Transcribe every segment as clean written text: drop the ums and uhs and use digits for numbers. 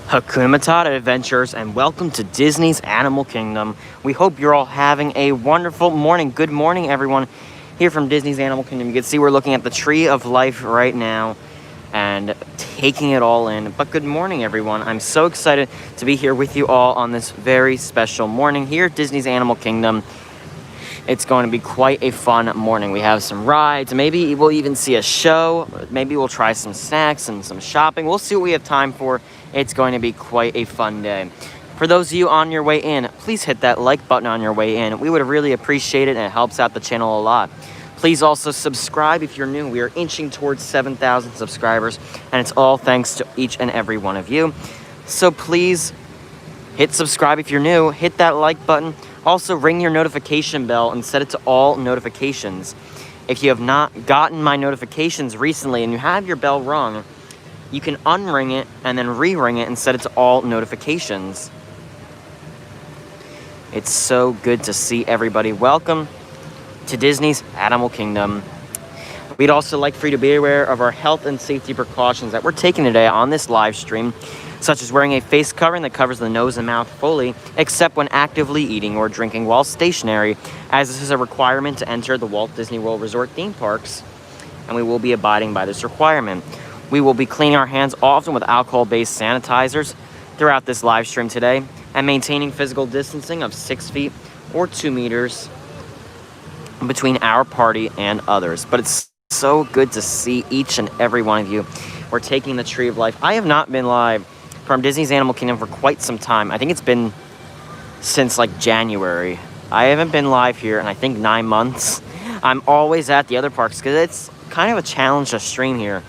Hakuna Matata adventures, and welcome to Disney's Animal Kingdom. We hope you're all having a wonderful morning. Good morning, everyone. Here from Disney's Animal Kingdom, you can see we're looking at the Tree of Life right now and taking it all in. But good morning, everyone. I'm so excited to be here with you all on this very special morning here at Disney's Animal Kingdom. It's going to be quite a fun morning. We have some rides. Maybe we'll even see a show. Maybe we'll try some snacks and some shopping. We'll see what we have time for. It's going to be quite a fun day. For those of you on your way in, please hit that like button on your way in. We would really appreciate it, and it helps out the channel a lot. Please also subscribe if you're new. We are inching towards 7,000 subscribers, and it's all thanks to each and every one of you. So please hit subscribe if you're new. Hit that like button. Also, ring your notification bell and set it to all notifications. If you have not gotten my notifications recently and you have your bell rung, you can unring it and then re-ring it and set it to all notifications. It's so good to see everybody. Welcome to Disney's Animal Kingdom. We'd also like for you to be aware of our health and safety precautions that we're taking today on this live stream, such as wearing a face covering that covers the nose and mouth fully, except when actively eating or drinking while stationary, as this is a requirement to enter the Walt Disney World Resort theme parks, and we will be abiding by this requirement. We will be cleaning our hands often with alcohol-based sanitizers throughout this live stream today, and maintaining physical distancing of 6 feet or 2 meters between our party and others. But it's so good to see each and every one of you. We're taking the Tree of Life. I have not been live from Disney's Animal Kingdom for quite some time. I think it's been since like January. I haven't been live here in I think 9 months. I'm always at the other parks because it's kind of a challenge to stream here.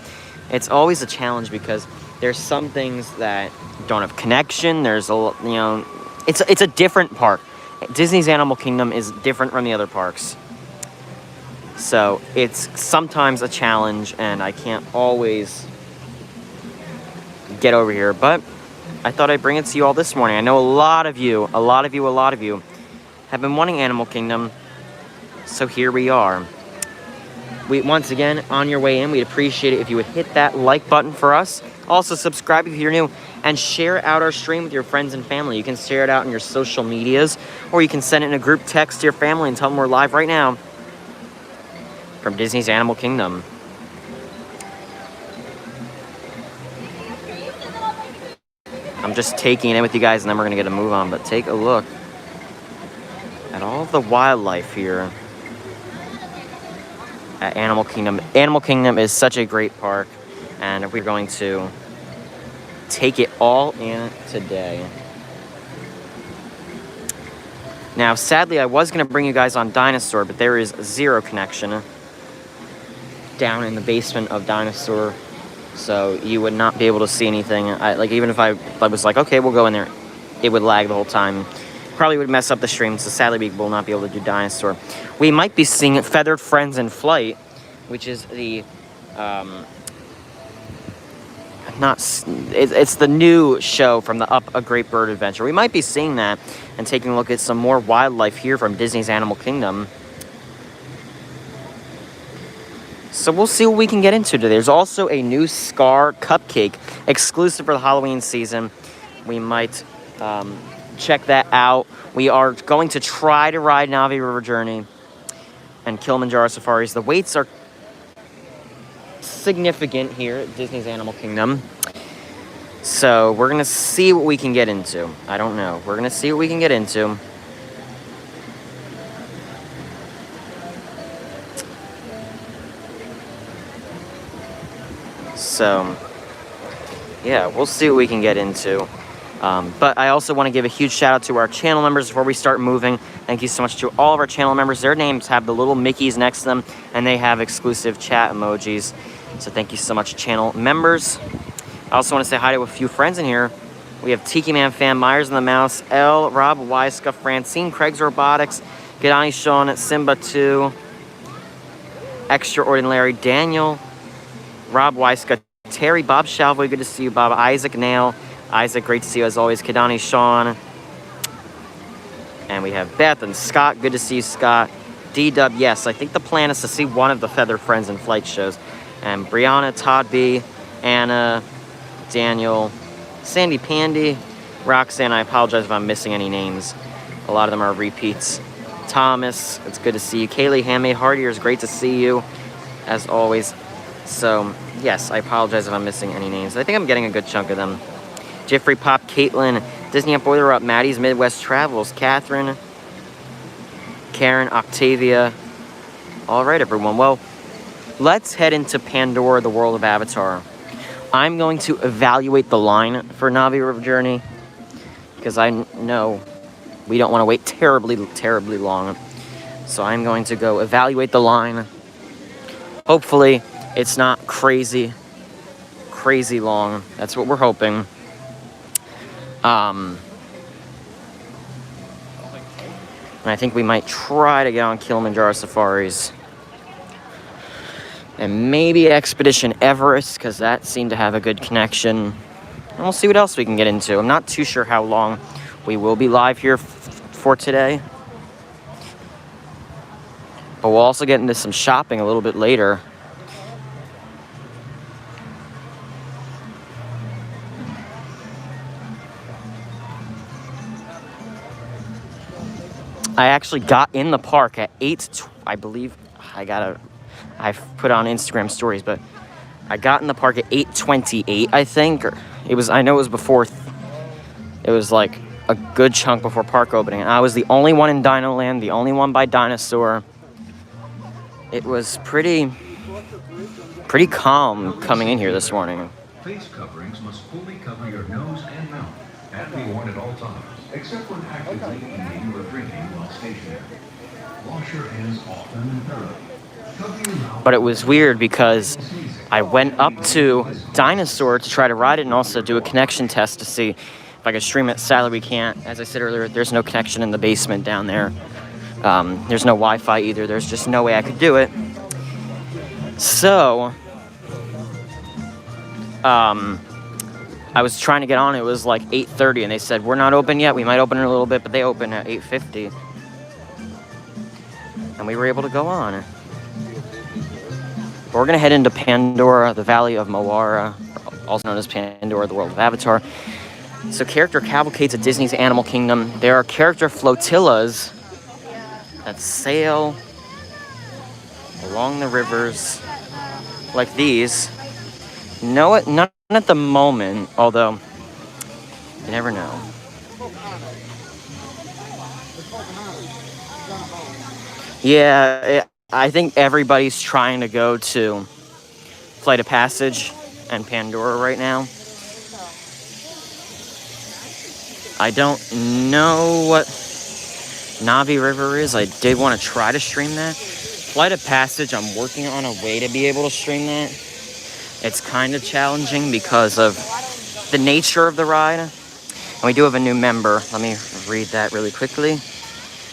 It's always a challenge because there's some things that don't have connection. There's it's a different park. Disney's Animal Kingdom is different from the other parks. So it's sometimes a challenge, and I can't always get over here, but I thought I'd bring it to you all this morning. I know a lot of you have been wanting Animal Kingdom, so here we are. Once again, on your way in, we'd appreciate it if you would hit that like button for us. Also, subscribe if you're new, and share out our stream with your friends and family. You can share it out in your social medias, or you can send it in a group text to your family and tell them we're live right now from Disney's Animal Kingdom. I'm just taking it in with you guys, and then we're going to get a move on. But take a look at all the wildlife here at Animal Kingdom. Animal Kingdom is such a great park, and we're going to take it all in today. Now, sadly, I was going to bring you guys on Dinosaur, but there is zero connection down in the basement of Dinosaur, so you would not be able to see anything. Even if I was like, okay, we'll go in there, it would lag the whole time. Probably would mess up the stream, so sadly we will not be able to do Dinosaur. We might be seeing Feathered Friends in Flight, which is the it's the new show from the Up a Great Bird Adventure. We might be seeing that and taking a look at some more wildlife here from Disney's Animal Kingdom. So we'll see what we can get into today. There's also a new Scar cupcake exclusive for the Halloween season. We might check that out. We are going to try to ride Navi River Journey and Kilimanjaro Safaris. The waits are significant here at Disney's Animal Kingdom. So we're going to see what we can get into. I don't know. We're going to see what we can get into. So, yeah, we'll see what we can get into. But I also want to give a huge shout out to our channel members before we start moving. Thank you so much to all of our channel members. Their names have the little Mickeys next to them, and they have exclusive chat emojis. So thank you so much, channel members. I also want to say hi to a few friends in here. We have Tiki Man Fan, Myers and the Mouse, L, Rob, Wyska, Francine, Craig's Robotics, Gadani Sean, Simba 2, Extraordinary, Daniel, Rob Wyska, Terry, Bob Shalvoy, good to see you, Bob, Isaac Nail, Isaac, great to see you as always, Kadani Sean, and we have Beth and Scott, good to see you, Scott, D-Dub, yes, I think the plan is to see one of the Feathered Friends in Flight shows, and Brianna, Todd B, Anna, Daniel, Sandy Pandy, Roxanne, I apologize if I'm missing any names. A lot of them are repeats. Thomas, it's good to see you. Kaylee Handmade Hardier, it's great to see you, as always. So, yes, I apologize if I'm missing any names. I think I'm getting a good chunk of them. Jeffrey Pop, Caitlin, Disney Up Boiler Up, Maddie's Midwest Travels, Catherine, Karen, Octavia. All right, everyone. Well, let's head into Pandora, the world of Avatar. I'm going to evaluate the line for Navi River Journey because I know we don't want to wait terribly long. So I'm going to go evaluate the line. Hopefully, it's not crazy long. That's what we're hoping. And I think we might try to get on Kilimanjaro Safaris. And maybe Expedition Everest, because that seemed to have a good connection. And we'll see what else we can get into. I'm not too sure how long we will be live here for today. But we'll also get into some shopping a little bit later. I actually got in the park at 8, I believe. I've put on Instagram stories, but I got in the park at 8:28, I think. Or I know it was before. It was like a good chunk before park opening. And I was the only one in Dino Land, the only one by Dinosaur. It was pretty calm coming in here this morning. Face coverings must fully cover your nose and mouth and be worn at all times, except when actively eating or drinking while stationary. Wash your hands often and thoroughly. But it was weird because I went up to Dinosaur to try to ride it and also do a connection test to see if I could stream it. Sadly, we can't. As I said earlier, there's no connection in the basement down there. There's no Wi-Fi either. There's just no way I could do it. So, I was trying to get on. It was like 8:30, and they said, we're not open yet. We might open in a little bit, but they open at 8:50. And we were able to go on. We're going to head into Pandora, the Valley of Moara, also known as Pandora, the world of Avatar. So character cavalcades at Disney's Animal Kingdom. There are character flotillas that sail along the rivers like these. None at the moment, although you never know. Yeah, I think everybody's trying to go to Flight of Passage and Pandora right now. I don't know what Navi River is. I did want to try to stream that. Flight of Passage, I'm working on a way to be able to stream that. It's kind of challenging because of the nature of the ride. And we do have a new member. Let me read that really quickly.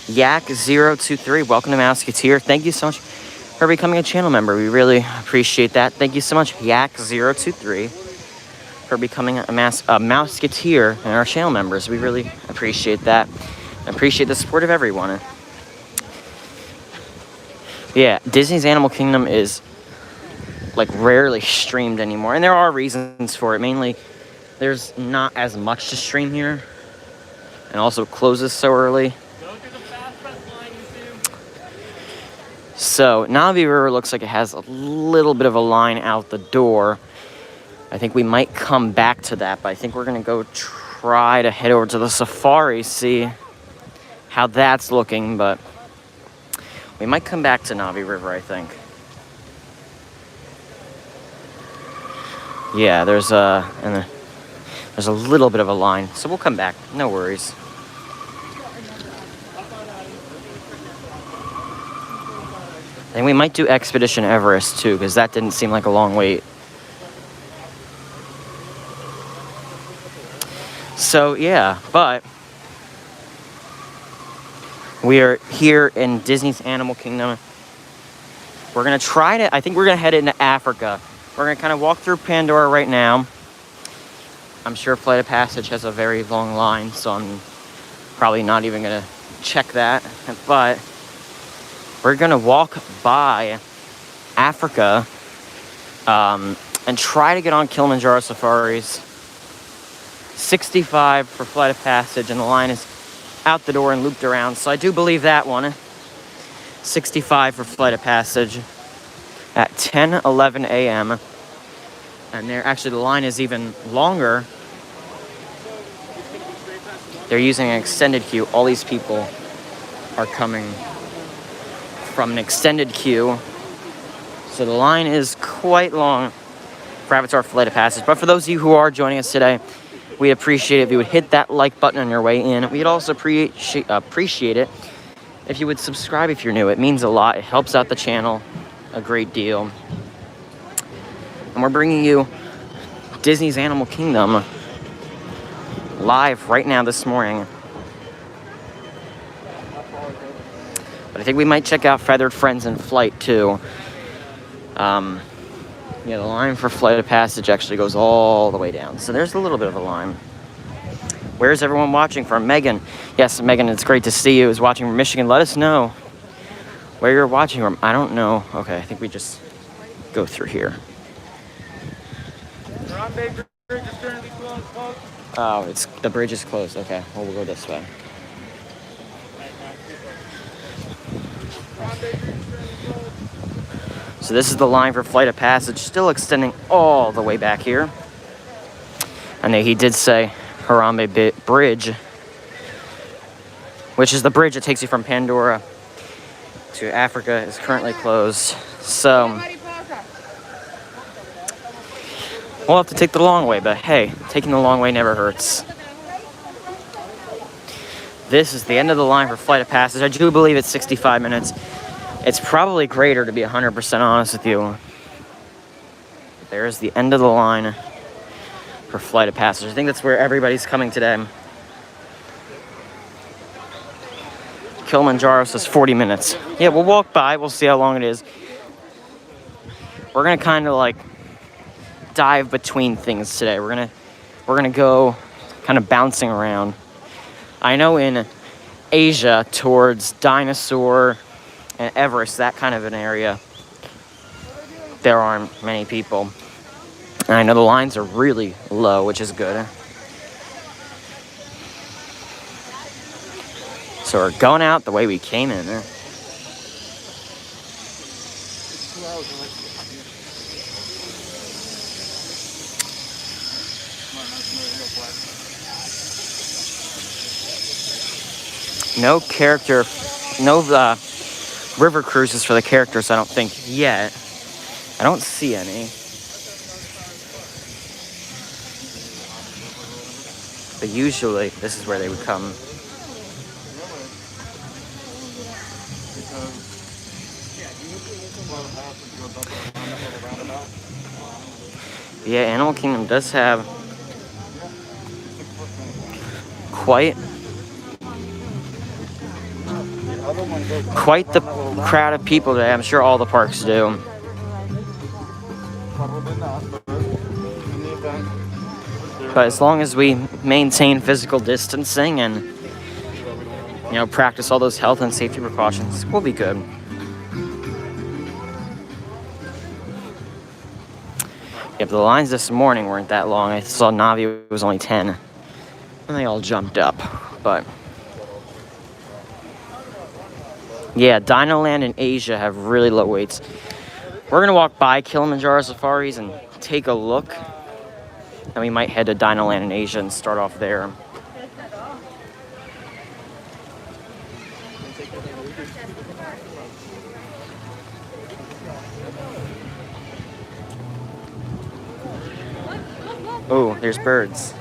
Yak023, welcome to Mouseketeer. Thank you so much for becoming a channel member. We really appreciate that. Thank you so much, Yak023, for becoming a Mouseketeer and our channel members. We really appreciate that. I appreciate the support of everyone. Yeah, Disney's Animal Kingdom is like rarely streamed anymore, and there are reasons for it. Mainly, there's not as much to stream here, and also it closes so early. So, Navi River looks like it has a little bit of a line out the door. I think we might come back to that, but I think we're going to go try to head over to the safari, see how that's looking, but we might come back to Navi River, I think. Yeah, there's a little bit of a line, so we'll come back. No worries. And we might do Expedition Everest too, because that didn't seem like a long wait. So yeah, but we are here in Disney's Animal Kingdom. We're gonna I think we're gonna head into Africa. We're gonna kind of walk through Pandora right now. I'm sure Flight of Passage has a very long line, so I'm probably not even gonna check that, but we're gonna walk by Africa and try to get on Kilimanjaro Safaris. $65 for flight of passage, and the line is out the door and looped around. So I do believe that one. $65 for flight of passage at 10:11 a.m. And there, actually, the line is even longer. They're using an extended queue. All these people are coming from an extended queue. So the line is quite long for Avatar Flight of Passage. But for those of you who are joining us today, we'd appreciate it if you would hit that like button on your way in. We'd also appreciate it if you would subscribe if you're new. It means a lot. It helps out the channel a great deal. And we're bringing you Disney's Animal Kingdom live right now this morning. But I think we might check out Feathered Friends in flight too. Yeah, the line for Flight of Passage actually goes all the way down. So there's a little bit of a line. Where's everyone watching from? Megan. Yes, Megan, it's great to see you. Is watching from Michigan. Let us know where you're watching from. I don't know. Okay, I think we just go through here. Oh, the bridge is closed. Okay, well, we'll go this way. So this is the line for Flight of Passage, still extending all the way back here. And he did say Harambe Bridge, which is the bridge that takes you from Pandora to Africa, is currently closed. So we'll have to take the long way, but hey, taking the long way never hurts. This is the end of the line for Flight of Passage. I do believe it's 65 minutes. It's probably greater, to be 100% honest with you. There's the end of the line for Flight of Passage. I think that's where everybody's coming today. Kilimanjaro says 40 minutes. Yeah, we'll walk by. We'll see how long it is. We're gonna kind of like dive between things today. We're gonna go kind of bouncing around. I know in Asia towards Dinosaur and Everest, that kind of an area, there aren't many people. And I know the lines are really low, which is good. So we're going out the way we came in. No river cruises for the characters, I don't think, yet. I don't see any. But usually, this is where they would come. Yeah, Animal Kingdom does have quite the crowd of people today. I'm sure all the parks do. But as long as we maintain physical distancing and, you know, practice all those health and safety precautions, we'll be good. Yeah, but the lines this morning weren't that long. I saw Navi was only 10, and they all jumped up. But yeah, Dinoland and Asia have really low waits. We're gonna walk by Kilimanjaro Safaris and take a look, and we might head to Dinoland and Asia and start off there. Oh, there's birds.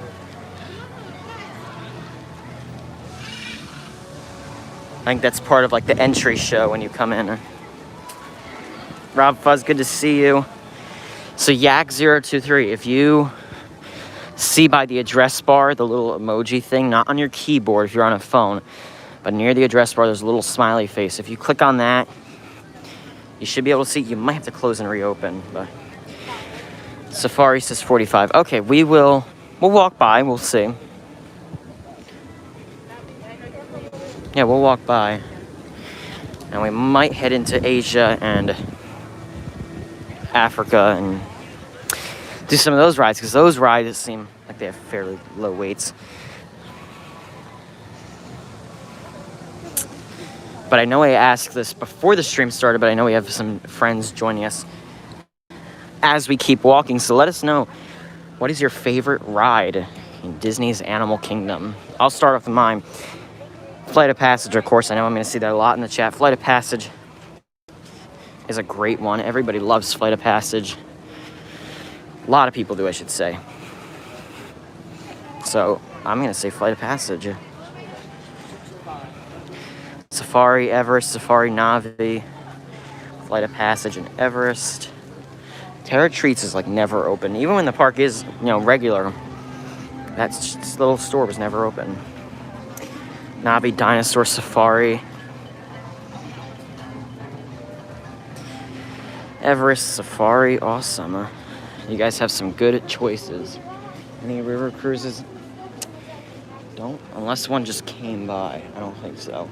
I think that's part of like the entry show when you come in. Rob Fuzz, good to see you. So Yak023, if you see by the address bar, the little emoji thing, not on your keyboard if you're on a phone, but near the address bar, there's a little smiley face. If you click on that, you should be able to see. You might have to close and reopen, but Safari says 45. Okay, we'll walk by, we'll see. Yeah, we'll walk by. And we might head into Asia and Africa and do some of those rides, because those rides seem like they have fairly low weights. But I know I asked this before the stream started, but I know we have some friends joining us as we keep walking. So let us know, what is your favorite ride in Disney's Animal Kingdom? I'll start off with mine. Flight of Passage, of course. I know I'm going to see that a lot in the chat. Flight of Passage is a great one. Everybody loves Flight of Passage. A lot of people do, I should say. So I'm going to say Flight of Passage. Safari, Everest, Safari, Navi, Flight of Passage, and Everest. Terra Treats is like never open. Even when the park is, regular, this little store was never open. Navi, Dinosaur Safari. Everest, Safari, awesome. You guys have some good choices. Any river cruises? Don't, unless one just came by. I don't think so.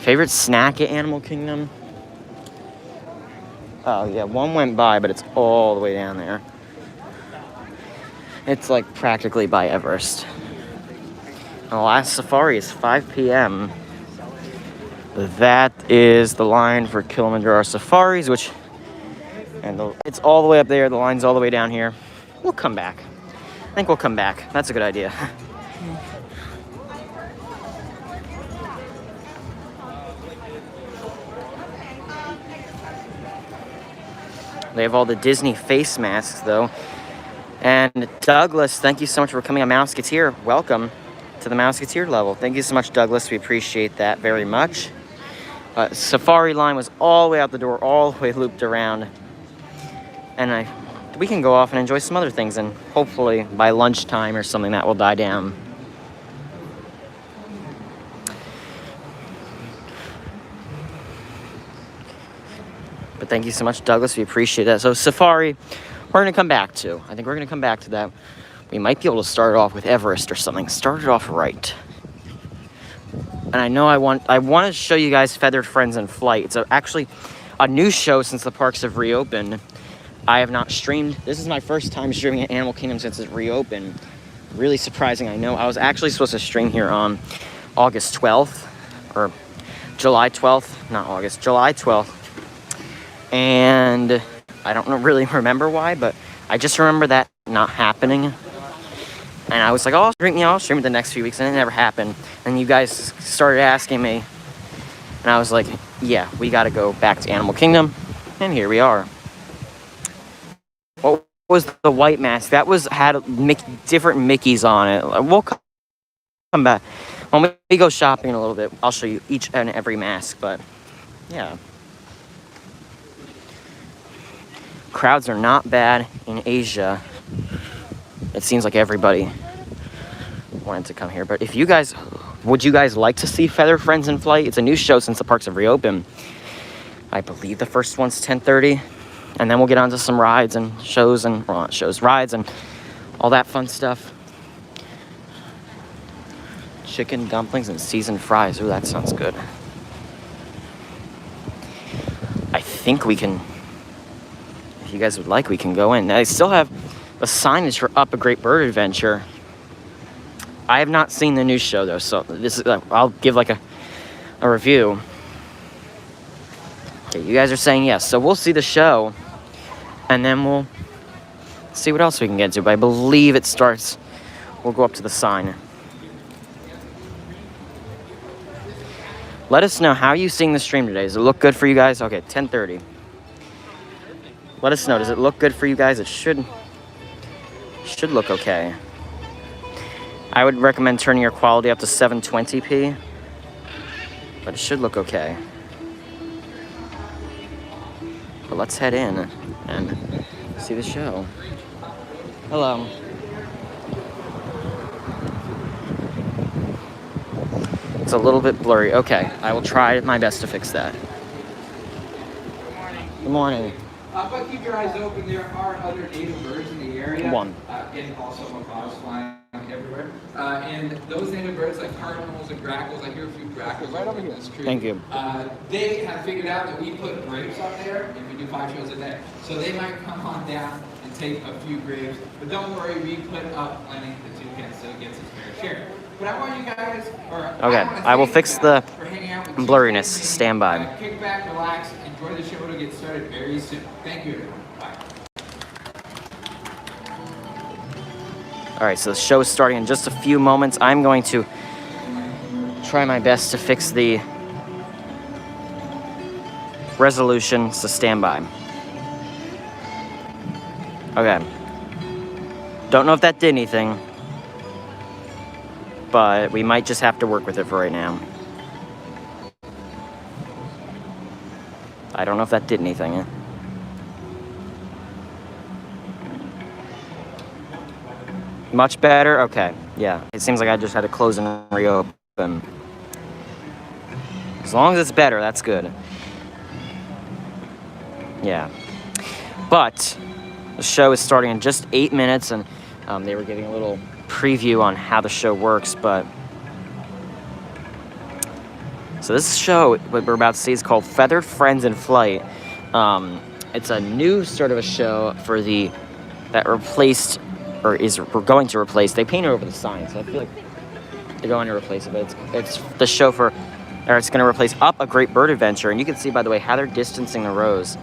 Favorite snack at Animal Kingdom? Oh yeah, one went by, but it's all the way down there. It's like practically by Everest. And the last safari is 5 p.m. That is the line for Kilimanjaro Safaris, it's all the way up there. The line's all the way down here. We'll come back. I think we'll come back. That's a good idea. They have all the Disney face masks, though. And Douglas, thank you so much for becoming a Mouseketeer. Welcome to the Mouseketeer level. Thank you so much, Douglas. We appreciate that very much. Safari line was all the way out the door, all the way looped around. And we can go off and enjoy some other things, and hopefully by lunchtime or something that will die down. But thank you so much, Douglas. We appreciate that. So Safari, we're going to come back to. I think we're going to come back to that. We might be able to start off with Everest or something. Start it off right. And I know I want to show you guys Feathered Friends in Flight. It's actually a new show since the parks have reopened. I have not streamed. This is my first time streaming at Animal Kingdom since it reopened. Really surprising, I know. I was actually supposed to stream here on August 12th. Or July 12th. Not August. July 12th. And I don't really remember why, but I just remember that not happening. And I was like, oh, I'll stream it the next few weeks, and it never happened. And you guys started asking me, and I was like, yeah, we got to go back to Animal Kingdom, and here we are. What was the white mask? That had different Mickeys on it. We'll come back. When we go shopping in a little bit, I'll show you each and every mask, but yeah. Crowds are not bad in Asia. It seems like everybody wanted to come here. But would you guys like to see Feathered Friends in Flight? It's a new show since the parks have reopened. I believe the first one's 10:30. And then we'll get on to some rides and shows and, well, not shows, rides and all that fun stuff. Chicken dumplings and seasoned fries. Ooh, that sounds good. I think we can, if you guys would like, we can go in. Now, they still have the signage for Up a Great Bird Adventure. I have not seen the new show, though, so this is, I'll give like a review. Okay, you guys are saying yes, so we'll see the show, and then we'll see what else we can get to. But I believe it starts, we'll go up to the sign. Let us know, how are you seeing the stream today? Does it look good for you guys? Okay, 10:30. Let us know, does it look good for you guys? It should look okay. I would recommend turning your quality up to 720p, but it should look okay. But let's head in and see the show. Hello. It's a little bit blurry. Okay, I will try my best to fix that. Good morning. But keep your eyes open. There are other native birds in the area. One. Getting also macaws flying everywhere. And those native birds like cardinals and grackles, I hear a few grackles right over in this tree. Thank you. They have figured out that we put grapes up there and we do 5 shows a day. So they might come on down and take a few grapes. But don't worry, we put up plenty the toucan so it gets its fair share. But I want you guys, Okay, I will fix the blurriness. Stand by. Kick back, relax, enjoy the show. It'll get started very soon. Thank you, everyone. Bye. All right, so the show is starting in just a few moments. I'm going to try my best to fix the resolution, so stand by. Okay. Don't know if that did anything, but we might just have to work with it for right now. I don't know if that did anything. Much better? Okay, yeah. It seems like I just had to close and reopen. As long as it's better, that's good. Yeah. But the show is starting in just 8 minutes, and they were giving a little preview on how the show works, but so this show, what we're about to see, is called Feathered Friends in Flight. It's a new sort of a show for that replaced, or we're going to replace, they painted over the sign, so I feel like they're going to replace it, but it's the show it's going to replace Up, A Great Bird Adventure, and you can see, by the way, how they're distancing the rows.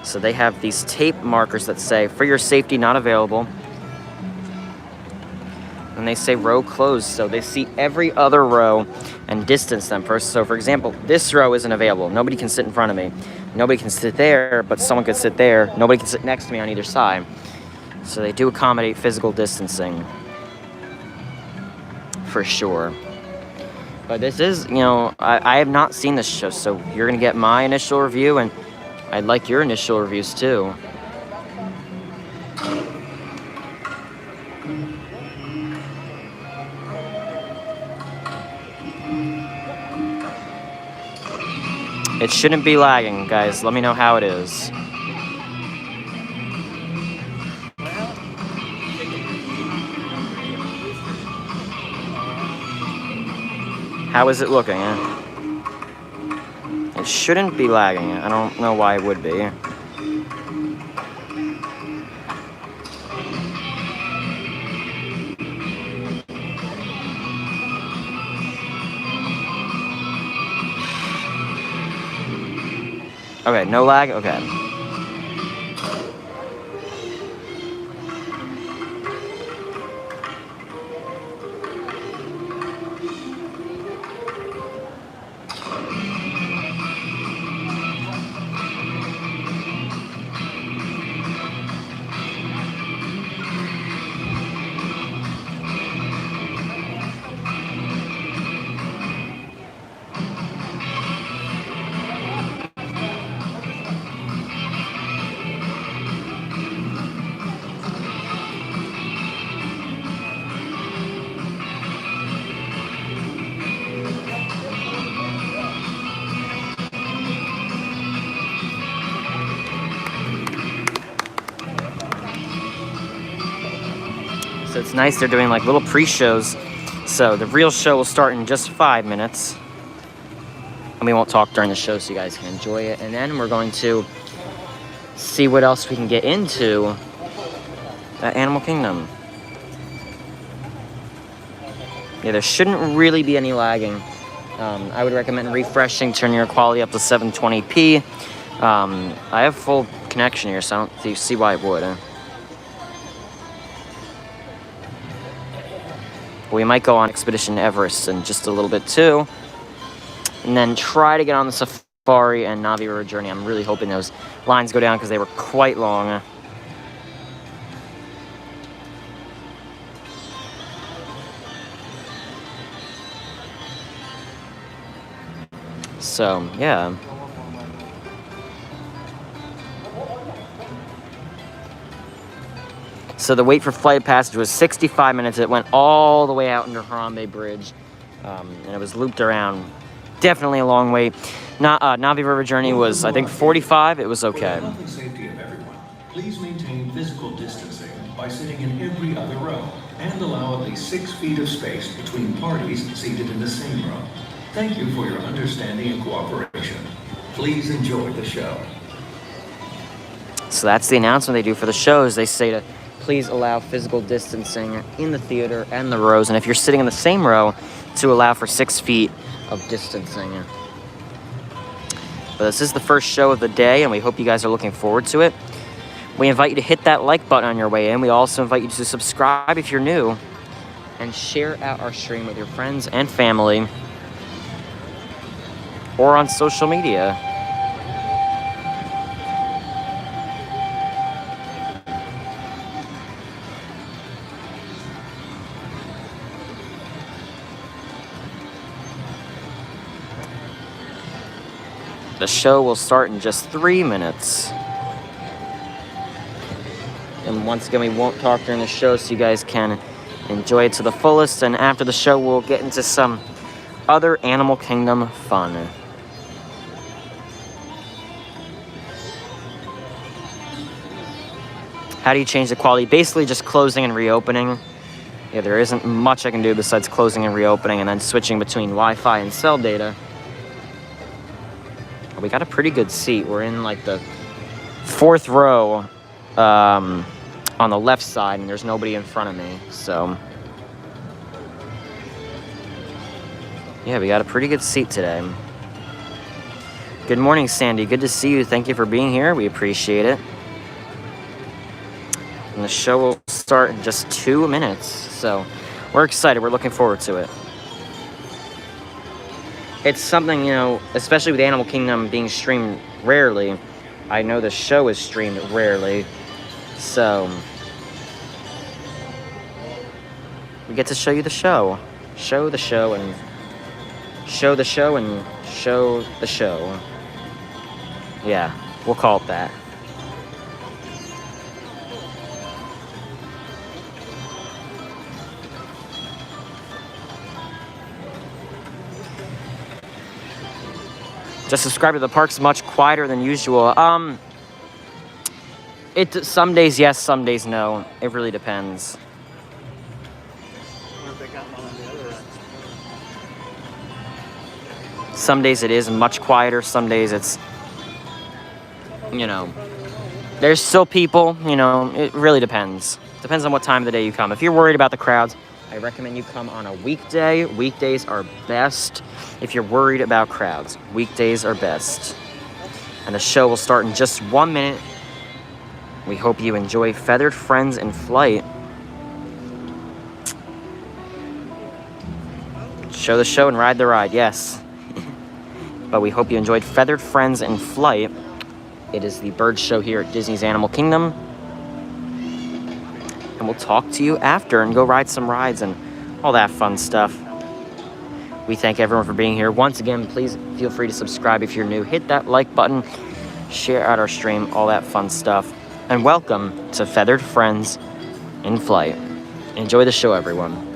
So they have these tape markers that say, for your safety, not available. And they say row closed, so they see every other row and distance them first. So for example, this row isn't available. Nobody can sit in front of me. Nobody can sit there, but someone could sit there. Nobody can sit next to me on either side. So they do accommodate physical distancing, for sure. But this is, I have not seen this show, so you're gonna get my initial review, and I'd like your initial reviews too. It shouldn't be lagging, guys. Let me know how it is. How is it looking? It shouldn't be lagging. I don't know why it would be. Okay, no lag? Okay. So it's nice they're doing like little pre-shows. So the real show will start in just 5 minutes. And we won't talk during the show so you guys can enjoy it. And then we're going to see what else we can get into at Animal Kingdom. Yeah, there shouldn't really be any lagging. I would recommend refreshing, turn your quality up to 720p. I have full connection here, so I don't see why it would. We might go on Expedition Everest in just a little bit too. And then try to get on the Safari and Navi River Journey. I'm really hoping those lines go down because they were quite long. So, yeah. So the wait for flight passage was 65 minutes. It went all the way out under Harambe Bridge, and it was looped around. Definitely a long wait. Navi River Journey was, I think, 45. It was okay. For the health and safety of everyone, please maintain physical distancing by sitting in every other row. and allow at least 6 feet of space between parties seated in the same row. Thank you for your understanding and cooperation. Please enjoy the show. So that's the announcement they do for the shows. They say to please allow physical distancing in the theater and the rows, and if you're sitting in the same row, to allow for 6 feet of distancing. But this is the first show of the day, and we hope you guys are looking forward to it. We invite you to hit that like button on your way in. We also invite you to subscribe if you're new, and share out our stream with your friends and family, or on social media. The show will start in just 3 minutes. And once again, we won't talk during the show, so you guys can enjoy it to the fullest. And after the show, we'll get into some other Animal Kingdom fun. How do you change the quality? Basically just closing and reopening. Yeah, there isn't much I can do besides closing and reopening and then switching between Wi-Fi and cell data. We got a pretty good seat. We're in like the 4th row on the left side, and there's nobody in front of me. So yeah, we got a pretty good seat today. Good morning, Sandy. Good to see you. Thank you for being here. We appreciate it. And the show will start in just 2 minutes. So we're excited. We're looking forward to it. It's something, you know, especially with Animal Kingdom being streamed rarely. I know the show is streamed rarely. So we get to show you the show. Show the show and show the show and show the show. Yeah, we'll call it that. Just subscribe to the park's much quieter than usual. Some days yes, some days no. It really depends. Some days it is much quieter. Some days it's, you know, there's still people. You know, it really depends. Depends on what time of the day you come. If you're worried about the crowds, I recommend you come on a weekday. Weekdays are best if you're worried about crowds. Weekdays are best. And the show will start in just 1 minute. We hope you enjoy Feathered Friends in Flight. Show the show and ride the ride, yes. But we hope you enjoyed Feathered Friends in Flight. It is the bird show here at Disney's Animal Kingdom. And we'll talk to you after and go ride some rides and all that fun stuff. We thank everyone for being here. Once again, please feel free to subscribe if you're new. Hit that like button, share out our stream, all that fun stuff. And welcome to Feathered Friends in Flight. Enjoy the show, everyone.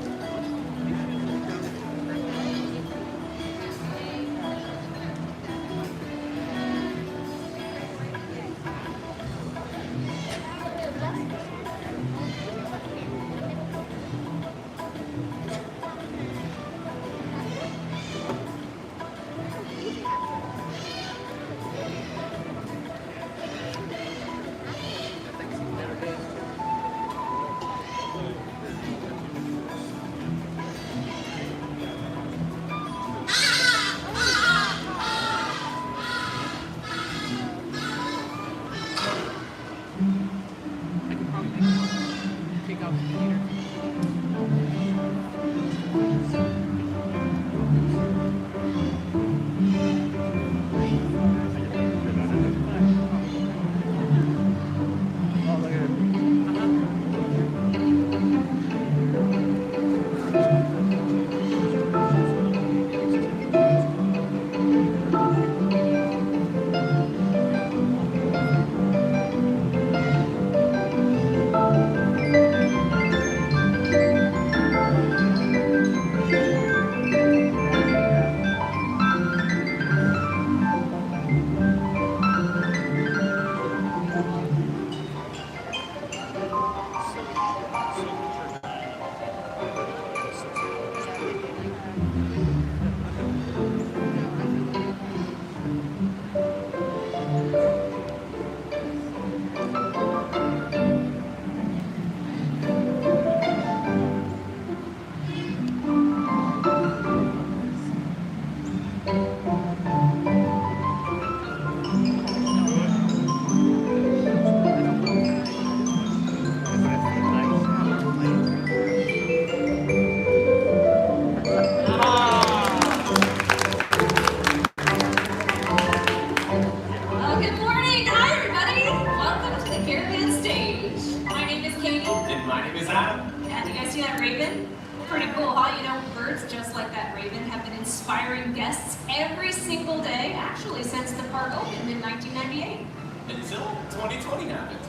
is? My name is Katie. And my name is Adam. And you guys see that raven? Pretty cool, huh? You know, birds just like that raven have been inspiring guests every single day, actually since the park opened in 1998. Until 2020 happened.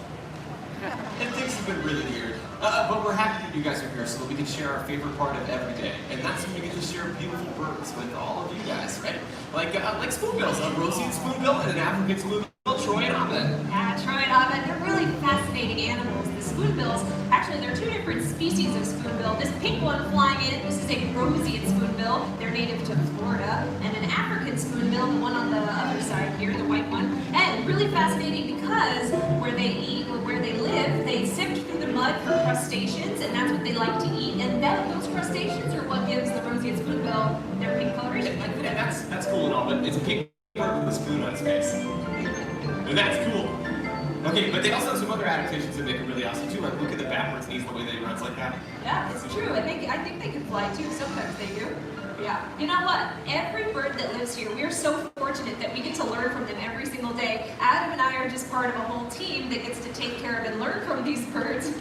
And things have been really weird. But we're happy that you guys are here so that we can share our favorite part of every day. And that's when we get to share beautiful birds with all of you guys, right? Like spoonbills, a Rosy spoonbill and an African spoonbill, Troy and Abed. Yeah, Troy and Abed, they're really fascinating animals. The spoonbills, actually there are two different species of spoonbill. This pink one flying in, this is a Rosian spoonbill. They're native to Florida. And an African spoonbill, the one on the other side here, the white one. And really fascinating because where they eat or where they live, they sift through the mud for crustaceans, and that's what they like to eat. And those crustaceans are what gives the Rosian spoonbill their pink coloration. And that's cool and all, but it's a pink bird with a spoon on its face. And that's cool. Okay, but they also have some other adaptations that make it really awesome too. Like look at the backwards knees, the way they run like that. Yeah, it's true. I think they can fly too. Sometimes they do. Yeah. You know what? Every bird that lives here, we are so fortunate that we get to learn from them every single day. Adam and I are just part of a whole team that gets to take care of and learn from these birds.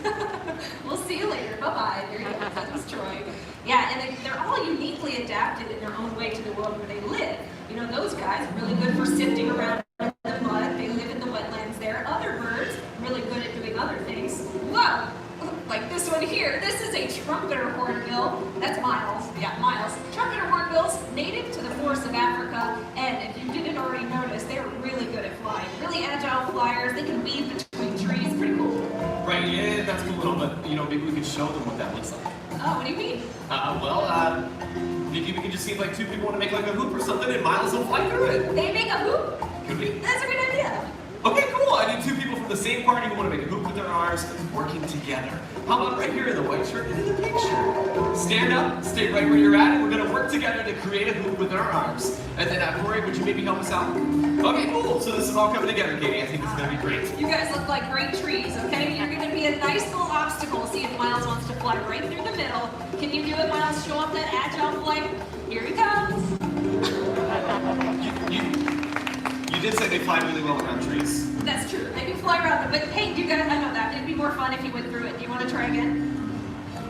We'll see you later. Bye-bye. There you go. That was Troy. Yeah, and they're all uniquely adapted in their own way to the world where they live. You know, those guys are really good for sifting around in the mud. They live in the wetlands there. Other birds, really good at doing other things. Whoa! Like this one here. This is a trumpeter hornbill. That's Miles. Yeah, Miles. Trumpeter hornbills, native to the forests of Africa. And if you didn't already notice, they're really good at flying. Really agile flyers. They can weave between trees. Pretty cool. Right, yeah, that's cool and all, but you know, maybe we could show them what that looks like. Oh, what do you mean? Maybe we can just see if like two people want to make like a hoop or something and Miles will fly through it. They make a hoop? Could we? That's a good idea. Okay, cool. I need two people from the same party who want to make a hoop with their arms working together. How about right here in the white shirt and in the pink shirt? Stand up, stay right where you're at, and we're going to work together to create a hoop with our arms. And then, Corey, would you maybe help us out? Okay, cool. So this is all coming together, Katie. I think it's going to be great. You guys look like great trees, okay? You're going to be a nice little obstacle. See if Miles wants to fly right through the middle. Can you do it, Miles? Show off that agile flight. Here he comes. You did say they fly really well around trees. That's true. They can fly around them. But hey, you guys, I know that. It'd be more fun if you went through it. Do you want to try again?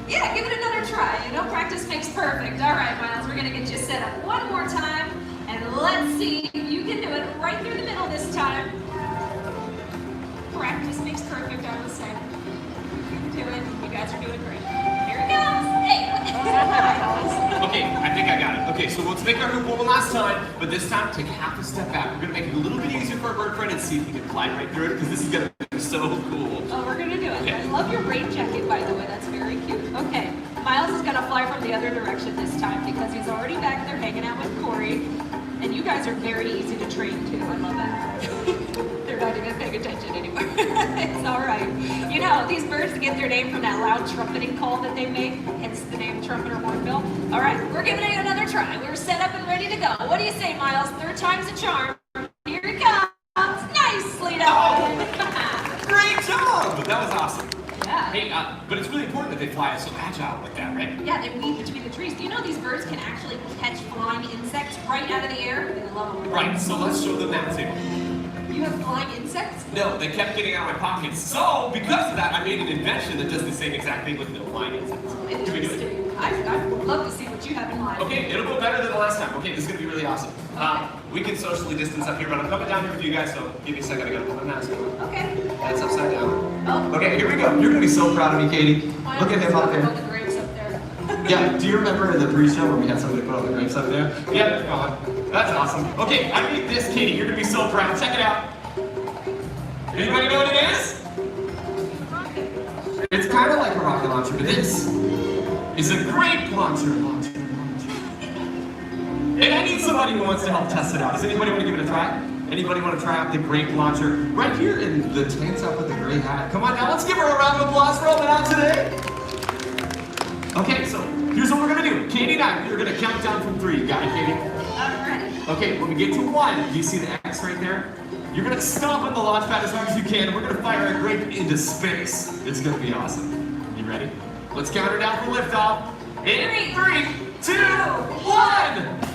Yeah, give it another try. You know, practice makes perfect. All right, Miles, we're going to get you set up one more time. And let's see if you can do it right through the middle this time. Practice makes perfect, I would say. You can do it. You guys are doing great. Here it comes. Hey. Okay, I think I got it. Okay, so let's make our hoop one last time, but this time take half a step back. We're going to make it a little bit easier for our bird friend and see if we can fly right through it, because this is going to be so cool. Oh, we're going to do it. Okay. I love your rain jacket, by the way. That's very cute. Okay, Miles is going to fly from the other direction this time because he's already back there hanging out with Corey. And you guys are very easy to train, too. I love that. They're not even paying attention anymore. It's all right. You know, these birds get their name from that loud trumpeting call that they make, hence the name trumpeter hornbill. All right, we're giving it another try. We're set up and ready to go. What do you say, Miles? Third time's a charm. Here it comes. Nicely done. Great job! That was awesome. Yeah. Hey, but it's really important that they fly so agile like that, right? Yeah, they weave between the trees. Do you know these birds can actually catch flying insects right out of the air? They love them. Right, so let's show them that too. You have flying insects? No, they kept getting out of my pockets. So, because of that, I made an invention that does the same exact thing with no flying insects. Can we do it? Interesting. I'd love to see what you have in mind. Okay, it'll go better than the last time. Okay, this is going to be really awesome. We can socially distance up here, but I'm coming down here with you guys, so give me a second. I gotta put my mask on. Okay. That's upside down. Oh. Okay, here we go. You're going to be so proud of me, Katie. Look at him up there. The grapes up there. Yeah, do you remember the pre-show where we had somebody put all the grapes up there? Yeah, they're gone. That's awesome. Okay, I made this, Katie. You're going to be so proud. Check it out. Anybody know what it is? It's kind of like a rocket launcher, but this is a grape launcher. And I need somebody who wants to help test it out. Does anybody want to give it a try? Anybody want to try out the grape launcher? Right here in the tank top with the gray hat. Come on now, let's give her a round of applause for helping out today. Okay, so here's what we're going to do. Katie and I, we're going to count down from 3. You got it, Katie? I'm ready. Okay, when we get to 1, do you see the X right there? You're going to stomp on the launch pad as long as you can, and we're going to fire a grape into space. It's going to be awesome. You ready? Let's count her down for liftoff. In 3, 2, 1!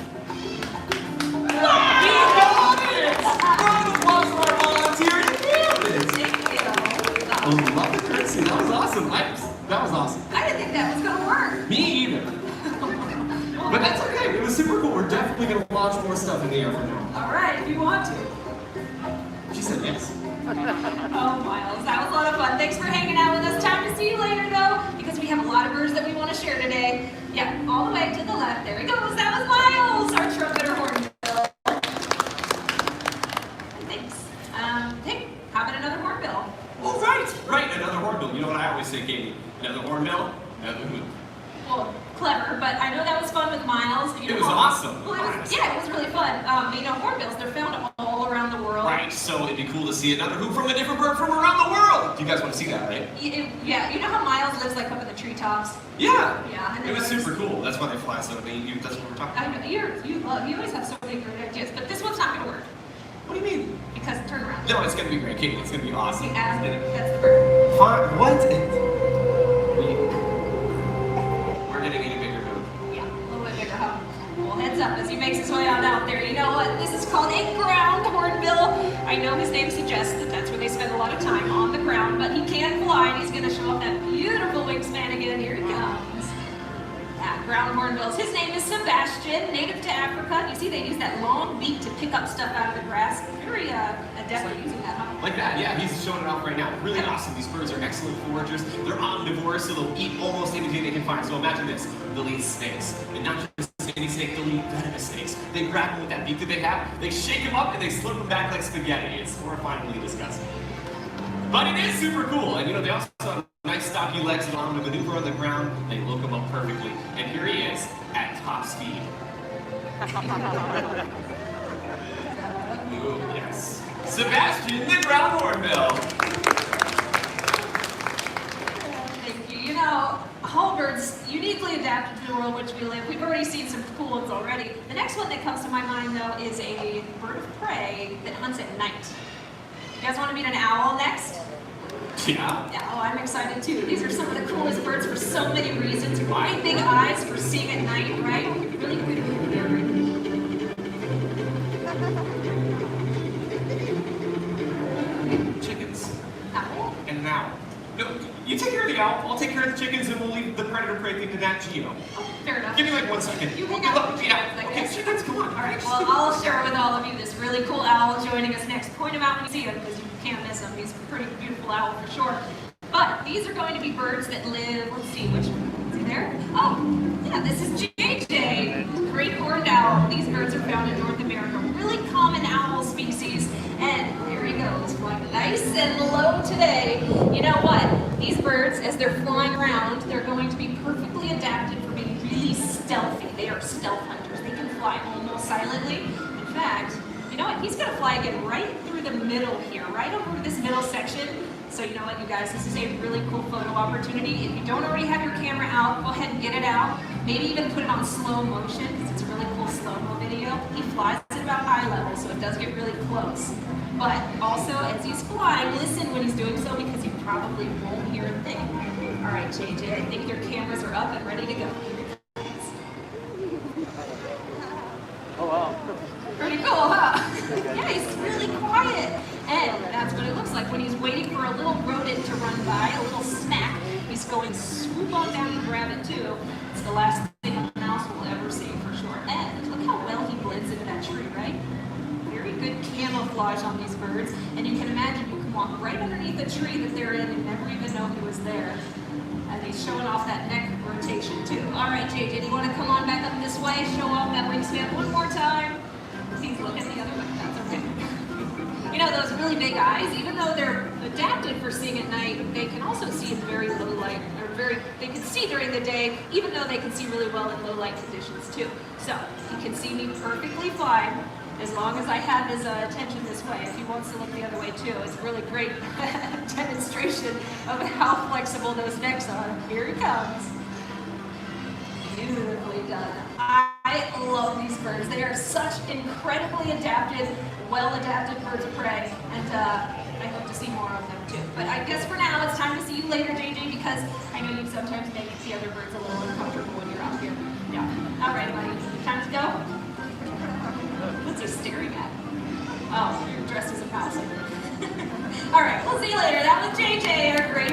You got it! Round of applause for our volunteer. You nailed it! Thank you. Oh love the curtsy. That was awesome. That was awesome. I didn't think that was gonna work. Me either. But that's okay. It was super cool. We're definitely going to launch more stuff in the air from now. All right, if you want to. She said yes. Oh, Miles, that was a lot of fun. Thanks for hanging out with us. Time to see you later, though, because we have a lot of birds that we want to share today. Yeah, all the way to the left. There he goes. That was Miles, our trumpeter hornbill. Thanks. Hey, how about another hornbill? Oh, right, another hornbill. You know what I always say, Katie? Another hornbill, another hoop. Well, clever, but I know that was fun with Miles. It was awesome. Well, it was really fun. Hornbills, they're found all around the world. Right, so it'd be cool to see another hoop from a different bird from around the world. You guys want to see that, right? Yeah, you know how Miles lives like up in the treetops? Yeah. Yeah. It was super cool. That's why they fly so many. That's what we're talking about. I know, you always have so many great ideas, but this one's not going to work. What do you mean? Because turn around. No, it's going to be great, Katie. It's going to be awesome. That's the bird. Fine. What? We're going to need a bigger hoop. Yeah, a little bit bigger, huh? Well, heads up as he makes his way on out there. You know what? This is called a ground hornbill. I know his name suggests that that's where they spend a lot of time, on the ground, but he can fly, and he's going to show off that beautiful wingspan again. Here he comes. Yeah, ground hornbills. His name is Sebastian, native to Africa. You see they use that long beak to pick up stuff out of the grass. Very adept at using that, huh? Like that, yeah, he's showing it off right now. Really awesome. These birds are excellent foragers. They're omnivores, so they'll eat almost anything they can find. So imagine this, they'll eat snakes. And not just any snake, they'll eat venomous snakes. They grab them with that beak that they have, they shake them up, and they slip them back like spaghetti. It's horrifyingly disgusting. But it is super cool. And they also have nice stocky legs that allow him to maneuver on the ground. They look him up perfectly. And here he is at top speed. Ooh, yes. Sebastian, the ground hornbill. Thank you. Whole birds uniquely adapted to the world in which we live. We've already seen some cool ones already. The next one that comes to my mind, though, is a bird of prey that hunts at night. You guys want to meet an owl next? Yeah. Yeah, oh, I'm excited too. These are some of the coolest birds for so many reasons. Really big eyes for seeing at night, right? Really quick. Chickens. Owl? And an owl. No, you take care of the owl, I'll take care of the chickens, and we'll leave the predator-prey thing to Nat Geo. Oh, fair enough. Give me like 1 second. You hang out. Yeah. Okay, chickens, come on. All right, well, I'll share with all of you this really cool owl joining us next. Point him out when you see him, because you can't miss him. He's a pretty beautiful owl for sure. But these are going to be birds that live, let's see, which one? Is he there? Oh, yeah, this is JJ, great horned owl. These birds are found in North America. Really common owl species. And there he goes, flying nice and low today. You know what? These birds, as they're flying around, they're going to be perfectly adapted for being really stealthy. They are stealth hunters. They can fly almost silently. In fact, you know what? He's going to fly again right through the middle here, right over this middle section. So you know what, you guys, this is a really cool photo opportunity. If you don't already have your camera out, go ahead and get it out. Maybe even put it on slow motion, because it's a really cool slow-mo video. He flies at about eye level, so it does get really close. But also, as he's flying, listen when he's doing so, because you probably won't hear a thing. All right, JJ, I think your cameras are up and ready to go. Oh, wow. Pretty cool, huh? Yeah, he's really quiet. And that's what it looks like when he's waiting for a little rodent to run by, a little snack. He's going swoop on down and grab it too. It's the last thing a mouse will ever see for sure. And look how well he blends into that tree, right? Very good camouflage on these birds. And you can imagine you can walk right underneath the tree that they're in and never even know he was there. And he's showing off that neck rotation too. All right, JJ, do you want to come on back up this way? Show off that wingspan one more time. He's looking the other way. That's okay. You know, those really big eyes, even though they're adapted for seeing at night, they can also see in very low light, they can see during the day, even though they can see really well in low light conditions too. So, he can see me perfectly fine, as long as I have his attention this way. If he wants to look the other way too, it's a really great demonstration of how flexible those necks are. Here he comes. Beautifully done. I love these birds. They are such incredibly adapted, well-adapted birds of prey, and I hope to see more of them too. But I guess for now, it's time to see you later, JJ, because I know you sometimes make the other birds a little uncomfortable when you're out here. Yeah. All right, buddy. Time to go? What's he staring at? Oh, you're dressed as a mouse. All right, we'll see you later. That was JJ, our great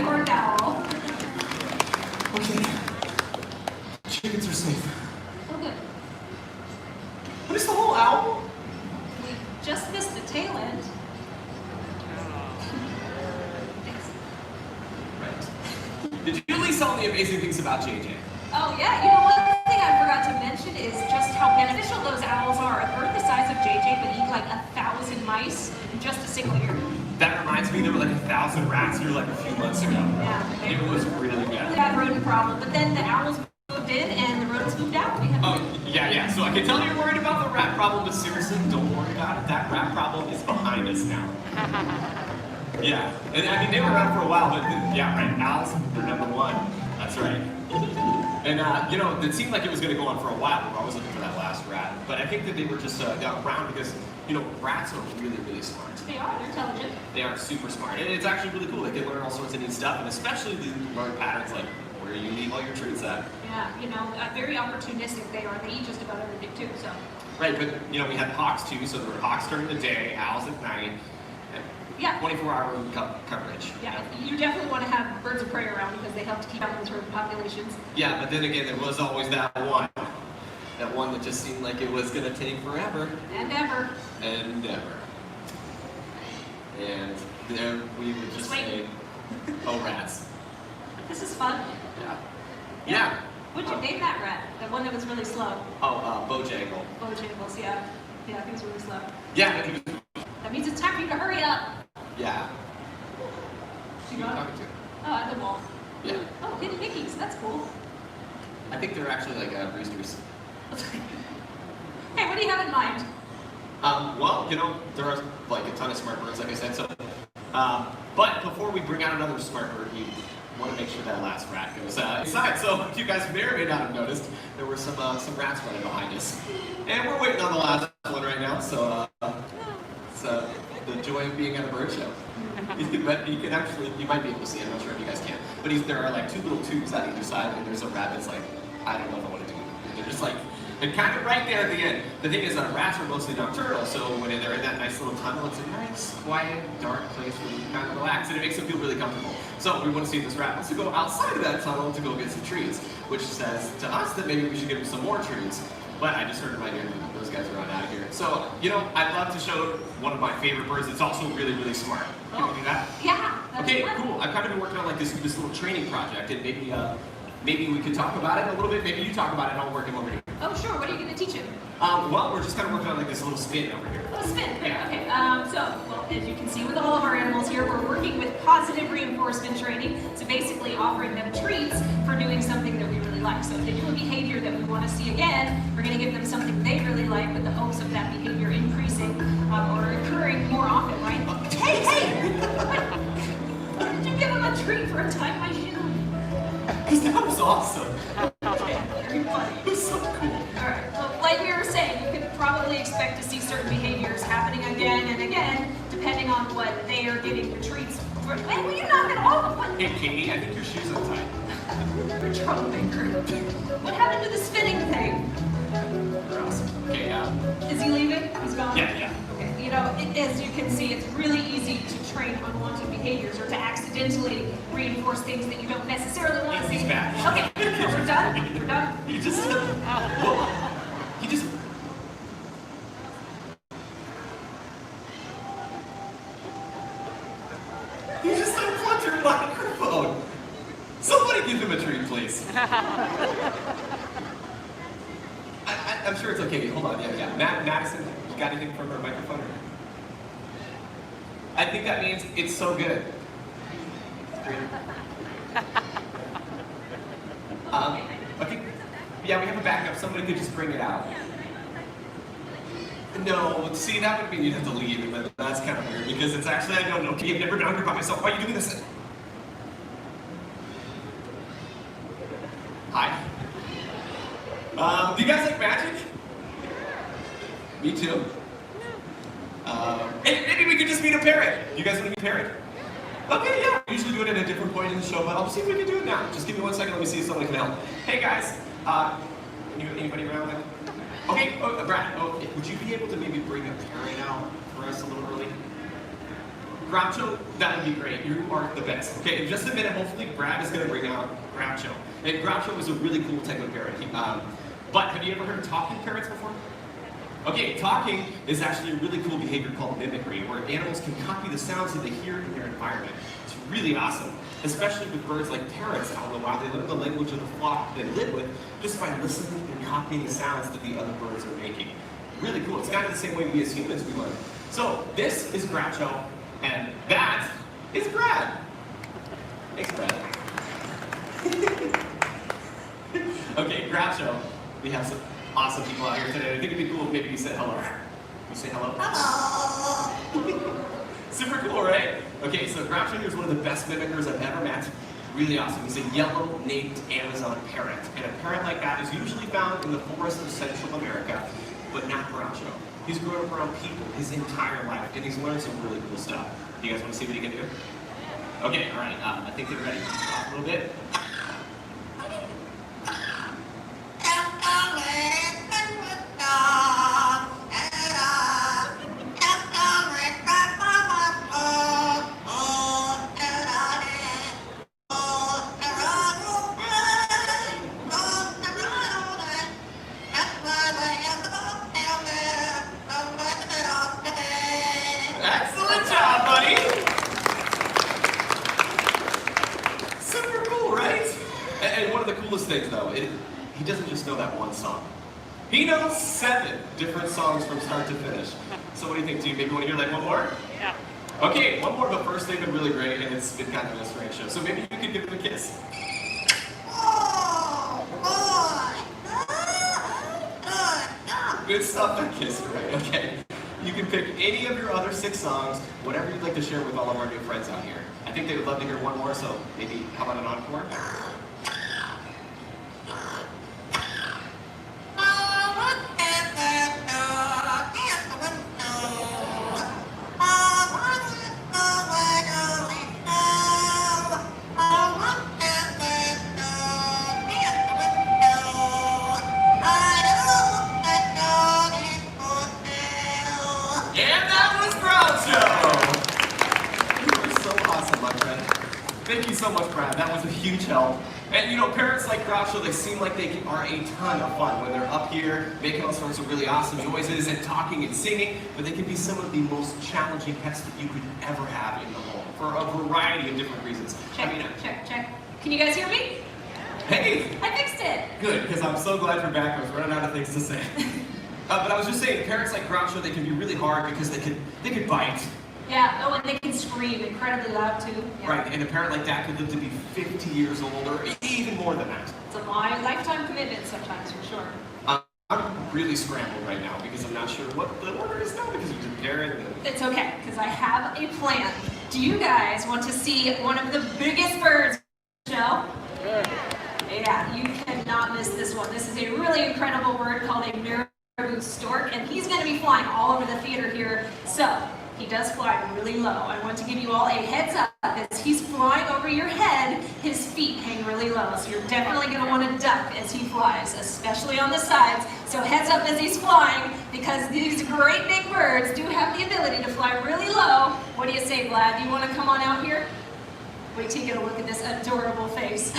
Did you at least tell me amazing things about JJ? Oh yeah, you know, one thing I forgot to mention is just how beneficial those owls are. A bird the size of JJ could eat like 1,000 mice in just a single year. That reminds me, there were like 1,000 rats here like a few months ago. Yeah. It was really bad. We had a rodent problem, but then the owls moved in and the rodents moved out. We had Yeah. So I can tell you're worried about the rat problem, but seriously, don't worry about it. That rat problem is behind us now. Yeah. And I mean, they were around for a while, but yeah, right. Owls, they're number one. That's right. And you know, it seemed like it was going to go on for a while. I was looking for that last rat, but I think that they were just around because you know, rats are really, really smart. They are. They're intelligent. They are super smart, and it's actually really cool. They can learn all sorts of neat stuff, and especially the learn patterns like where you leave all your treats at. Yeah, you know, very opportunistic they are. They eat just about everything too. So. Right, but you know, we had hawks too, so there were hawks during the day, owls at night. Yeah. 24-hour coverage. Yeah, you definitely want to have birds of prey around because they help to keep out those rodent populations. Yeah, but then again, there was always that one that just seemed like it was going to take forever. And ever. And ever. And there we would just say, oh, rats. This is fun. Yeah. Yeah. What'd you name that rat? The one that was really slow. Oh, Bojangle. Bojangles, yeah. Yeah, he was really slow. Yeah, but he was. That means it's time for you to hurry up. Yeah. You got it? Talking to? Oh, at the wall. Yeah. Oh, hidden Mickeys. That's cool. I think they're actually like roosters. Hey, what do you have in mind? Well, you know, there are like a ton of smart birds, like I said. So, but before we bring out another smart bird, we want to make sure that last rat goes inside. So, you guys may or may not have noticed there were some rats running behind us, and we're waiting on the last one right now. So, it's the joy of being at a bird show. But you can actually, you might be able to see it. I'm not sure if you guys can. But there are like two little tubes on either side, and there's a rat that's like, I don't know if I want to do it. They're just like. And kind of right there at the end. The thing is that rats are mostly nocturnal, so when they're in that nice little tunnel, it's a nice, quiet, dark place where you can kind of relax, and it makes them feel really comfortable. So we want to see if this rat wants to go outside of that tunnel to go get some treats, which says to us that maybe we should give him some more treats. But I just heard in my ear that those guys are on out of here. So, you know, I'd love to show one of my favorite birds that's also really, really smart. Can we do that? Yeah. Okay, cool. I've kind of been working on like this little training project, and maybe we could talk about it a little bit. Maybe you talk about it, and I'll work him over here. Oh, sure. What are you going to teach him? Well, we're just kind of working on like this little spin over here. Oh, spin. Great. Okay. Well, as you can see with all of our animals here, we're working with positive reinforcement training. So basically offering them treats for doing something that we really like. So if they do a behavior that we want to see again, we're going to give them something they really like with the hopes of that behavior increasing or occurring more often, right? Hey! Why did you give them a treat for a time my shoe? Because that was awesome. Very funny. It was so cool. Alright, well, like we were saying, you could probably expect to see certain behaviors happening again and again, depending on what they are getting the treats for. Hey, will you knock it off? What? Hey, Katie, I think your shoes are tight. You're a troublemaker. What happened to the spinning thing? They're awesome. Okay, Is he leaving? He's gone? Yeah. Okay, you know, as you can see, it's really easy to train unwanted behaviors or to accidentally reinforce things that you don't necessarily want to see. He's back. Okay, we're done. We're done. You just... Whoa. You just... You just unplugged your microphone. Somebody give him a treat, please. I'm sure it's okay. Hold on. Yeah. Madison, you got anything from her microphone? I think that means it's so good. Okay. Yeah, we have a backup. Somebody could just bring it out. No, see, that would mean you'd have to leave, but that's kind of weird because it's actually, I don't know. I've never done it by myself. Why are you doing this? Hi. Do you guys like magic? Me too. Hey, maybe we could just meet a parrot. You guys want to meet a parrot? Okay, yeah. We usually do it at a different point in the show, but I'll see if we can do it now. Just give me 1 second. Let me see if someone can help. Hey guys, anybody around? Okay, Brad. Would you be able to maybe bring a parrot out for us a little early? Groucho, that would be great. You are the best. Okay, in just a minute, hopefully Brad is going to bring out Groucho. And Groucho is a really cool type of parrot. But have you ever heard of talking parrots before? Okay, talking is actually a really cool behavior called mimicry, where animals can copy the sounds that they hear in their environment. It's really awesome, especially with birds like parrots out in the wild. They learn the language of the flock they live with just by listening and copying the sounds that the other birds are making. Really cool. It's kind of the same way we as humans we learn. So this is Groucho, and that is Brad. Thanks, Brad. Okay, Groucho, we have some awesome people out here today. I think it'd be cool if maybe you said hello. You say hello? Hello! Super cool, right? Okay, so Groucho here is one of the best mimickers I've ever met. Really awesome. He's a yellow-naped Amazon parrot. And a parrot like that is usually found in the forests of Central America, but not Groucho. He's grown up around people his entire life, and he's learned some really cool stuff. You guys want to see what he can do? Okay, all right. I think they're ready. Talk a little bit. Excellent job, buddy! Super cool, right? And one of the coolest things, though, he doesn't just know that one song. He knows 7 different songs from start to finish. So what do you think, team? Maybe want to hear like one more? Yeah. Okay, one more, but first they've been really great, and it's been kind of a strange show. So maybe you could give them a kiss. Good stuff, that kiss, right? Okay. You can pick any of your other 6 songs, whatever you'd like to share with all of our new friends out here. I think they would love to hear one more, so maybe, how about an encore? And that was Groucho! You were so awesome, my friend. Thank you so much, Brad. That was a huge help. And you know, parrots like Groucho, they seem like they are a ton of fun when they're up here making all sorts of really awesome noises and talking and singing, but they can be some of the most challenging pets that you could ever have in the home for a variety of different reasons. Check. Can you guys hear me? Hey! I fixed it. Good, because I'm so glad you're back. I was running out of things to say. But I was just saying, parrots like Groucho, they can be really hard because they could bite. Yeah, oh, and they can scream incredibly loud too. Yeah. Right, and a parrot like that could live to be 50 years old or even more than that. It's a lifetime commitment sometimes, for sure. I'm really scrambled right now because I'm not sure what the order is now because you're comparing them. It's okay, because I have a plan. Do you guys want to see one of the biggest birds in the show? Yeah, you cannot miss this one. This is a really incredible bird called a marabou stork, and he's going to be flying all over the theater here. So, he does fly really low. I want to give you all a heads up. As he's flying over your head, his feet hang really low. So you're definitely going to want to duck as he flies, especially on the sides. So heads up as he's flying, because these great big birds do have the ability to fly really low. What do you say, Vlad? Do you want to come on out here? Wait till you get a look at this adorable face.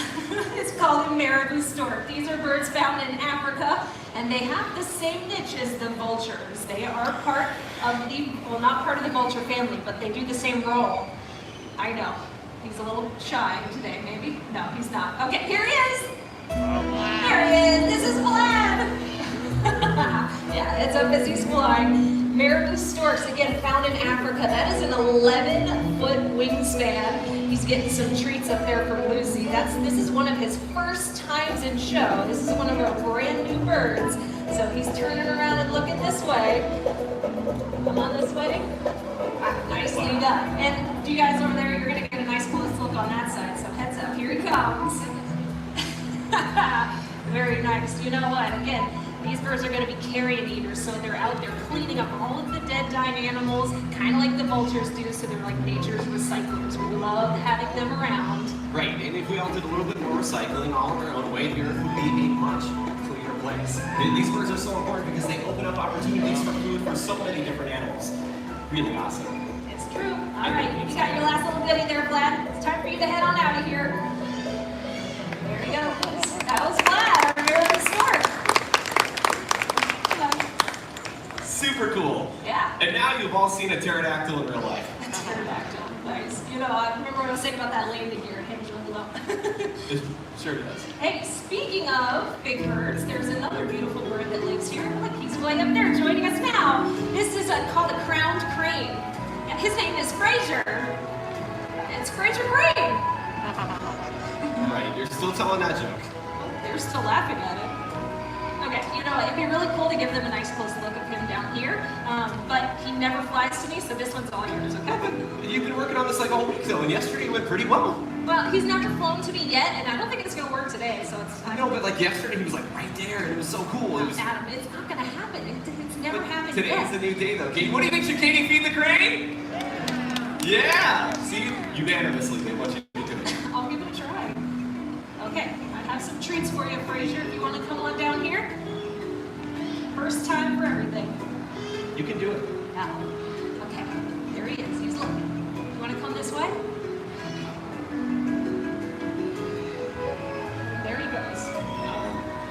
It's called a marabou stork. These are birds found in Africa, and they have the same niche as the vultures. They are part of the, well, not part of the vulture family, but they do the same role. I know. He's a little shy today, maybe? No, he's not. Okay, here he is. There he is. This is Vlad. Yeah, it's up as he's flying. Marabou storks, again, found in Africa. That is an 11-foot wingspan. He's getting some treats up there from Lucy. This is one of his first times in show. This is one of our brand new birds. So he's turning around and looking this way. Come on this way. Nicely done. And you guys over there, you're going to get a nice close look on that side. So heads up, here he comes. Very nice. You know what? Again, these birds are going to be carrion eaters, so they're out there cleaning up all of the dead, dying animals, kind of like the vultures do, so they're like nature's recyclers. We love having them around. Right, and if we all did a little bit more recycling all on our own way, here would be a much cleaner place. These birds are so important because they open up opportunities for food for so many different animals. Really awesome. It's true. All right, you got your last little goodie there, Vlad. It's time for you to head on out of here. There he goes. That was Vlad, our marabou stork. Super cool. Yeah. And now you've all seen a pterodactyl in real life. A pterodactyl, nice. You know, I remember what I was saying about that landing gear. Hands really low. It sure does. Hey, speaking of big birds, there's another beautiful bird that lives here. Look, he's way up there joining us now. This is called a crowned crane, and his name is Fraser. It's Fraser Crane. Right, you're still telling that joke. Oh, they're still laughing at it. Okay, you know, it'd be really cool to give them a nice close look of him down here, but he never flies to me, so this one's all yours, okay? You've been working on this like all week though, and yesterday it went pretty well. Well, he's never flown to me yet, and I don't think it's going to work today, so it's... I know, but like yesterday he was like right there, and it was so cool. It was. Adam, it's not going to happen. It's never happened Today's yet. the new day though. Katie, what do you think? Should Katie feed the crane? Yeah! See, unanimously they want you to do it. I'll give it a try. Okay, I have some treats for you, Fraser, if you want to come on down here. First time for everything. You can do it. Yeah. Okay, there he is. He's looking. You want to come this way? There he goes.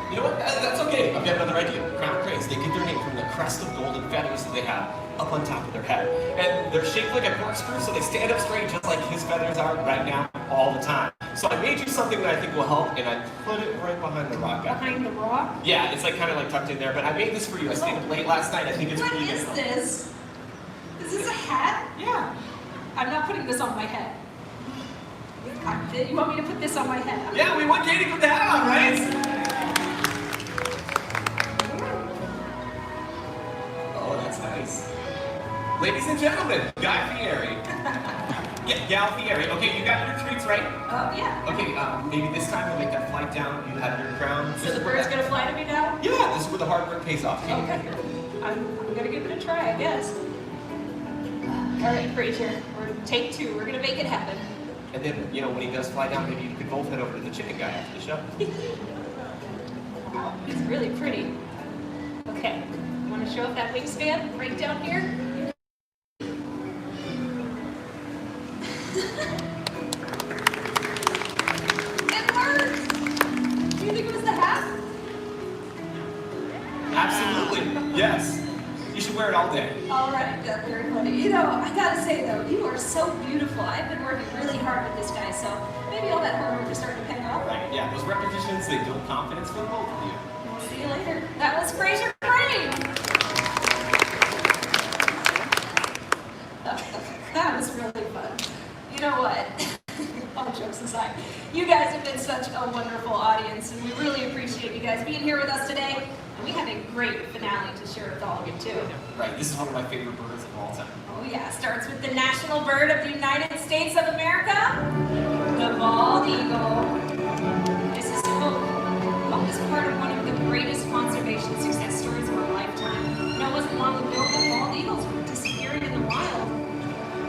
You know what? That's okay. I've got another idea. Crown cranes, they get their name from the crest of golden feathers that they have up on top of their head. And they're shaped like a corkscrew, so they stand up straight just like his feathers are right now all the time. So I made you something that I think will help, and I put it right behind the rock. Behind the rock? Yeah, it's like kind of like tucked in there, but I made this for you. I stayed up late last night. I think it's What pretty is good. this? Is this a hat? Yeah. I'm not putting this on my head. You want me to put this on my head? Yeah, we want Katie to put the hat on, right? Oh, that's nice. Ladies and gentlemen, Guy Fieri. Gal Fieri. Okay, you got your treats, right? Yeah. Okay, maybe this time we'll make that flight down. You have your crown. So the bird's going to fly to me now? Yeah, this is where the hard work pays off. Katie, Okay. I'm going to give it a try, I guess. All right, Fraser. We're take two. We're going to make it happen. And then, you know, when he does fly down, maybe you could both head over to the chicken guy after the show. Wow, it's really pretty. Okay. Want to show off that wingspan right down here? It worked! Do you think it was the hat? Absolutely. Yes. You should wear it all day. All right, that's very funny. You know, I gotta say though, you are so beautiful. I've been working really hard with this guy, so maybe all that hard work is starting to pay off. Right, yeah. Those repetitions, they build confidence for the both of you. We'll see you later. That was Fraser Crane. That was really fun. You know what? All jokes aside, you guys have been such a wonderful audience, and we really appreciate you guys being here with us today. And we have a great finale to share with all of you too. Right, this is one of my favorite birds of all time. Oh yeah, starts with the national bird of the United States of America, the bald eagle. This is hope is part of one of the greatest conservation success stories of our lifetime. You know, it wasn't long ago that bald eagles were disappearing in the wild.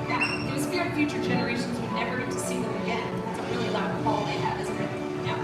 Yeah, it was feared future generations would never get to see them again. It's a really loud call they have, isn't it? Yeah.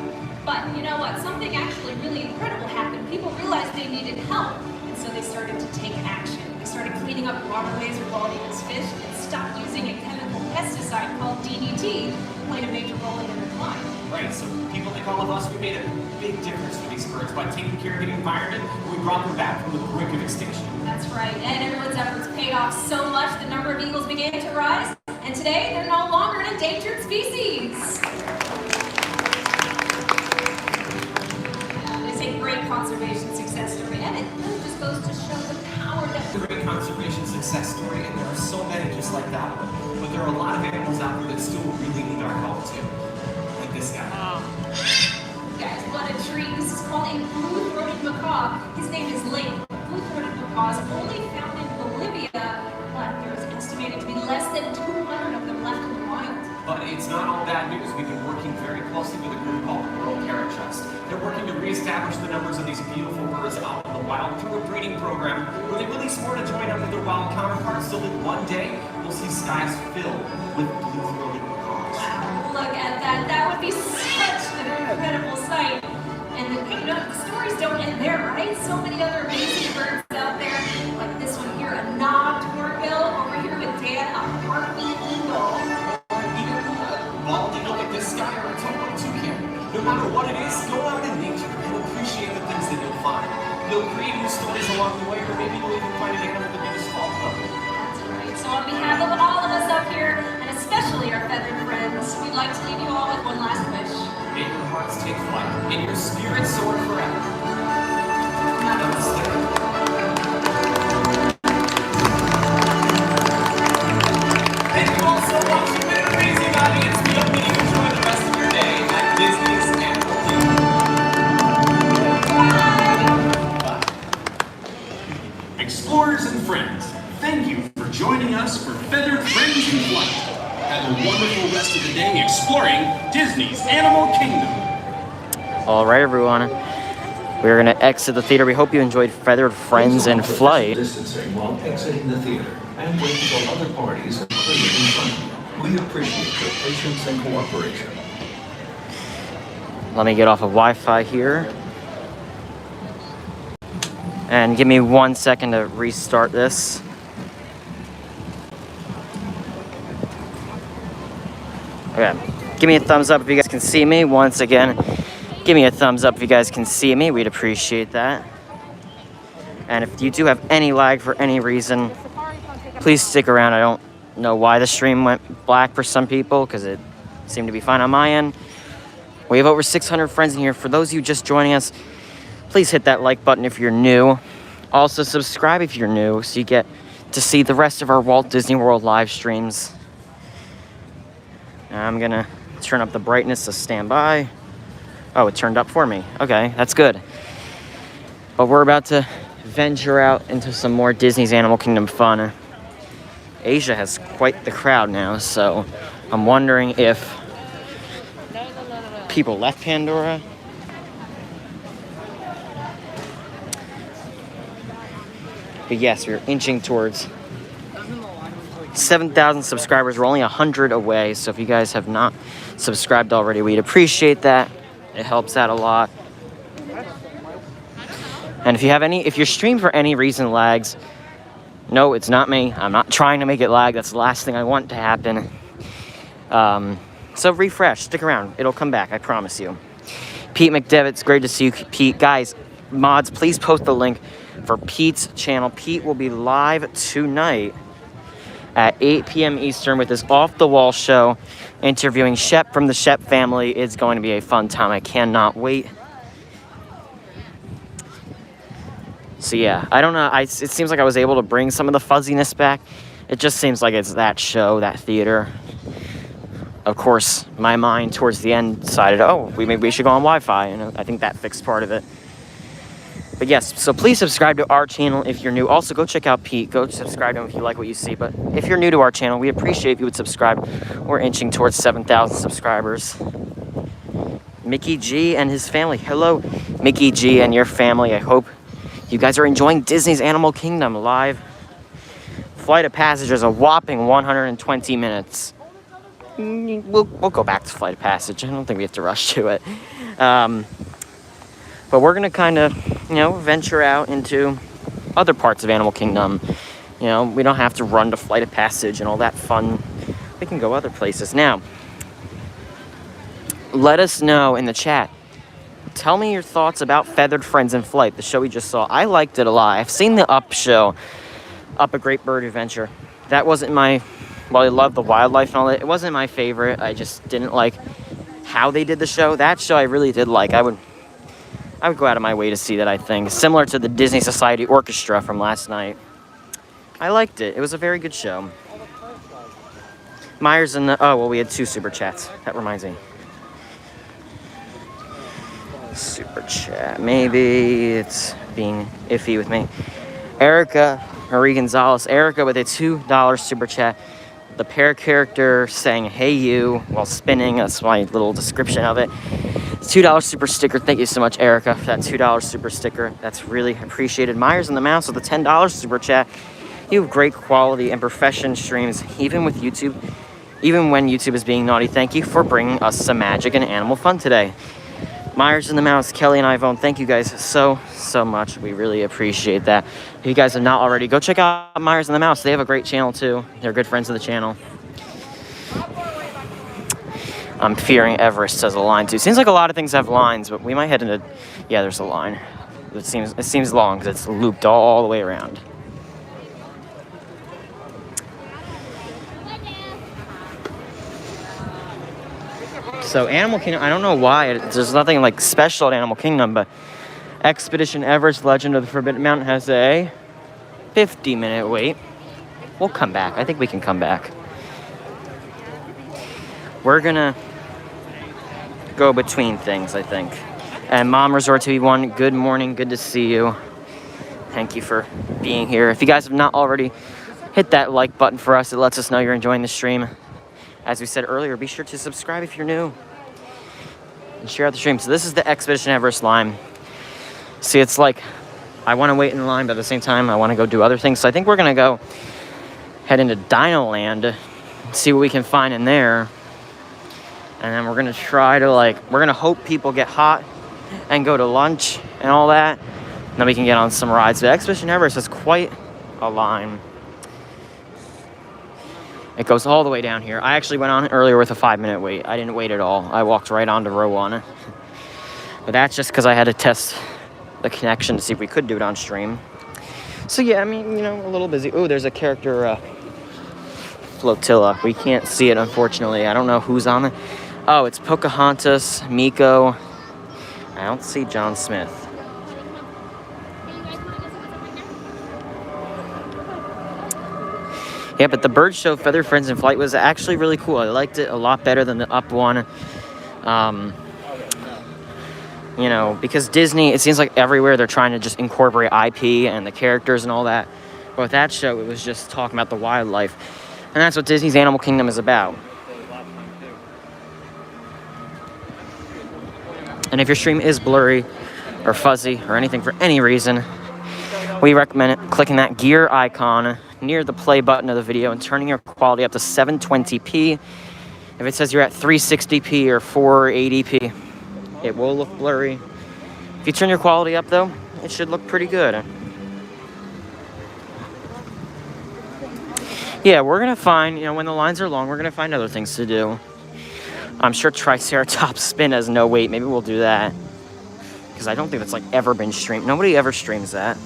But you know what? Something actually really incredible happened. People realized they needed help, and so they started to take action. They started cleaning up waterways where bald eagles fish and stopped using a chemical pesticide called DDT that played a major role in their decline. Right, so people like all of us, we made a big difference for these birds. By taking care of the environment, we brought them back from the brink of extinction. That's right, and everyone's efforts paid off so much the number of eagles began to rise, and today they're no longer an endangered species. It's a great conservation success story, and it really just goes to show the power that... Great conservation success story, and there are so many just like that one. But there are a lot of animals out there that still really need our help too. Like this guy. Guys, what a treat. This is called a blue-throated macaw. His name is Lake. Blue-throated macaws only found in Bolivia, but there's estimated to be less than 200 of them left in the wild. But it's not all bad news. We've been working very closely with a group called the World Carrot Trust. They're working to reestablish the numbers of these beautiful birds out in the wild through a breeding program where they release more to join up with their wild counterparts so that one day we'll see skies filled with blue-throated macaws. Wow, look at that. That would be such an incredible sight. And you know, the stories don't end there, right? So many other amazing birds out there, like this one here, a knobbed hornbill. Over here with Dan, a harpy eagle. Bald eagle like this guy or a total toucan. No matter what it is, go out in nature and appreciate the things that you'll find. You'll create new stories along the way, or maybe you'll even find an animal that you just fall in love with. That's right. So on behalf of all of us up here, and especially especially our feathered friends, we'd like to leave you all with one last wish. May your hearts take flight and your spirits soar forever. Namaste. Thank you all so much. You've been an amazing audience. We hope that you enjoy the rest of your day at Disney's Animal Kingdom. Bye. Explorers and friends, thank you for joining us for Feathered Friends in Flight. Have a wonderful rest of the day exploring Disney's Animal Kingdom. All right, everyone. We're going to exit the theater. We hope you enjoyed Feathered Friends in Flight. Distancing while exiting the theater and wait until other parties have cleared in front of you. We appreciate your patience and cooperation. Let me get off of Wi-Fi here. And give me 1 second to restart this. Okay. Give me a thumbs up if you guys can see me. Once again, give me a thumbs up if you guys can see me. We'd appreciate that. And if you do have any lag for any reason, please stick around. I don't know why the stream went black for some people, because it seemed to be fine on my end. We have over 600 friends in here. For those of you just joining us, please hit that like button if you're new. Also, subscribe if you're new, so you get to see the rest of our Walt Disney World live streams. I'm gonna turn up the brightness, so stand by. Oh, it turned up for me. Okay, that's good. But we're about to venture out into some more Disney's Animal Kingdom fun. Asia has quite the crowd now, so I'm wondering if people left Pandora. But yes, we're inching towards 7,000 subscribers. We're only 100 away, so if you guys have not subscribed already, we'd appreciate that. It helps out a lot. And if your stream for any reason lags, no, it's not me. I'm not trying to make it lag. That's the last thing I want to happen. So refresh, stick around. It'll come back, I promise you. Pete McDevitt's great to see you, Pete. Guys, mods, please post the link for Pete's channel. Pete will be live tonight at 8 p.m. Eastern with his Off the Wall show, interviewing Shep from the Shep family. It's going to be a fun time. I cannot wait. So yeah, I don't know. It seems like I was able to bring some of the fuzziness back. It just seems like it's that show, that theater. Of course, my mind towards the end decided, oh, maybe we should go on Wi-Fi, and I think that fixed part of it. But yes, so please subscribe to our channel if you're new. Also, go check out Pete. Go subscribe to him if you like what you see. But if you're new to our channel, we appreciate if you would subscribe. We're inching towards 7,000 subscribers. Mickey G and his family. Hello, Mickey G and your family. I hope you guys are enjoying Disney's Animal Kingdom live. Flight of Passage is a whopping 120 minutes. We'll go back to Flight of Passage. I don't think we have to rush to it. But we're going to kind of, venture out into other parts of Animal Kingdom. We don't have to run to Flight of Passage and all that fun. We can go other places. Now, let us know in the chat. Tell me your thoughts about Feathered Friends in Flight, the show we just saw. I liked it a lot. I've seen the Up show, Up a Great Bird Adventure. That wasn't I love the wildlife and all that. It wasn't my favorite. I just didn't like how they did the show. That show I really did like. I would go out of my way to see that, I think. Similar to the Disney Society Orchestra from last night. I liked it. It was a very good show. Myers and we had 2 super chats. That reminds me. Super chat. Maybe it's being iffy with me. Erica Marie Gonzalez. Erica with a $2 super chat. The parrot character saying, hey you, while spinning. That's my little description of it. $2 super sticker. Thank you so much, Erica, for that $2 super sticker. That's really appreciated. Myers and the Mouse with a $10 super chat. You have great quality and profession streams, even with YouTube. Even when YouTube is being naughty, thank you for bringing us some magic and animal fun today. Myers and the Mouse, Kelly and Ivone, thank you guys so much. We really appreciate that. If you guys have not already, go check out Myers and the Mouse. They have a great channel too. They're good friends of the channel. I'm fearing Everest has a line too. Seems like a lot of things have lines, but we might head into... Yeah, there's a line. It seems long because it's looped all the way around. So Animal Kingdom, I don't know why. There's nothing like special at Animal Kingdom, but Expedition Everest Legend of the Forbidden Mountain has a 50-minute wait. We'll come back. I think we can come back. We're gonna go between things, I think. And Mom Resort TV1, good morning. Good to see you. Thank you for being here. If you guys have not already, hit that like button for us. It lets us know you're enjoying the stream. As we said earlier, be sure to subscribe if you're new. And share out the stream. So this is the Expedition Everest line. See, it's like, I want to wait in line, but at the same time, I want to go do other things. So I think we're going to go head into Dino Land, see what we can find in there. And then we're going to try to, we're going to hope people get hot and go to lunch and all that. And then we can get on some rides. But Expedition Everest is quite a line. It goes all the way down here. I actually went on earlier with a 5-minute wait. I didn't wait at all. I walked right on to row 1. But that's just because I had to test the connection to see if we could do it on stream. So yeah, I mean, a little busy. Oh, there's a character flotilla. We can't see it, unfortunately. I don't know who's on it. Oh, it's Pocahontas, Miko. I don't see John Smith. Yeah, but the bird show, Feather Friends in Flight, was actually really cool. I liked it a lot better than the Up one. Because Disney, it seems like everywhere they're trying to just incorporate IP and the characters and all that. But with that show, it was just talking about the wildlife. And that's what Disney's Animal Kingdom is about. And if your stream is blurry or fuzzy or anything for any reason, we recommend clicking that gear icon near the play button of the video and turning your quality up to 720p. If it says you're at 360p or 480p, it will look blurry. If you turn your quality up, though, it should look pretty good. Yeah, we're going to find, when the lines are long, we're going to find other things to do. I'm sure Triceratops Spin has no wait. Maybe we'll do that. Because I don't think that's, ever been streamed. Nobody ever streams that.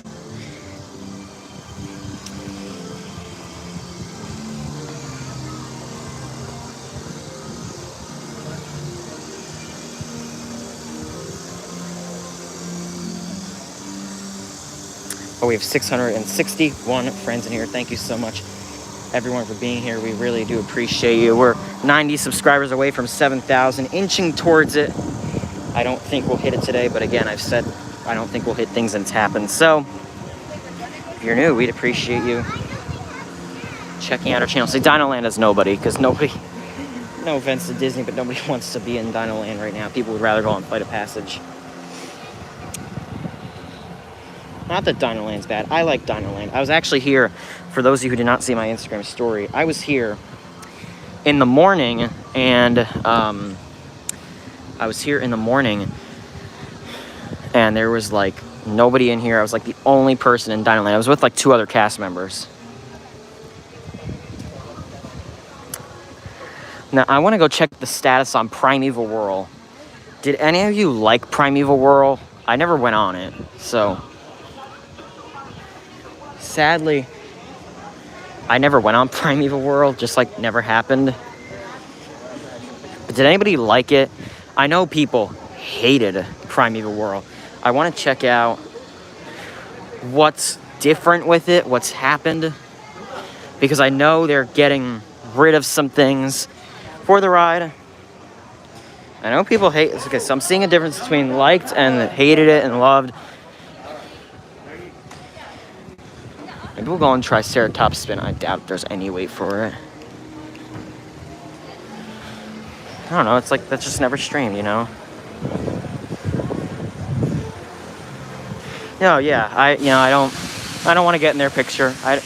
Oh, we have 661 friends in here. Thank you so much, everyone, for being here. We really do appreciate you. We're 90 subscribers away from 7,000, inching towards it. I don't think we'll hit it today, but again, I've said I don't think we'll hit things until it's happened. So, if you're new, we'd appreciate you checking out our channel. See, Dino Land has nobody, because nobody, no offense to Disney, but nobody wants to be in Dino Land right now. People would rather go on Flight of Passage. Not that Dino Land's bad. I like Dino Land. I was actually here, for those of you who did not see my Instagram story, I was here in the morning, and and there was nobody in here. I was the only person in Dino Land. I was with 2 other cast members. Now, I want to go check the status on Primeval Whirl. Did any of you like Primeval Whirl? I never went on it, so... Sadly, I never went on Primeval Whirl, just never happened. But did anybody like it? I know people hated Primeval Whirl. I want to check out what's different with it, what's happened. Because I know they're getting rid of some things for the ride. I know people hate it. Okay, so I'm seeing a difference between liked and hated it and loved. Maybe we'll go on Triceratops Spin. I doubt there's any wait for it. I don't know. It's that's just never streamed, No, yeah. I don't want to get in their picture. I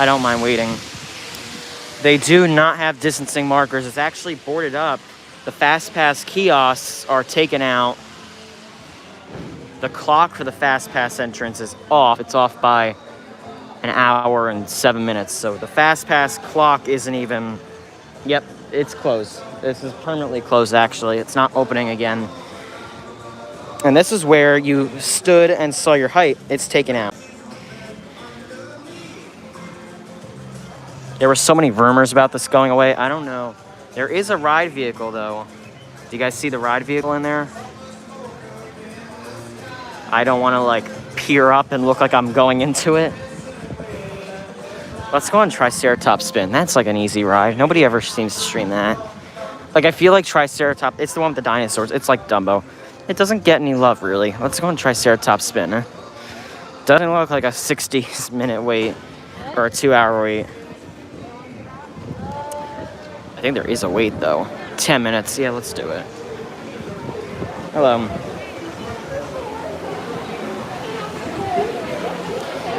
don't mind waiting. They do not have distancing markers. It's actually boarded up. The Fast Pass kiosks are taken out. The clock for the Fast Pass entrance is off. It's off by an hour and 7 minutes. So the Fast Pass clock isn't even... Yep, it's closed. This is permanently closed, actually. It's not opening again. And this is where you stood and saw your height. It's taken out. There were so many rumors about this going away. I don't know. There is a ride vehicle, though, Do you guys see the ride vehicle in there? I don't want to like peer up and look like I'm going into it. Let's go on Triceratops spin. That's like an easy ride. Nobody ever seems to stream that. Like, I feel like Triceratops, it's the one with the dinosaurs. It's like Dumbo. It doesn't get any love, really. Let's go on Triceratops spin. Doesn't look like a 60-minute wait or a 2-hour wait. I think there is a wait, though. 10 minutes. Yeah, let's do it. Hello.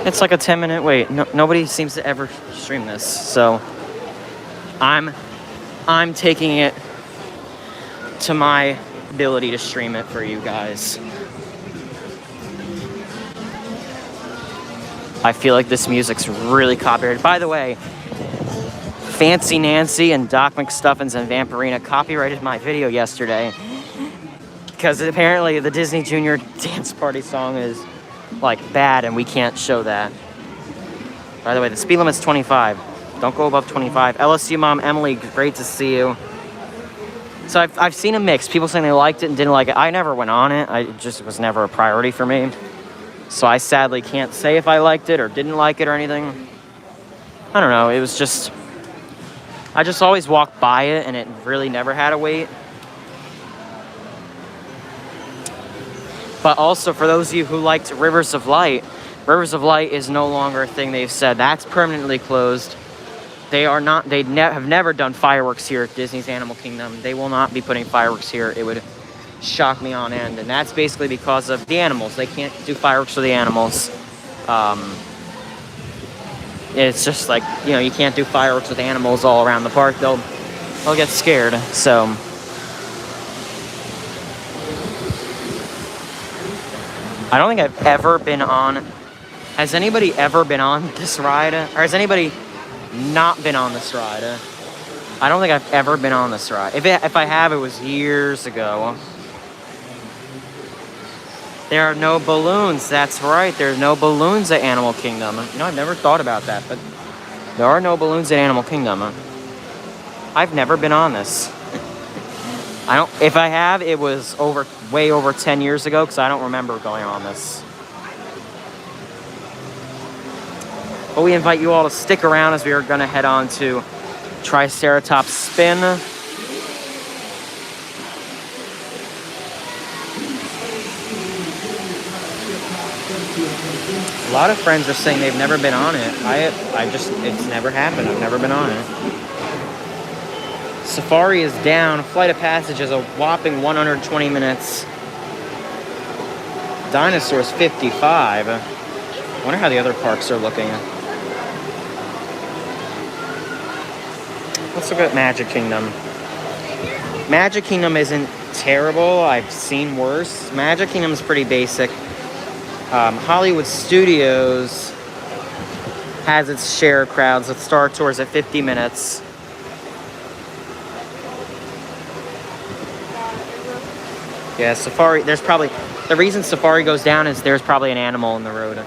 It's like a 10-minute wait. Nobody seems to ever stream this, so I'm taking it to my ability to stream it for you guys. I feel like this music's really copyrighted. By the way, Fancy Nancy and Doc McStuffins and Vampirina copyrighted my video yesterday because apparently the Disney Junior Dance Party song is like bad and we can't show that. By the way, the speed limit's 25. Don't go above 25. LSU mom Emily, great to see you. So I've seen a mix. People saying they liked it and didn't like it. I never went on it. It just was never a priority for me. So I sadly can't say if I liked it or didn't like it or anything. I don't know. It was just, I just always walked by it and it really never had a wait. But also for those of you who liked Rivers of Light is no longer a thing. They've said that's permanently closed. They are not, have never done fireworks here at Disney's Animal Kingdom. They will not be putting fireworks here. It would shock me on end. And that's basically because of the animals. They can't do fireworks for the animals. It's just like, you know, you can't do fireworks with animals all around the park. They'll get scared. So I don't think I've ever been on. Has anybody ever been on this ride? Or has anybody not been on this ride? I don't think I've ever been on this ride. If I have, it was years ago. There are no balloons. That's right. There's no balloons at Animal Kingdom. You know, I've never thought about that, but there are no balloons at Animal Kingdom. I've never been on this. If I have, it was way over 10 years ago because I don't remember going on this. But we invite you all to stick around as we are going to head on to Triceratops Spin. A lot of friends are saying they've never been on it. It's never happened. I've never been on it. Safari is down. Flight of Passage is a whopping 120 minutes. Dinosaurs 55. I wonder how the other parks are looking. Let's look at Magic Kingdom. Magic Kingdom isn't terrible. I've seen worse. Magic Kingdom is pretty basic. Hollywood Studios has its share of crowds with Star Tours at 50 minutes. Yeah, Safari, there's probably, the reason Safari goes down is there's probably an animal in the road.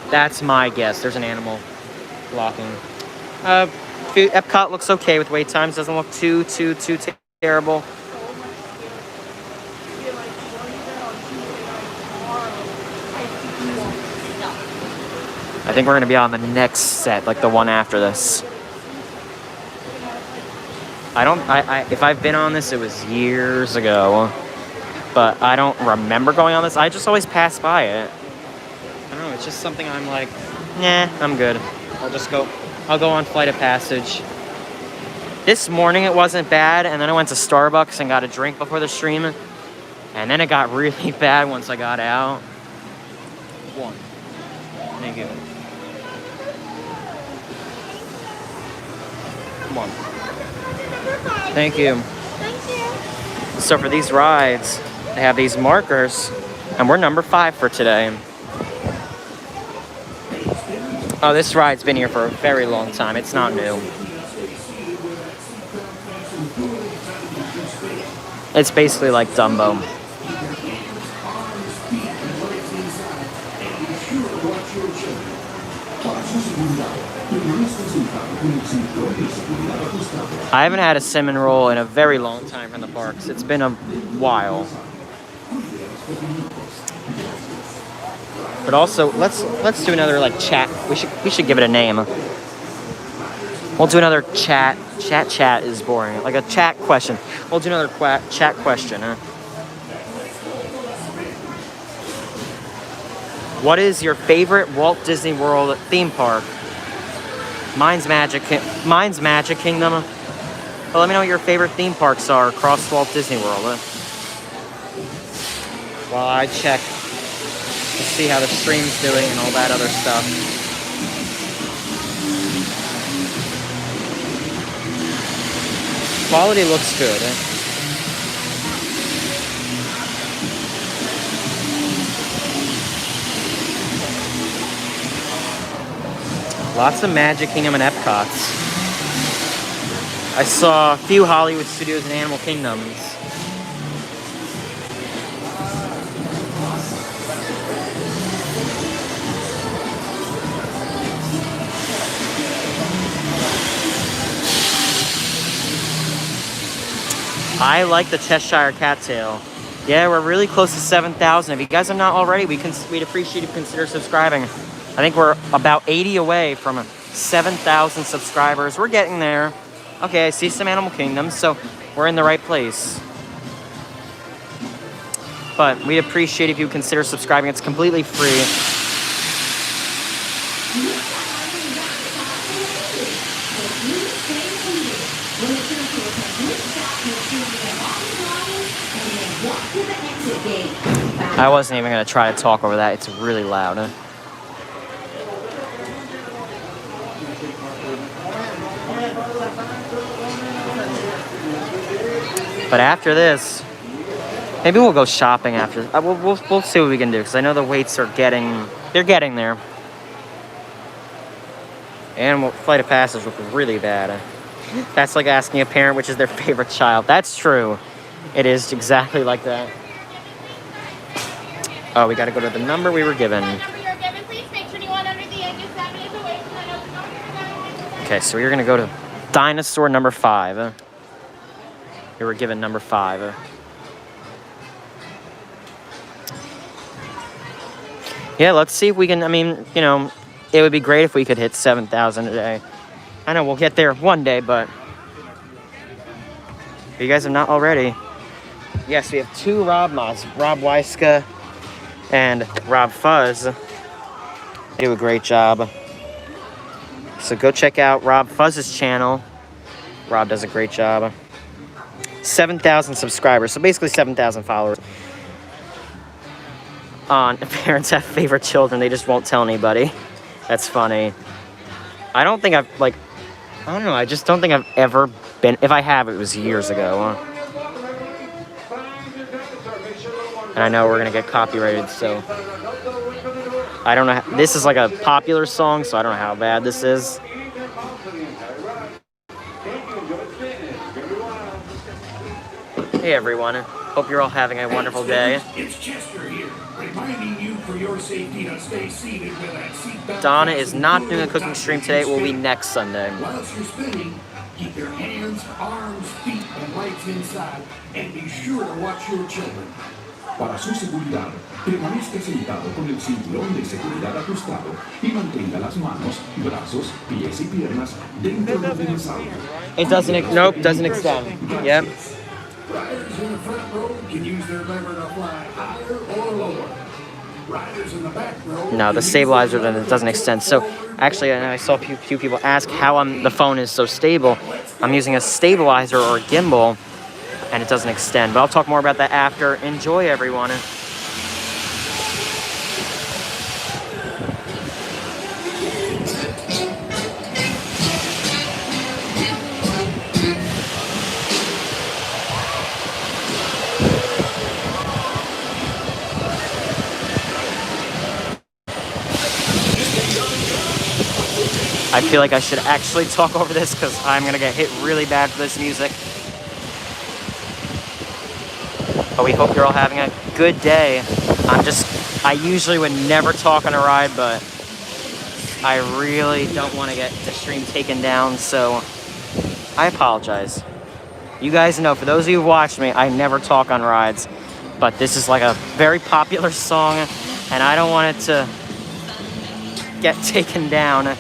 That's my guess. There's an animal blocking. Epcot looks okay with wait times. Doesn't look too terrible. I think we're gonna be on the next set, like the one after this. If I've been on this, it was years ago, but I don't remember going on this. I just always pass by it. I don't know, it's just something I'm like, nah, I'm good. I'll go on Flight of Passage. This morning it wasn't bad, and then I went to Starbucks and got a drink before the stream, and then it got really bad once I got out. One. Thank you. Come on. Thank you. Thank you. So for these rides, they have these markers, and we're number 5 for today. Oh, this ride's been here for a very long time. It's not new. It's basically like Dumbo. I haven't had a cinnamon roll in a very long time from the parks. It's been a while. But also, let's do another like chat. We should give it a name. We'll do another chat. Chat is boring. Like a chat question. We'll do another chat question. What is your favorite Walt Disney World theme park? Mine's Magic Kingdom. Well, let me know what your favorite theme parks are across Walt Disney World. While I check to see how the stream's doing and all that other stuff. Quality looks good. Lots of Magic Kingdom and Epcots. I saw a few Hollywood Studios and Animal Kingdoms. I like the Cheshire Cattail. Yeah, we're really close to 7,000. If you guys are not already, we'd appreciate if you consider subscribing. I think we're about 80 away from 7,000 subscribers. We're getting there. Okay, I see some Animal Kingdoms, so we're in the right place. But we'd appreciate if you consider subscribing. It's completely free. I wasn't even going to try to talk over that. It's really loud. But after this, maybe we'll go shopping after. We'll see what we can do, because I know the waits are they're getting there. And Flight of Passage look really bad. That's like asking a parent which is their favorite child. That's true. It is exactly like that. Oh, we got to go to the number we were given. Okay, so we're going to go to dinosaur number 5. We were given number 5. Yeah, let's see if we can, I mean, you know, it would be great if we could hit 7,000 a day. I know we'll get there one day, but if you guys are not already. Yes, we have 2 Rob mods, Rob Weiska and Rob Fuzz. They do a great job. So go check out Rob Fuzz's channel. Rob does a great job. 7,000 subscribers, so basically 7,000 followers. Parents have favorite children, they just won't tell anybody. That's funny. I don't think I've, like, I don't know, I just don't think I've ever been, if I have, it was years ago. And I know we're gonna get copyrighted, so I don't know. This is like a popular song, so I don't know how bad this is. Hey everyone, hope you're all having a wonderful day. It's Chester here, reminding you for your safety to stay seated with that seatbelt. Donna is not doing a cooking stream today. It will be next Sunday. Whilst you're spinning, keep your hands, arms, feet, and legs inside, and be sure to watch your children. Para su seguridad, permanezca sentado con el cinturón de seguridad ajustado y mantenga las manos, brazos, pies y piernas dentro del dinosaurio. It doesn't, nope, doesn't extend. Yep. Riders in the front row can use their lever to fly higher or lower. Riders in the back row. No, the stabilizer doesn't extend. So actually, I saw a few people ask how the phone is so stable. I'm using a stabilizer or a gimbal, and it doesn't extend. But I'll talk more about that after. Enjoy, everyone. I feel like I should actually talk over this because I'm gonna get hit really bad for this music. But we hope you're all having a good day. I usually would never talk on a ride, but I really don't want to get the stream taken down, so I apologize. You guys know, for those of you who watch me, I never talk on rides. But this is like a very popular song, and I don't want it to get taken down.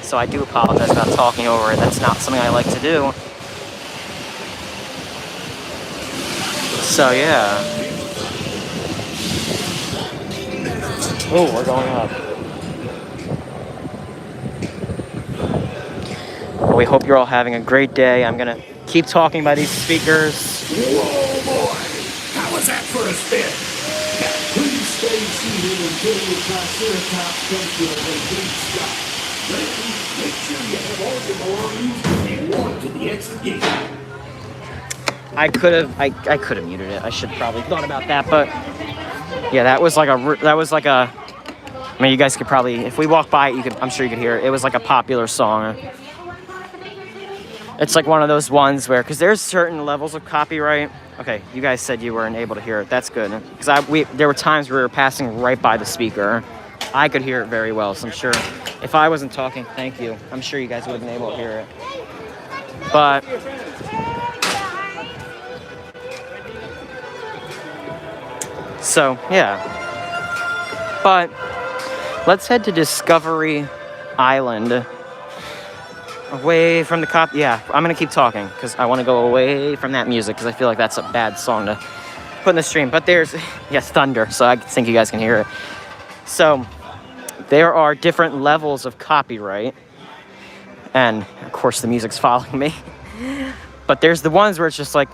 So I do apologize about talking over it. That's not something I like to do. So yeah. Oh, we're going up. Well, we hope you're all having a great day. I'm gonna keep talking by these speakers. Whoa, boy! How was that for a spin? Now, please stay seated until your Triceratops comes to a complete stop. Ladies, make sure you have all your belongings and walk to the exit gate. I could have muted it. I should probably thought about that, but yeah, that was like a. I mean, you guys could probably, if we walk by it, I'm sure you could hear it. It was like a popular song. It's like one of those ones where, because there's certain levels of copyright. Okay, you guys said you weren't able to hear it. That's good. Because there were times we were passing right by the speaker. I could hear it very well, so I'm sure if I wasn't talking, thank you, I'm sure you guys would have been able to hear it. But so yeah. But let's head to Discovery Island. Away from the cop. Yeah, I'm gonna keep talking because I want to go away from that music because I feel like that's a bad song to put in the stream. But there's, yes, thunder, so I think you guys can hear it. So there are different levels of copyright, and of course the music's following me. But there's the ones where it's just like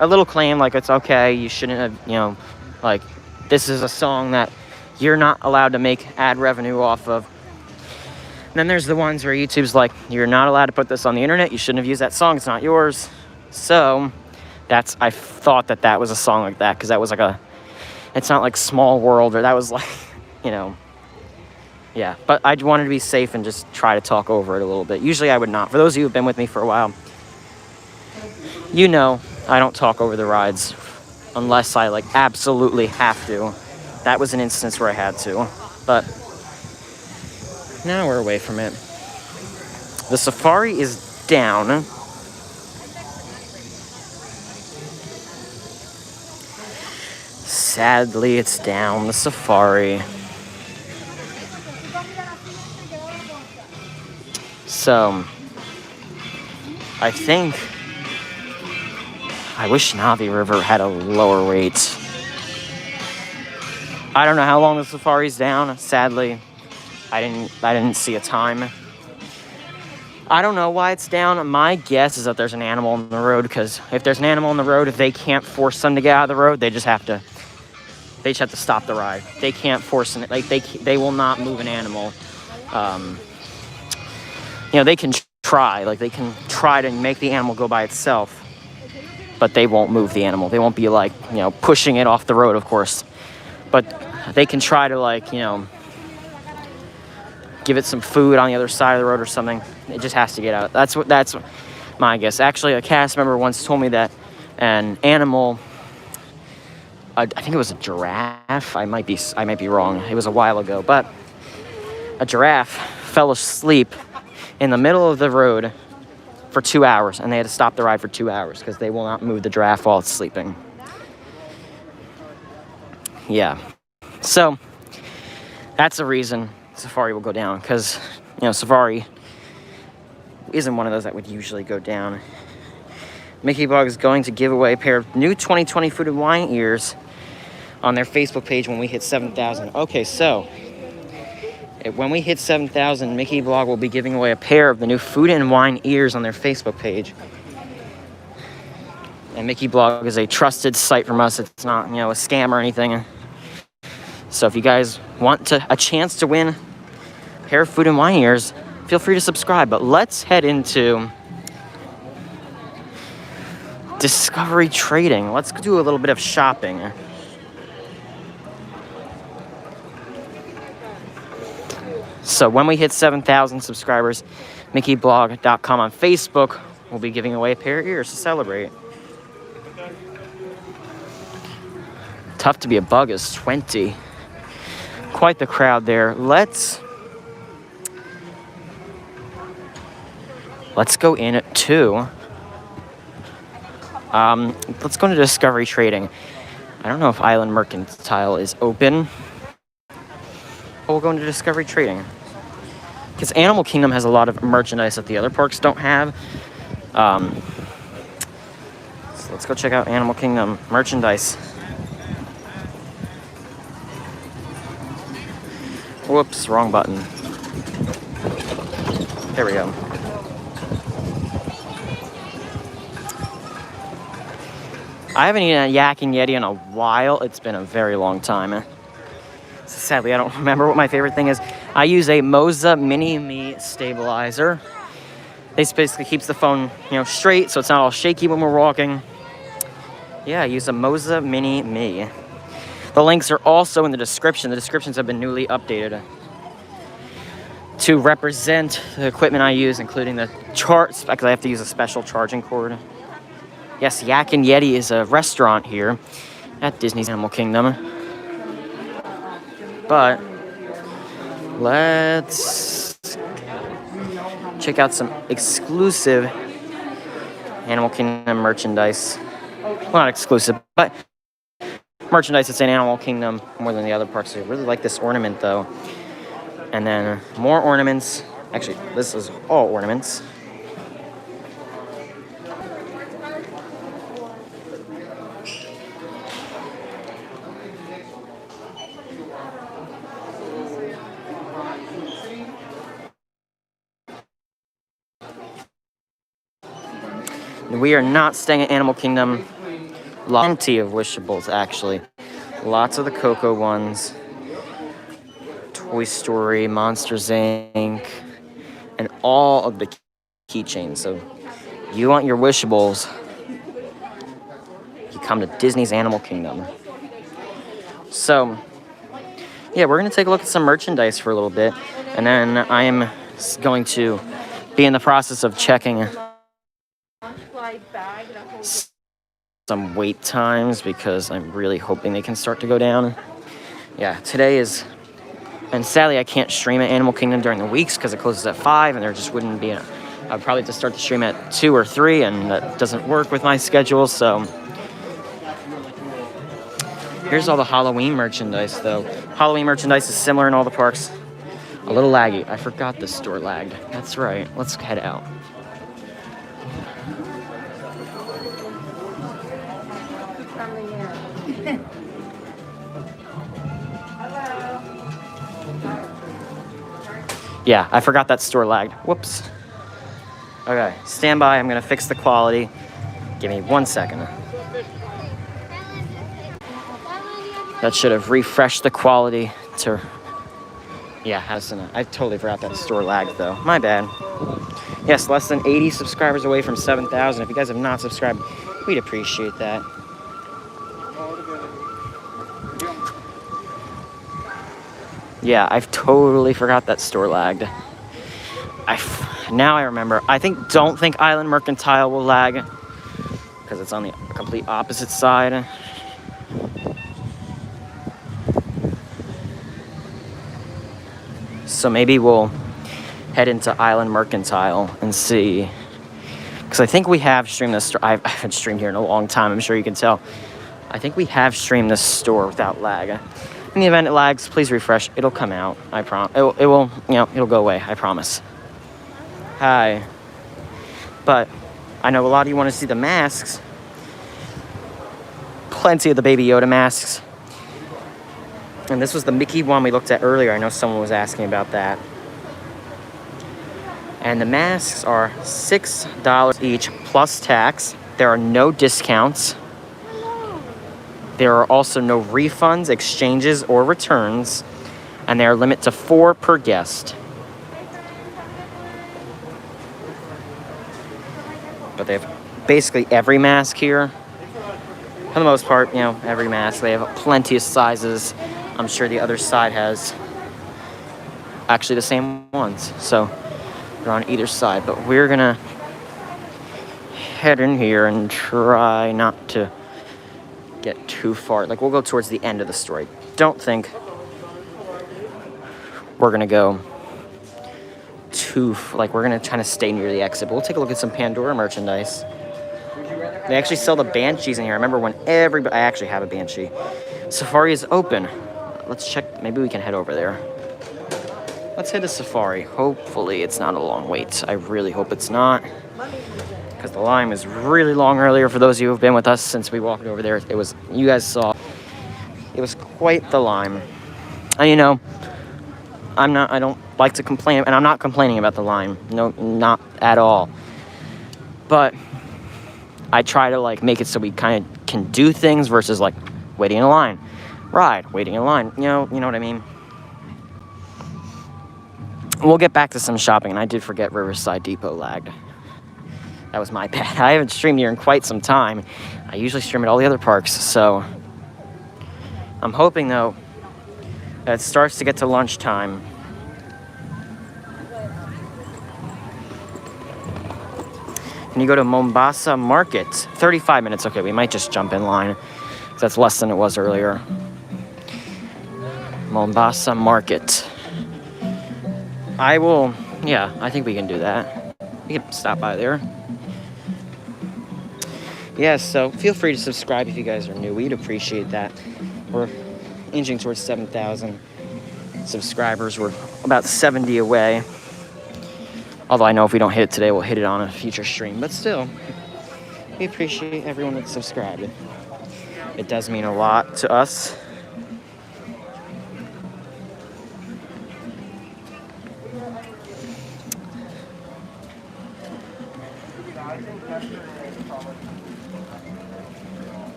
a little claim, like it's okay, you shouldn't have, like this is a song that you're not allowed to make ad revenue off of. Then there's the ones where YouTube's like, you're not allowed to put this on the internet. You shouldn't have used that song. It's not yours. So I thought that was a song like that because that was like it's not like Small World or that was like, yeah. But I wanted to be safe and just try to talk over it a little bit. Usually I would not. For those of you who've been with me for a while, I don't talk over the rides unless I like absolutely have to. That was an instance where I had to, but now we're away from it. The safari is down. Sadly, it's down, the safari. So, I wish Navi River had a lower rate. I don't know how long the safari's down, sadly. I didn't see a time. I don't know why it's down. My guess is that there's an animal on the road, because if there's an animal on the road, if they can't force them to get out of the road, they just have to stop the ride. They can't force it. Like they will not move an animal. They can try. Like they can try to make the animal go by itself, but they won't move the animal. They won't be like, pushing it off the road, of course. But they can try to give it some food on the other side of the road or something. It just has to get out. That's my guess. Actually, a cast member once told me that an animal, I think it was a giraffe. I might be wrong. It was a while ago, but a giraffe fell asleep in the middle of the road for 2 hours, and they had to stop the ride for 2 hours because they will not move the giraffe while it's sleeping. Yeah. So that's the reason Safari will go down, because Safari isn't one of those that would usually go down. Mickey Blog is going to give away a pair of new 2020 Food and Wine ears on their Facebook page when we hit 7,000. Okay, so when we hit 7,000, Mickey Blog will be giving away a pair of the new Food and Wine ears on their Facebook page. And Mickey Blog is a trusted site from us. It's not a scam or anything. So if you guys want a chance to win a pair of Food and Wine ears, feel free to subscribe. But let's head into Discovery Trading. Let's do a little bit of shopping. So when we hit 7,000 subscribers, MickeyBlog.com on Facebook will be giving away a pair of ears to celebrate. Tough to be a bug is 20. Quite the crowd there. Let's let's go in to, let's go into Discovery Trading. I don't know if Island Mercantile is open. But we'll go into Discovery Trading. Because Animal Kingdom has a lot of merchandise that the other parks don't have. So let's go check out Animal Kingdom merchandise. Whoops, wrong button. There we go. I haven't eaten a Yak and Yeti in a while. It's been a very long time. Sadly, I don't remember what my favorite thing is. I use a Moza Mini Me stabilizer. This basically keeps the phone, straight, so it's not all shaky when we're walking. Yeah, I use a Moza Mini Me. The links are also in the description. The descriptions have been newly updated to represent the equipment I use, including the charts, because I have to use a special charging cord. Yes, Yak and Yeti is a restaurant here at Disney's Animal Kingdom. But let's check out some exclusive Animal Kingdom merchandise. Well, not exclusive, but merchandise that's in Animal Kingdom more than the other parks. I really like this ornament, though. And then more ornaments. Actually, this is all ornaments. We are not staying at Animal Kingdom. Plenty of wishables, actually. Lots of the Coco ones. Toy Story, Monsters, Inc., and all of the keychains. So, you want your wishables, you come to Disney's Animal Kingdom. So, yeah, we're going to take a look at some merchandise for a little bit, and then I am going to be in the process of checking some wait times because I'm really hoping they can start to go down. Yeah, today is, and sadly I can't stream at Animal Kingdom during the weeks because it closes at 5 and there just wouldn't be, I'd probably have to start the stream at 2 or 3 and that doesn't work with my schedule, so. Here's all the Halloween merchandise though. Halloween merchandise is similar in all the parks. A little laggy. I forgot the store lagged. That's right, let's head out. Yeah, I forgot that store lagged. Whoops. Okay, stand by. I'm going to fix the quality. Give me 1 second. That should have refreshed the quality to... Yeah, I totally forgot that store lagged, though. My bad. Yes, less than 80 subscribers away from 7,000. If you guys have not subscribed, we'd appreciate that. Yeah, I've totally forgot that store lagged. Now I remember. Don't think Island Mercantile will lag because it's on the complete opposite side. So maybe we'll head into Island Mercantile and see. Because I think we have streamed this store. I haven't streamed here in a long time, I'm sure you can tell. I think we have streamed this store without lag. In the event it lags, please refresh. It'll come out. I promise. It will, it'll go away. I promise. Hi. But I know a lot of you want to see the masks. Plenty of the Baby Yoda masks. And this was the Mickey one we looked at earlier. I know someone was asking about that. And the masks are $6 each plus tax. There are no discounts. There are also no refunds, exchanges, or returns, and they are limited to 4 per guest. But they have basically every mask here. For the most part, every mask. They have plenty of sizes. I'm sure the other side has actually the same ones. So they're on either side. But we're going to head in here and try not to get too far. Like, we'll go towards the end of the story. Don't think we're gonna go too too, like, we're gonna try to stay near the exit, but we'll take a look at some Pandora merchandise. They actually sell the Banshees in here. I remember when everybody, I actually have a Banshee. Safari is open. Let's check, maybe we can head over there. Let's head to Safari. Hopefully it's not a long wait. I really hope it's not, because the line was really long earlier. For those of you who have been with us since we walked over there, it was, you guys saw, it was quite the line. And you know, I don't like to complain, and I'm not complaining about the line. No, not at all. But I try to like make it so we kind of can do things versus like waiting in a line. Ride, waiting in line. You know what I mean? We'll get back to some shopping, and I did forget Riverside Depot lagged. That was my bad. I haven't streamed here in quite some time. I usually stream at all the other parks, so I'm hoping though that it starts to get to lunchtime. Can you go to Mombasa Market? 35 minutes. Okay, we might just jump in line. That's less than it was earlier. Mombasa Market. I think we can do that. We can stop by there. Yeah, so feel free to subscribe if you guys are new. We'd appreciate that. We're inching towards 7,000 subscribers. We're about 70 away. Although I know if we don't hit it today, we'll hit it on a future stream. But still, we appreciate everyone that's subscribed. It does mean a lot to us.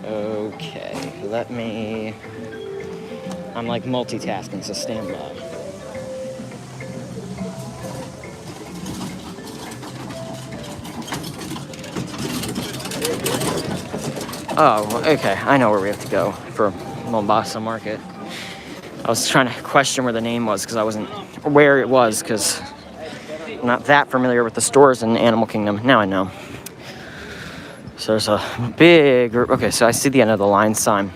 Okay, I'm like multitasking, so stand by. Oh, okay, I know where we have to go for Mombasa Market. I was trying to question where the name was because I wasn't where it was, because I'm not that familiar with the stores in Animal Kingdom. Now I know. So there's a big group. Okay, so I see the end of the line sign.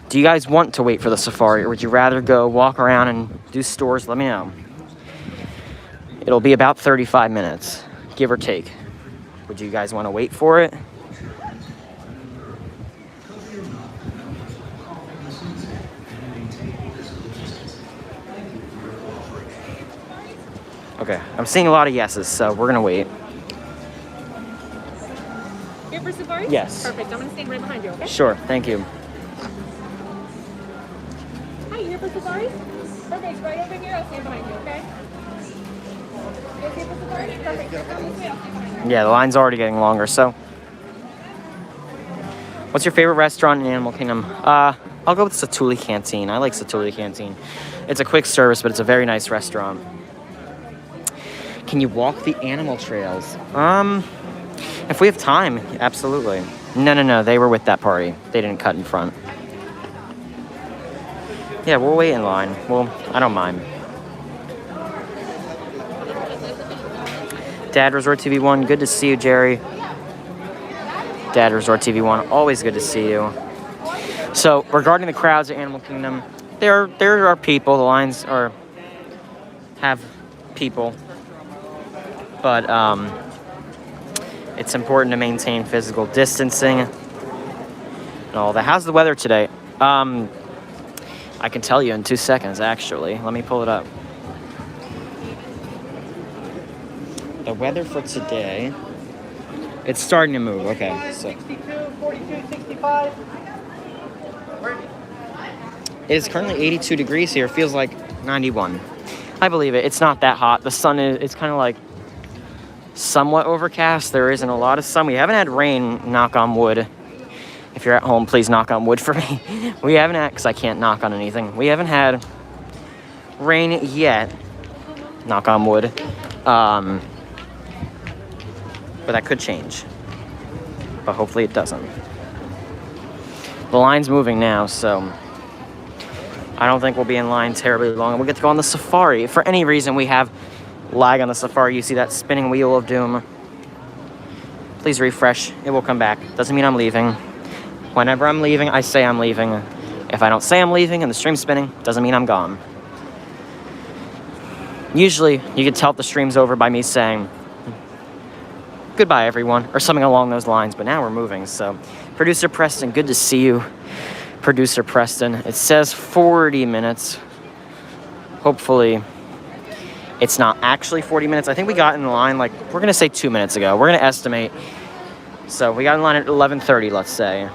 Do you guys want to wait for the safari, or would you rather go walk around and do stores? Let me know. It'll be about 35 minutes, give or take. Would you guys want to wait for it? Okay, I'm seeing a lot of yeses, so we're gonna wait. Here for safari? Yes. Perfect. I'm gonna stand right behind you, okay? Sure, thank you. Hi, you here for safari? Perfect. Right over here. I'll stand behind you, okay? You guys here for safari? Perfect. Come this way, I'll stand behind you. Yeah, the line's already getting longer, so. What's your favorite restaurant in Animal Kingdom? I'll go with Satuli Canteen. I like Satuli Canteen. It's a quick service, but it's a very nice restaurant. Can you walk the animal trails? If we have time, absolutely. No, they were with that party. They didn't cut in front. Yeah, we'll wait in line. Well, I don't mind. Dad Resort TV1, good to see you, Jerry. Dad Resort TV1, always good to see you. So, regarding the crowds at Animal Kingdom, there are people. The lines have people. But it's important to maintain physical distancing and all that. How's the weather today? I can tell you in 2 seconds, actually. Let me pull it up. The weather for today, it's starting to move. Okay, so 62, 42, 65. it is currently 82 degrees here. It feels like 91. I believe it. It's not that hot. The sun it's kind of like somewhat overcast. There isn't a lot of sun. We haven't had rain, knock on wood. If you're at home, please knock on wood for me. We haven't had, because I can't knock on anything. We haven't had rain yet, knock on wood. But that could change. But hopefully it doesn't. The line's moving now, so I don't think we'll be in line terribly long. We'll get to go on the safari. If for any reason we have lag on the safari, you see that spinning wheel of doom, please refresh. It will come back. Doesn't mean I'm leaving. Whenever I'm leaving, I say I'm leaving. If I don't say I'm leaving and the stream's spinning, doesn't mean I'm gone. Usually, you can tell if the stream's over by me saying, goodbye, everyone, or something along those lines, but now we're moving, so. Producer Preston, good to see you. Producer Preston, it says 40 minutes. Hopefully, it's not actually 40 minutes. I think we got in line, like, we're gonna say 2 minutes ago. We're gonna estimate. So we got in line at 11:30, let's say.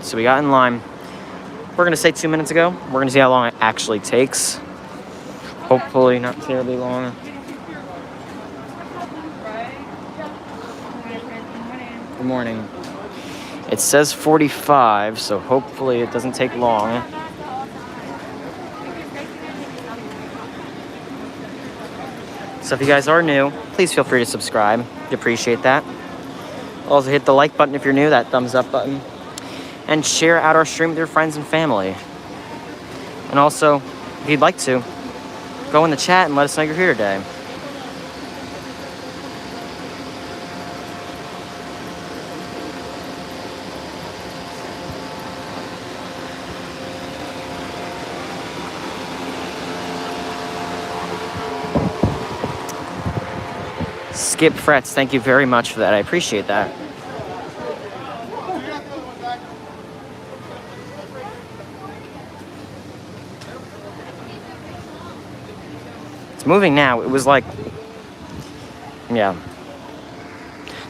So we got in line, we're gonna say 2 minutes ago. We're gonna see how long it actually takes. Hopefully not terribly long. Good morning. It says 45, so hopefully it doesn't take long. So if you guys are new, please feel free to subscribe. We appreciate that. Also hit the like button if you're new, that thumbs up button. And share out our stream with your friends and family. And also, if you'd like to, go in the chat and let us know you're here today. Skip Frets, thank you very much for that. I appreciate that. It's moving now. It was like, yeah.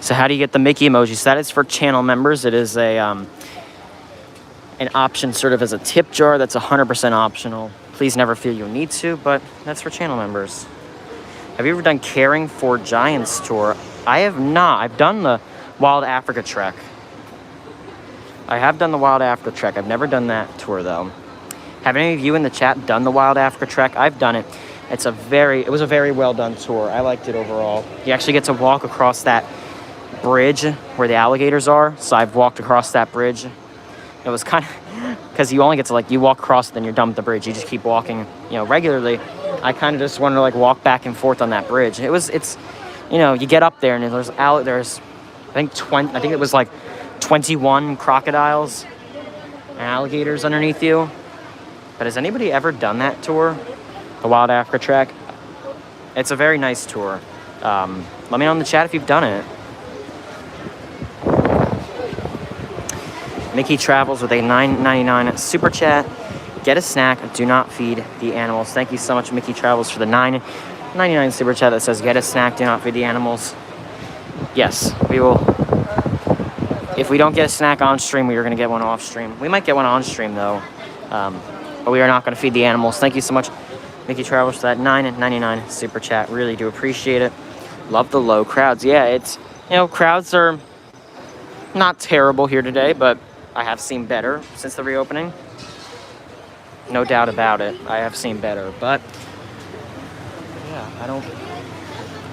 So how do you get the Mickey emojis? That is for channel members. It is a an option sort of as a tip jar that's 100% optional. Please never feel you need to, but that's for channel members. Have you ever done Caring for Giants tour? I have not. I've done the Wild Africa Trek. I have done the Wild Africa Trek. I've never done that tour though. Have any of you in the chat done the Wild Africa Trek? I've done it. It was a very well done tour. I liked it overall. You actually get to walk across that bridge where the alligators are. So I've walked across that bridge. It was kind of, because you only get to you walk across it, then you're done with the bridge. You just keep walking, regularly. I kind of just wanted to walk back and forth on that bridge. It's, you get up there and there's I think it was 21 crocodiles and alligators underneath you. But has anybody ever done that tour? The Wild Africa Trek? It's a very nice tour. Let me know in the chat if you've done it. Mickey travels with a $9.99 super chat. Get a snack, do not feed the animals. Thank you so much, Mickey Travels, for the $9.99 super chat that says, get a snack, do not feed the animals. Yes, we will. If we don't get a snack on stream, we are going to get one off stream. We might get one on stream, though. But we are not going to feed the animals. Thank you so much, Mickey Travels, for that $9.99 super chat. Really do appreciate it. Love the low crowds. Yeah, it's, crowds are not terrible here today, but I have seen better since the reopening. No doubt about it. I have seen better, but yeah,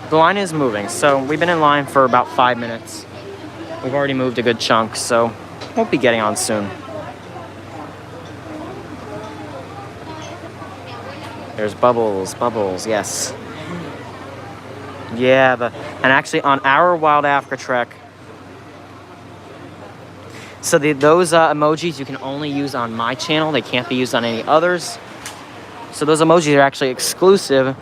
the line is moving. So we've been in line for about 5 minutes. We've already moved a good chunk, so we'll be getting on soon. There's Bubbles, yes. Yeah, and actually on our Wild Africa Trek, so those emojis you can only use on my channel. They can't be used on any others. So those emojis are actually exclusive,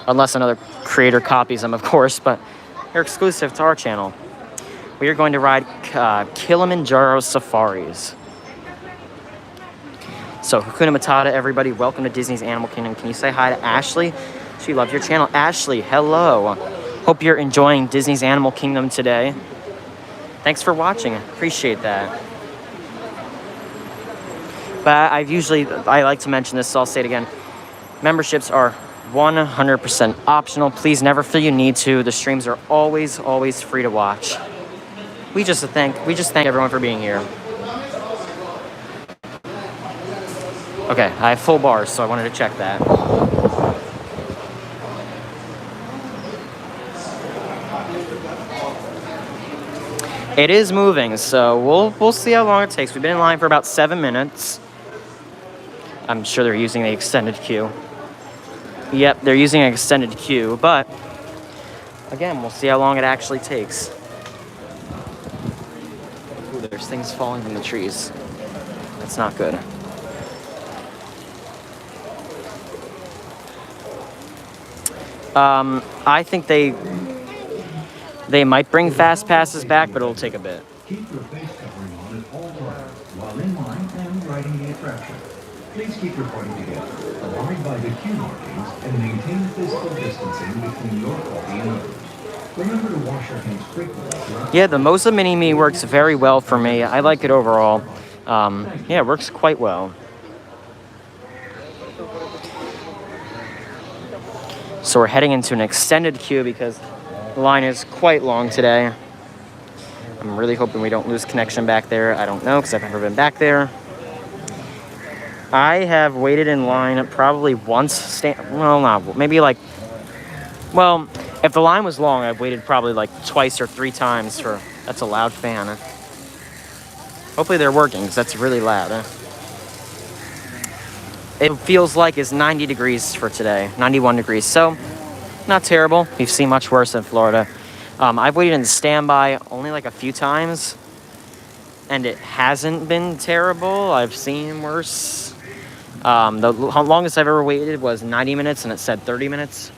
unless another creator copies them, of course, but they're exclusive to our channel. We are going to ride Kilimanjaro Safaris. So Hakuna Matata, everybody. Welcome to Disney's Animal Kingdom. Can you say hi to Ashley? She loves your channel. Ashley, hello. Hope you're enjoying Disney's Animal Kingdom today. Thanks for watching. Appreciate that. But I like to mention this, so I'll say it again. Memberships are 100% optional. Please never feel you need to. The streams are always free to watch. We just thank everyone for being here. Okay, I have full bars, so I wanted to check that. It is moving, so we'll see how long it takes. We've been in line for about 7 minutes. I'm sure they're using the extended queue. Yep, they're using an extended queue, but again, we'll see how long it actually takes. there's things falling from the trees. That's not good. I think they might bring fast passes back, but it'll take a bit. Keep your face covering on at all times while in line and riding the attraction. Please keep your party together, abide by the queue markings, and maintain physical distancing between your party and others. Remember to wash your hands frequently throughout. Yeah, the Mosa Mini-Me works very well for me. I like it overall. Yeah, it works quite well. So we're heading into an extended queue because the line is quite long today. I'm really hoping we don't lose connection back there. I don't know because I've never been back there. I have waited in line probably once. Well, not maybe like. Well, if the line was long, I've waited probably like twice or 3 times for. That's a loud fan. Hopefully they're working because that's really loud. It feels like it's 90 degrees for today, 91 degrees. So, not terrible. We've seen much worse in Florida. I've waited in standby only like a few times, and it hasn't been terrible. I've seen worse. The longest I've ever waited was 90 minutes, and it said 30 minutes.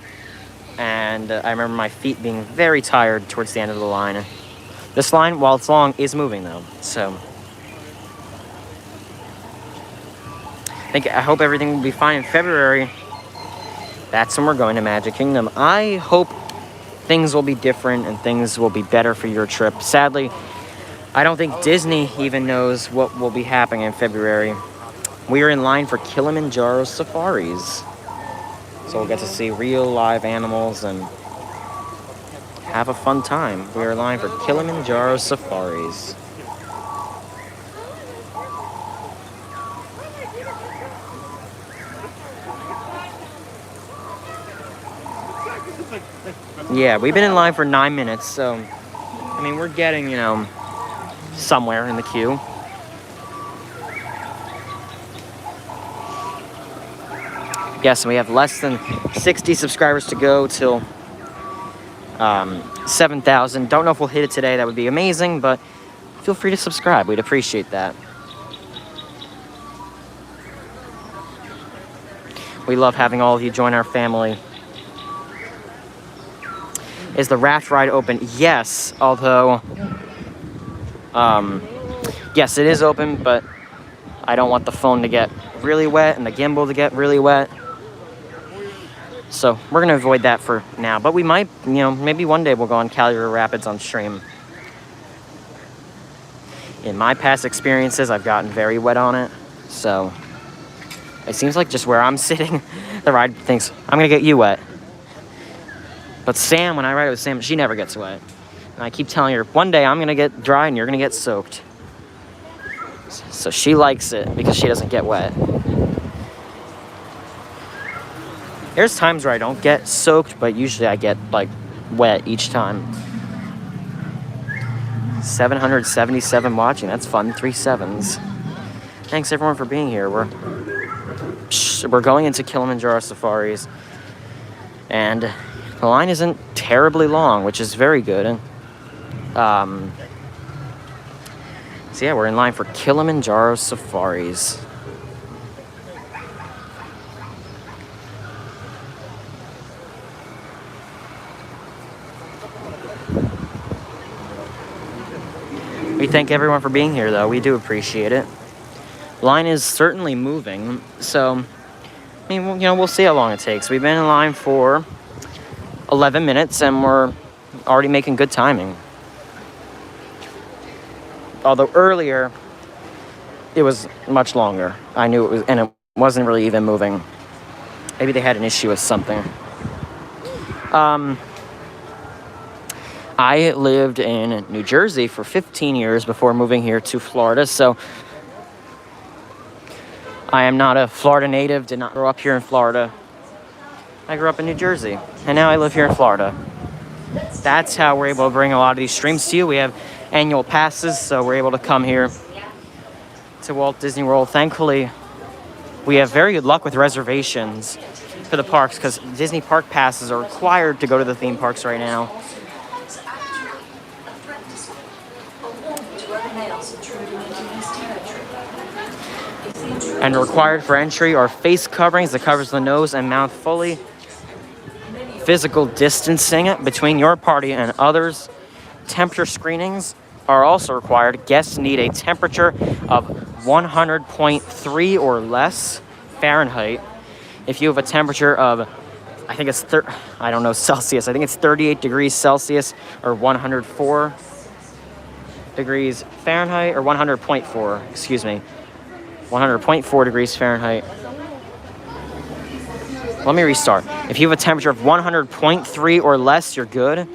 And I remember my feet being very tired towards the end of the line. This line, while it's long, is moving though. So, I hope everything will be fine in February. That's when we're going to Magic Kingdom. I hope things will be different and things will be better for your trip. Sadly, I don't think Disney even knows what will be happening in February. We are in line for Kilimanjaro Safaris. So we'll get to see real live animals and have a fun time. We are in line for Kilimanjaro Safaris. Yeah, we've been in line for 9 minutes, so, I mean, we're getting, you know, somewhere in the queue. Yes, we have less than 60 subscribers to go till 7,000. Don't know if we'll hit it today. That would be amazing, but feel free to subscribe. We'd appreciate that. We love having all of you join our family. Is the raft ride open? Yes, although, yes, it is open, but I don't want the phone to get really wet and the gimbal to get really wet. So we're gonna avoid that for now, but we might, you know, maybe one day we'll go on Calgary Rapids on stream. In my past experiences, I've gotten very wet on it, so it seems like just where I'm sitting, the ride thinks, I'm gonna get you wet. But Sam, when I ride with Sam, she never gets wet. And I keep telling her, one day I'm gonna get dry and you're gonna get soaked. So she likes it because she doesn't get wet. There's times where I don't get soaked, but usually I get like wet each time. 777 watching, that's fun, 3 sevens. Thanks everyone for being here. We're going into Kilimanjaro Safaris. And the line isn't terribly long, which is very good. So yeah, we're in line for Kilimanjaro Safaris. We thank everyone for being here, though. We do appreciate it. Line is certainly moving, so I mean, you know, we'll see how long it takes. We've been in line for 11 minutes, and we're already making good timing. Although earlier, it was much longer. I knew it was, and it wasn't really even moving. Maybe they had an issue with something. I lived in New Jersey for 15 years before moving here to Florida, so I am not a Florida native, did not grow up here in Florida. I grew up in New Jersey, and now I live here in Florida. That's how we're able to bring a lot of these streams to you. We have annual passes, so we're able to come here to Walt Disney World. Thankfully, we have very good luck with reservations for the parks because Disney park passes are required to go to the theme parks right now. And required for entry are face coverings that covers the nose and mouth fully. Physical distancing between your party and others. Temperature screenings are also required. Guests need a temperature of 100.3 or less Fahrenheit. If you have a temperature of, I think it's I don't know Celsius. I think it's 38 degrees Celsius or 104 degrees Fahrenheit or 100.4. Excuse me, 100.4 degrees Fahrenheit. Let me restart. If you have a temperature of 100.3 or less, you're good.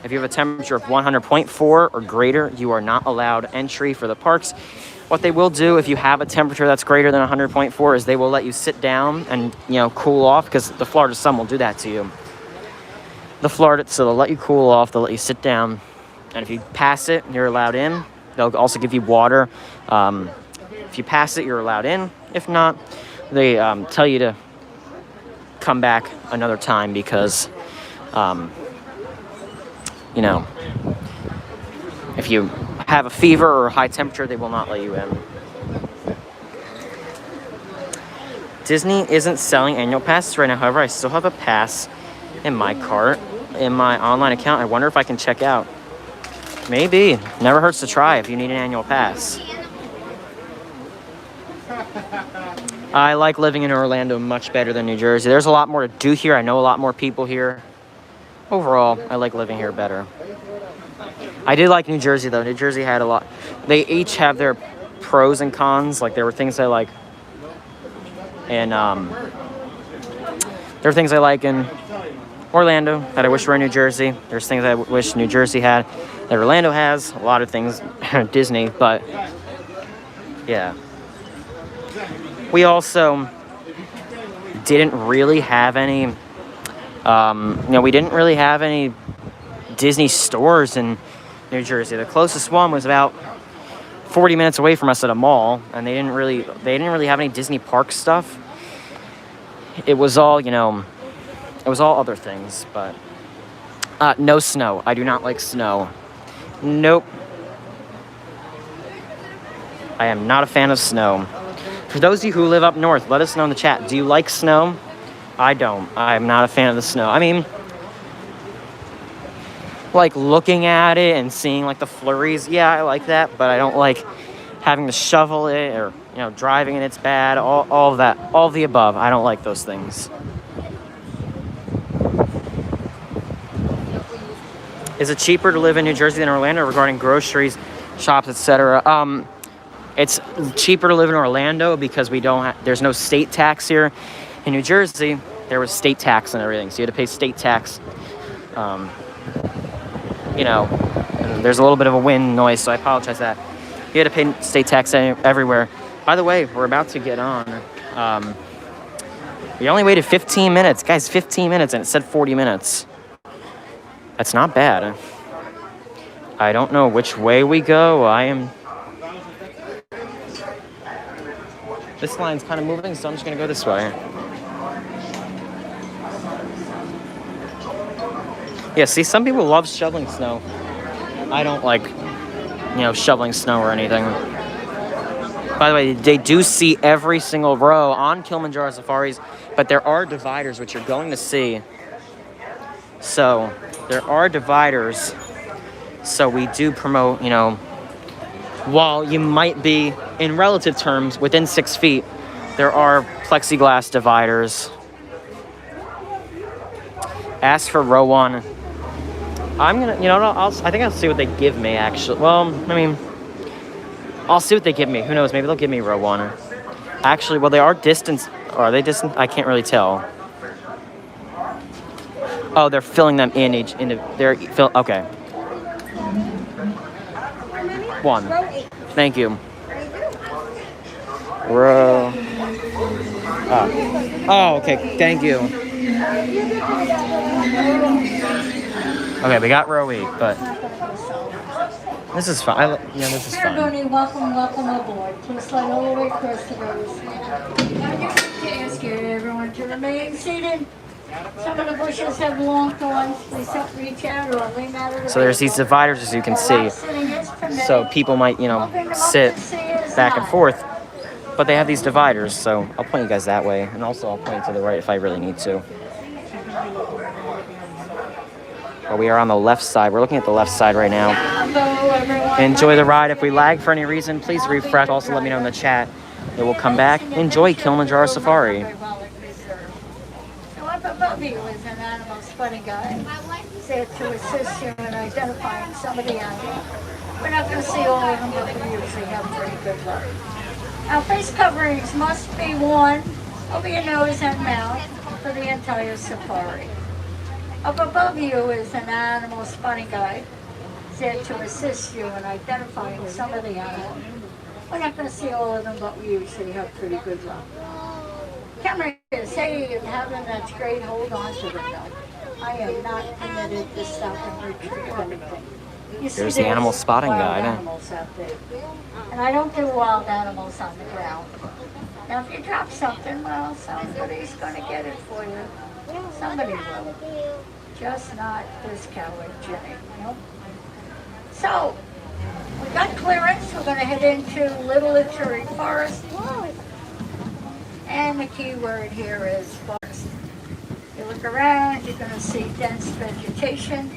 If you have a temperature of 100.4 or greater, you are not allowed entry for the parks. What they will do if you have a temperature that's greater than 100.4 is they will let you sit down and, cool off, because the Florida sun will do that to you. So they'll let you cool off, they'll let you sit down, and if you pass it, you're allowed in. They'll also give you water. If you pass it, you're allowed in. If not, they tell you to come back another time because, if you have a fever or a high temperature, they will not let you in. Disney isn't selling annual passes right now. However, I still have a pass in my cart, in my online account. I wonder if I can check out. Maybe. Never hurts to try if you need an annual pass. I like living in Orlando much better than New Jersey. There's a lot more to do here. I know a lot more people here. Overall, I like living here better. I did like New Jersey, though. New Jersey had a lot. They each have their pros and cons. Like, there were things I like in, Orlando that I wish were in New Jersey. There's things I wish New Jersey had that Orlando has. A lot of things, Disney, but yeah. We also didn't really have any, we didn't really have any Disney stores in New Jersey. The closest one was about 40 minutes away from us at a mall, and they didn't really have any Disney park stuff. It was all, it was all other things, but no snow. I do not like snow. Nope. I am not a fan of snow. For those of you who live up north, let us know in the chat. Do you like snow? I don't. I'm not a fan of the snow. I mean, like looking at it and seeing like the flurries, yeah, I like that, but I don't like having to shovel it or, driving and it's bad, all of that, all of the above. I don't like those things. Is it cheaper to live in New Jersey than Orlando regarding groceries, shops, etc.? It's cheaper to live in Orlando because there's no state tax here. In New Jersey, there was state tax and everything, so you had to pay state tax. And there's a little bit of a wind noise, so I apologize that. You had to pay state tax everywhere. By the way, we're about to get on. We only waited 15 minutes. Guys, 15 minutes, and it said 40 minutes. That's not bad. I don't know which way we go. This line's kind of moving, so I'm just going to go this way. Yeah, see, some people love shoveling snow. I don't like, shoveling snow or anything. By the way, they do see every single row on Kilimanjaro Safaris, but there are dividers, which you're going to see. So, there are dividers. So, we do promote, while you might be, in relative terms, within 6 feet, there are plexiglass dividers. Ask for row 1. I'm gonna, I think I'll see what they give me, actually. Well, I'll see what they give me. Who knows? Maybe they'll give me row 1. Actually, well, they are distant. Or are they distant? I can't really tell. Oh, they're filling them in each. Okay. 1. Thank you. Row. Oh, okay. Thank you. Okay, we got row 8, but this is fun. This is fun. Everybody, welcome aboard. Please slide all the way across the road. To ask everyone to remain seated. Some of the bushes have long thorns. Please don't reach out or lean out of the So there's these dividers, as you can see. So people might, sit back and forth. But they have these dividers, so I'll point you guys that way. And also I'll point to the right if I really need to. But we are on the left side. We're looking at the left side right now. Enjoy the ride. If we lag for any reason, please refresh. Also let me know in the chat. It will come back. Enjoy Kilimanjaro Safari. So up above you is an animal spotting guide. He's there to assist you in identifying some of the animals. We're not going to see all of them, but we usually have pretty good luck. Now, face coverings must be worn over your nose and mouth for the entire safari. Up above you is an animal spotting guide. He's there to assist you in identifying some of the animals. We're not going to see all of them, but we usually have pretty good luck. Camera is, hey, you haven't, that's great, hold on to them though. I am not permitted to stop and retrieve anything. There's the animal spotting guide. Animals out there. And I don't do wild animals on the ground. Now if you drop something, well, somebody's going to get it for you. Somebody will. Just not this coward, Jenny. Nope. So, we got clearance. We're going to head into Little Ituri Forest. And the key word here is forest. You look around, you're going to see dense vegetation.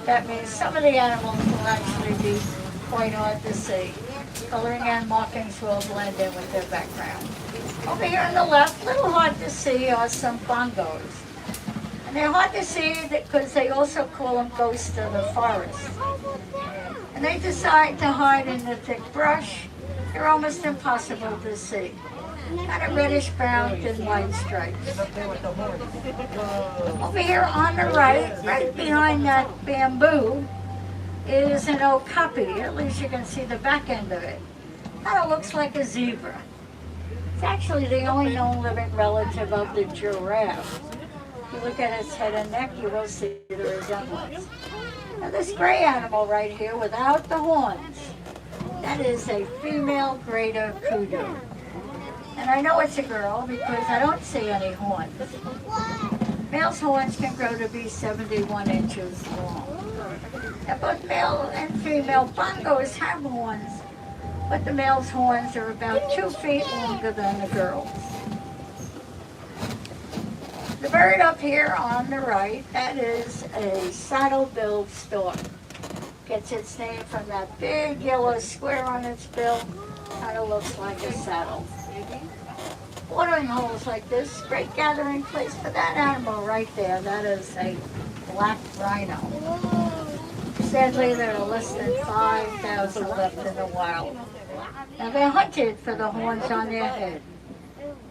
That means some of the animals will actually be quite hard to see. Coloring and markings will blend in with their background. Over here on the left, a little hard to see are some bongos. And they're hard to see because they also call them ghosts of the forest. And they decide to hide in the thick brush. They're almost impossible to see. Kind of reddish brown, thin white stripes. Over here on the right behind that bamboo, is an okapi. At least you can see the back end of it. Kind of looks like a zebra. It's actually the only known living relative of the giraffe. If you look at its head and neck, you will see the resemblance. Now this gray animal right here without the horns, that is a female greater kudu. And I know it's a girl because I don't see any horns. Male's horns can grow to be 71 inches long. Now both male and female bongos have horns, but the male's horns are about 2 feet longer than the girl's. The bird up here on the right, that is a saddle-billed stork. Gets its name from that big yellow square on its bill. Kind of looks like a saddle. Watering holes like this, great gathering place for that animal right there. That is a black rhino. Sadly, there are less than 5,000 left in the wild. Now they're hunted for the horns on their head.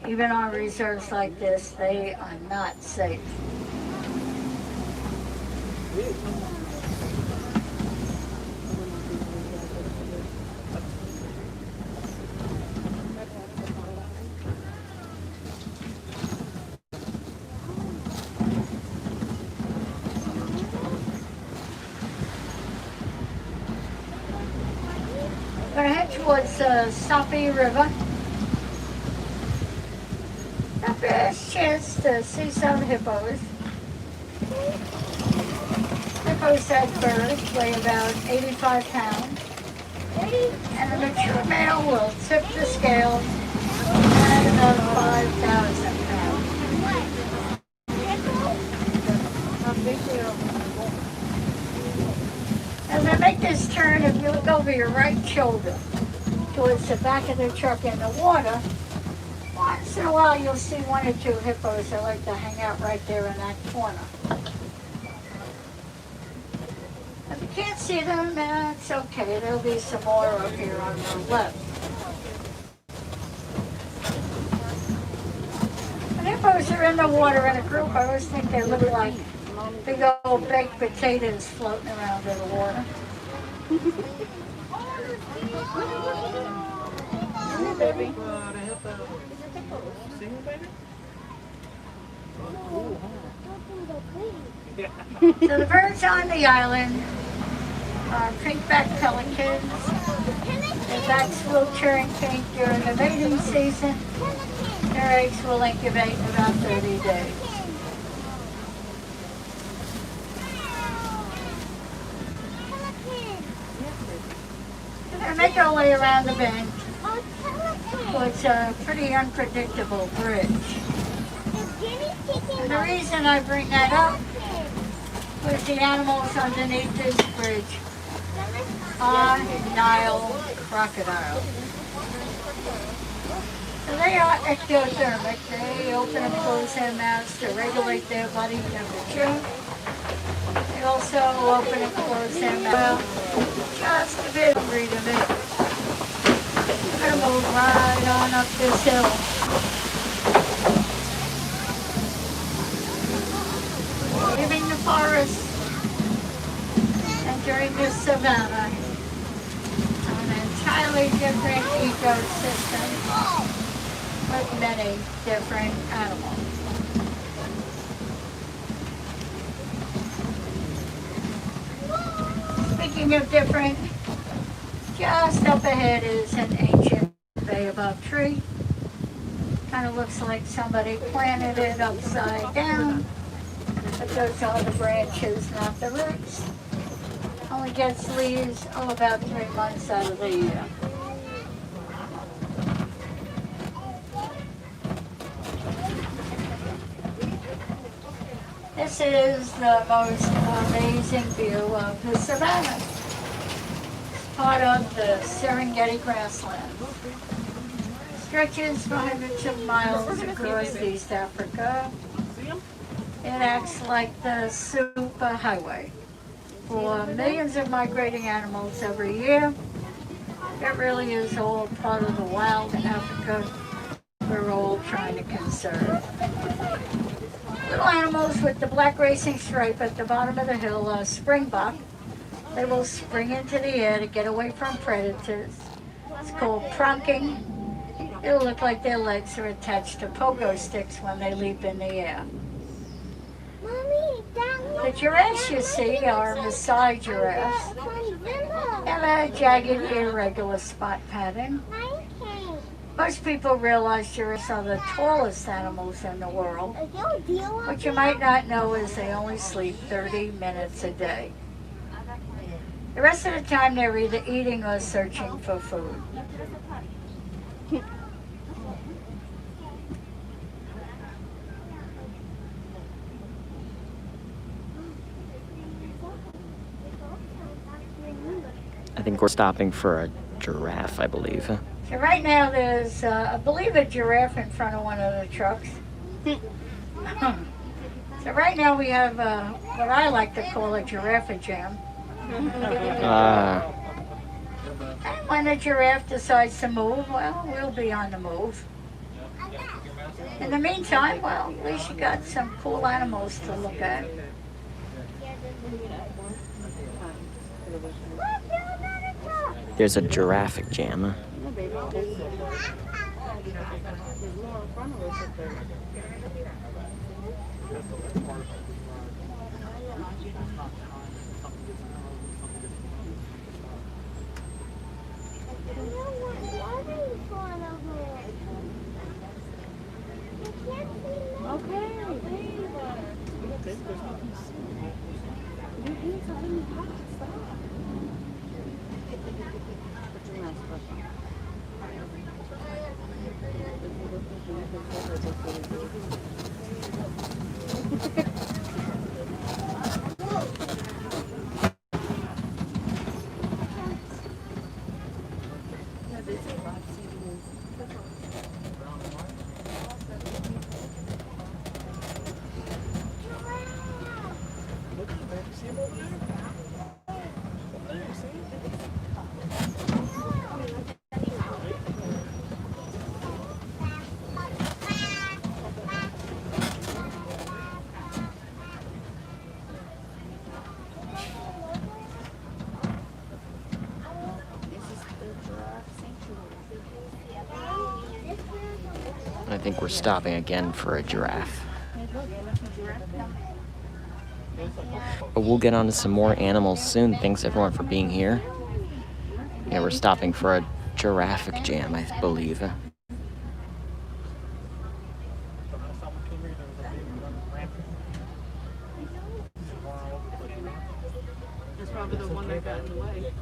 Even on reserves like this, they are not safe. We're going to head towards Navi River. Our best chance to see some hippos. Hippos at birth weigh about 85 pounds. And a mature male will tip the scales at about 5,000 pounds. As I make this turn, if you look over your right shoulder towards the back of the truck in the water, once in a while you'll see 1 or 2 hippos that like to hang out right there in that corner. If you can't see them, it's okay. There'll be some more up here on the left. When hippos are in the water in a group, I always think they look like big old baked potatoes floating around in the water. Hey, baby. So the birds on the island are pink-backed pelicans. Their backs will turn pink during the mating season. Their eggs will incubate in about 30 days. We're going to make our way around the bend. was a pretty unpredictable bridge. And the reason I bring that up was the animals underneath this bridge are Nile crocodiles. So they are ectothermic. They open and close their mouths to regulate their body temperature. They also open and close their mouth just a bit hungry to me. I'm gonna move right on up this hill. Leaving the forest, entering the savannah, an entirely different ecosystem with many different animals. Speaking of different, just up ahead is an ancient baobab tree. Kind of looks like somebody planted it upside down, but those are the branches, not the roots. Only gets leaves about 3 months out of the year. This is the most amazing view of the savannah. It's part of the Serengeti grassland. Stretches for hundreds of miles across East Africa. It acts like the super highway for millions of migrating animals every year. It really is all part of the wild Africa we're all trying to conserve. Little animals with the black racing stripe at the bottom of the hill are springbok. They will spring into the air to get away from predators. It's called pronking. It'll look like their legs are attached to pogo sticks when they leap in the air. The giraffes you see are Maasai giraffes. They have a jagged, irregular spot pattern. Most people realize giraffes are the tallest animals in the world. What you might not know is they only sleep 30 minutes a day. The rest of the time they're either eating or searching for food. I think we're stopping for a giraffe, I believe. So right now there's, I believe, a giraffe in front of one of the trucks. So right now we have what I like to call a giraffe jam. And when the giraffe decides to move, well, we'll be on the move. In the meantime, well, at least you got some cool animals to look at. There's a giraffe jam. I think we're stopping again for a giraffe. But we'll get on to some more animals soon. Thanks everyone for being here. Yeah, we're stopping for a giraffe jam, I believe. That's probably the one that got in the way.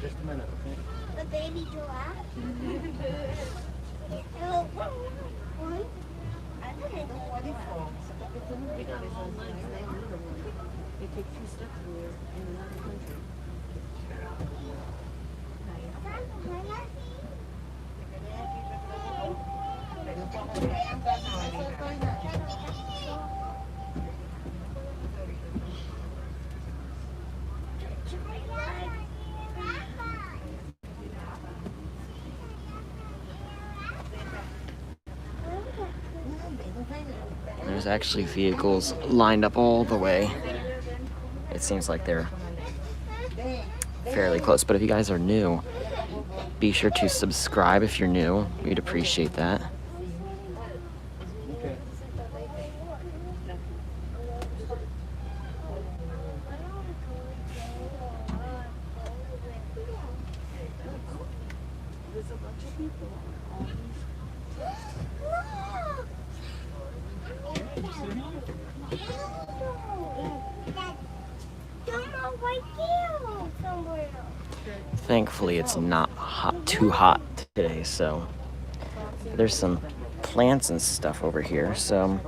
Just a minute, okay? The baby giraffe? One? I think it's one. They take 2 steps away in another country. There's actually vehicles lined up all the way. It seems like they're fairly close, but if you guys are new, be sure to subscribe if you're new. We'd appreciate that. Thankfully, it's not too hot today, so there's some plants and stuff over here, so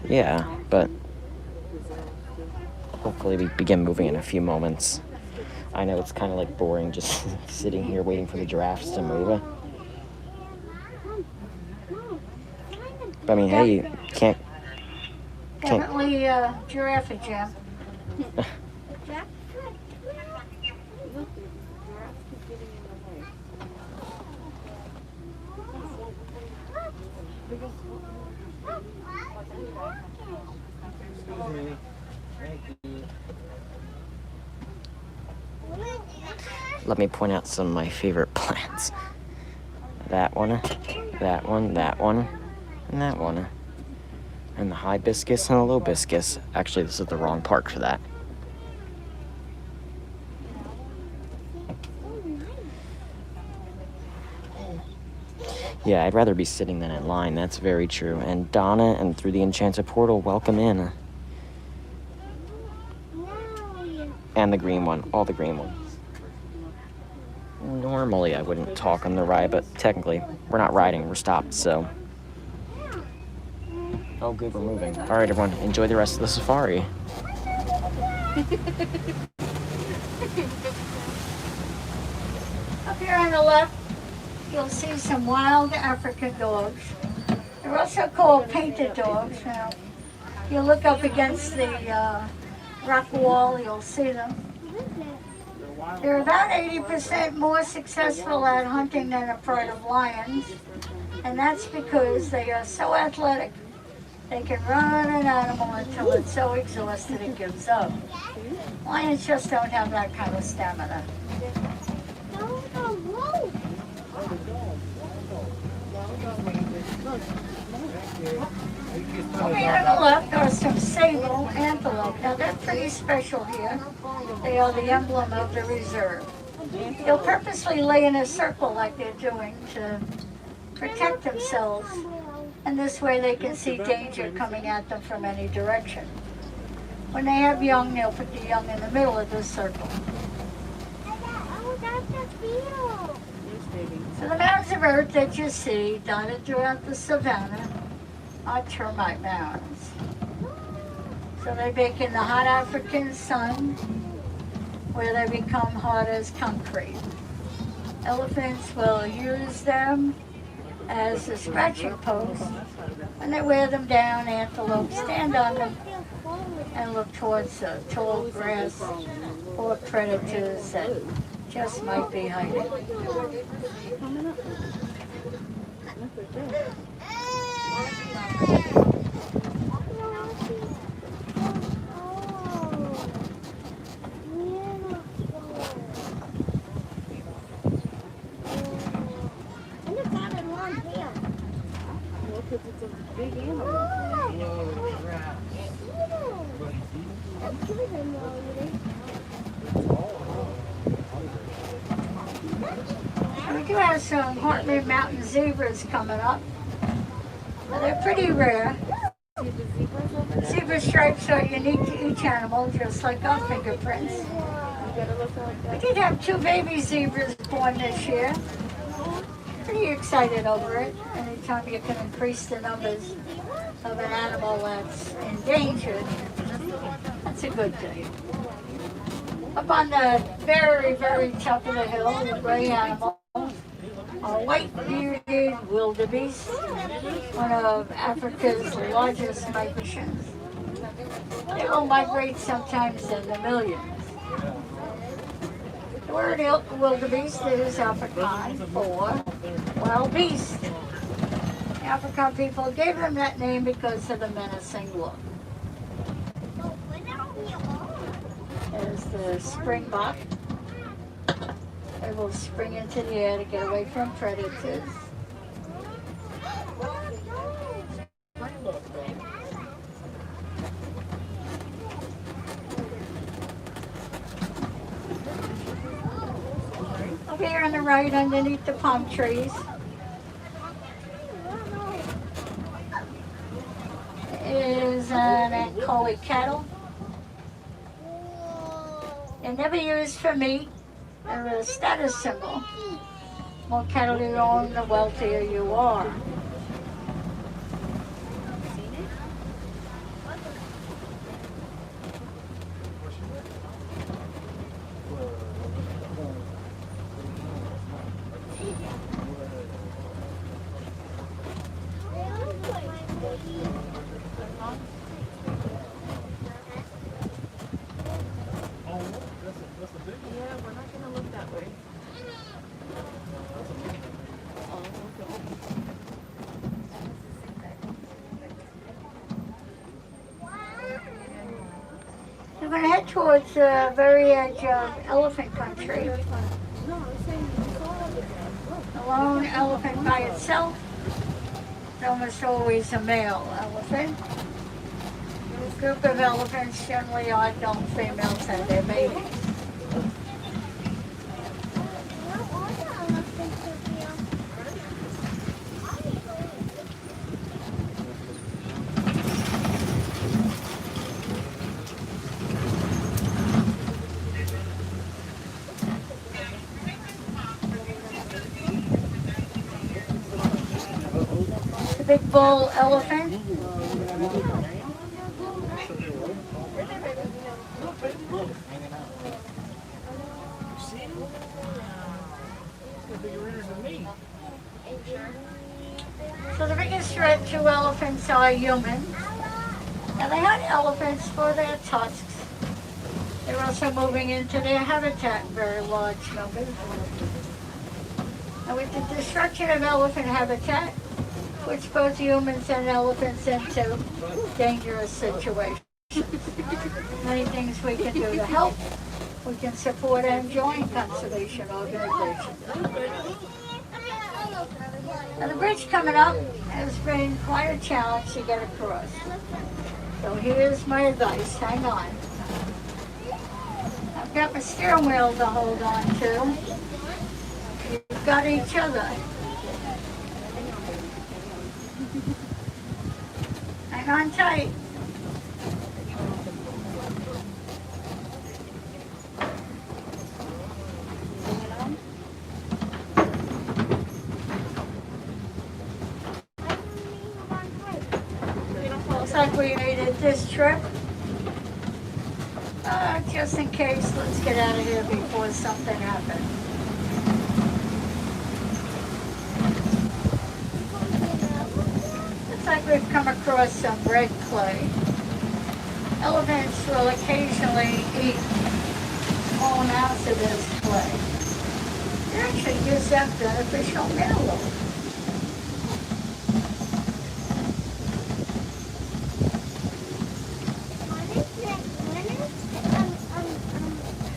yeah, but hopefully we begin moving in a few moments. I know it's kind of like boring just sitting here waiting for the giraffes to move. But I mean, hey, you can't. Definitely giraffe jam. Let me point out some of my favorite plants. That one, that one, that one, and that one. And the hibiscus and the lobiscus. Actually, this is the wrong park for that. Yeah, I'd rather be sitting than in line. That's very true. And Donna and Through the Enchanted Portal, welcome in. And the green one, all the green ones. Normally I wouldn't talk on the ride, but technically we're not riding, we're stopped, so. Oh good, we're moving. All right, everyone, enjoy the rest of the safari. Up here on the left, you'll see some wild African dogs. They're also called painted dogs. Now, if you look up against the rock wall, you'll see them. They're about 80% more successful at hunting than a pride of lions, and that's because they are so athletic. They can run an animal until it's so exhausted it gives up. Lions just don't have that kind of stamina. Over here on the left are some sable antelope. Now they're pretty special here. They are the emblem of the reserve. They'll purposely lay in a circle like they're doing to protect themselves. And this way they can see danger coming at them from any direction. When they have young, they'll put the young in the middle of this circle. So the mounds of earth that you see dotted throughout the savannah are termite mounds. So they bake in the hot African sun where they become hard as concrete. Elephants will use them as a scratching post. When they wear them down, antelope stand on them and look towards the tall grass or predators that just might be hiding. We do have some Hartland Mountain zebras coming up. They're pretty rare. Zebra stripes are unique to each animal, just like our fingerprints. We did have 2 baby zebras born this year. Pretty excited over it. Anytime you can increase the numbers of an animal that's endangered, that's a good thing. Up on the very, very top of the hill, the gray animal, a white-bearded wildebeest, one of Africa's largest migrations. They will migrate sometimes in the millions. The word wildebeest is Afrikaans for wild beast. The African people gave them that name because of the menacing look. There's the springbok. They will spring into the air to get away from predators. Up here on the right, underneath the palm trees, is an Ankoli cattle. They're never used for meat. They're a status symbol. The more cattle you own, the wealthier you are. We're going to head towards the very edge of elephant country. A lone elephant by itself is almost always a male elephant. A group of elephants generally are adult females and their babies. Big bull elephant. So the biggest threat to elephants are humans. Now they hunt elephants for their tusks. They're also moving into their habitat in very large numbers. And with the destruction of elephant habitat, which both humans and elephants into dangerous situations. Many things we can do to help. We can support and join conservation organizations. Now the bridge coming up has been quite a challenge to get across. So here's my advice, hang on. I've got my steering wheel to hold on to. You've got each other. Hang on tight. Looks like we needed this trip. Just in case, let's get out of here before something happens. Looks like we've come across some red clay. Elephants will occasionally eat small amounts of this clay. It actually gives them beneficial minerals.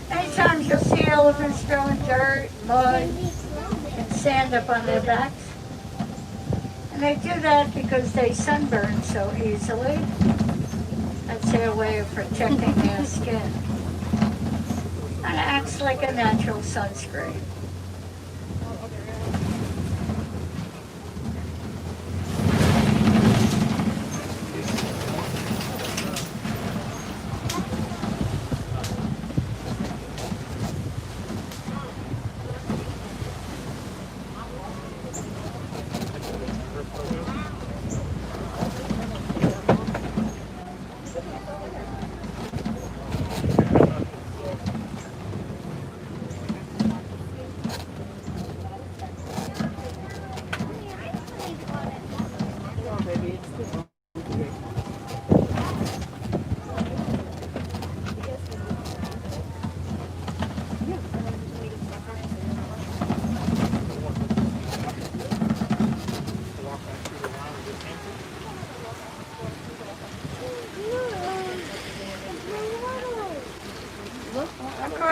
Many times you'll see elephants throwing dirt, mud, and sand up on their backs. And they do that because they sunburn so easily. That's their way of protecting their skin. And it acts like a natural sunscreen.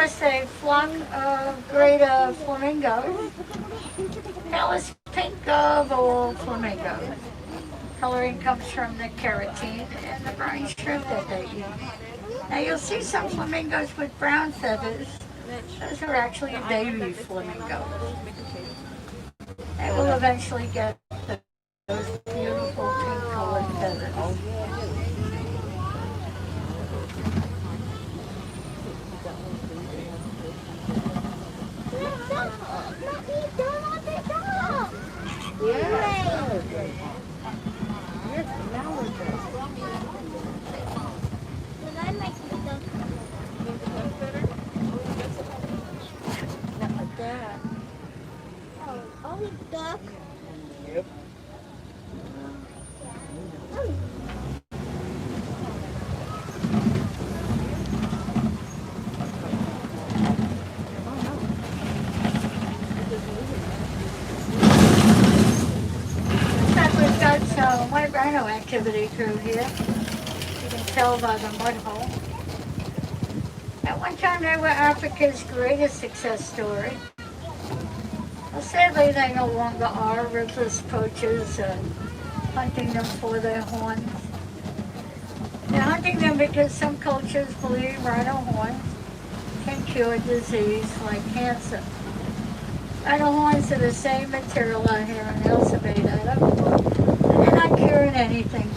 just a flock of great flamingos. Pale is pink of all flamingos. Coloring comes from the keratin and the brine shrimp that they eat. Now you'll see some flamingos with brown feathers. Those are actually baby flamingos. They will eventually get those beautiful pink colored feathers. Duck. We've got some white rhino activity crew here. You can tell by the mud hole. At one time they were Africa's greatest success story. Well, sadly they no longer are. Ruthless poachers hunting them for their horns. They're hunting them because some cultures believe rhino horns can cure disease like cancer. Rhino horns are the same material out here in El Salvador. They're not curing anything.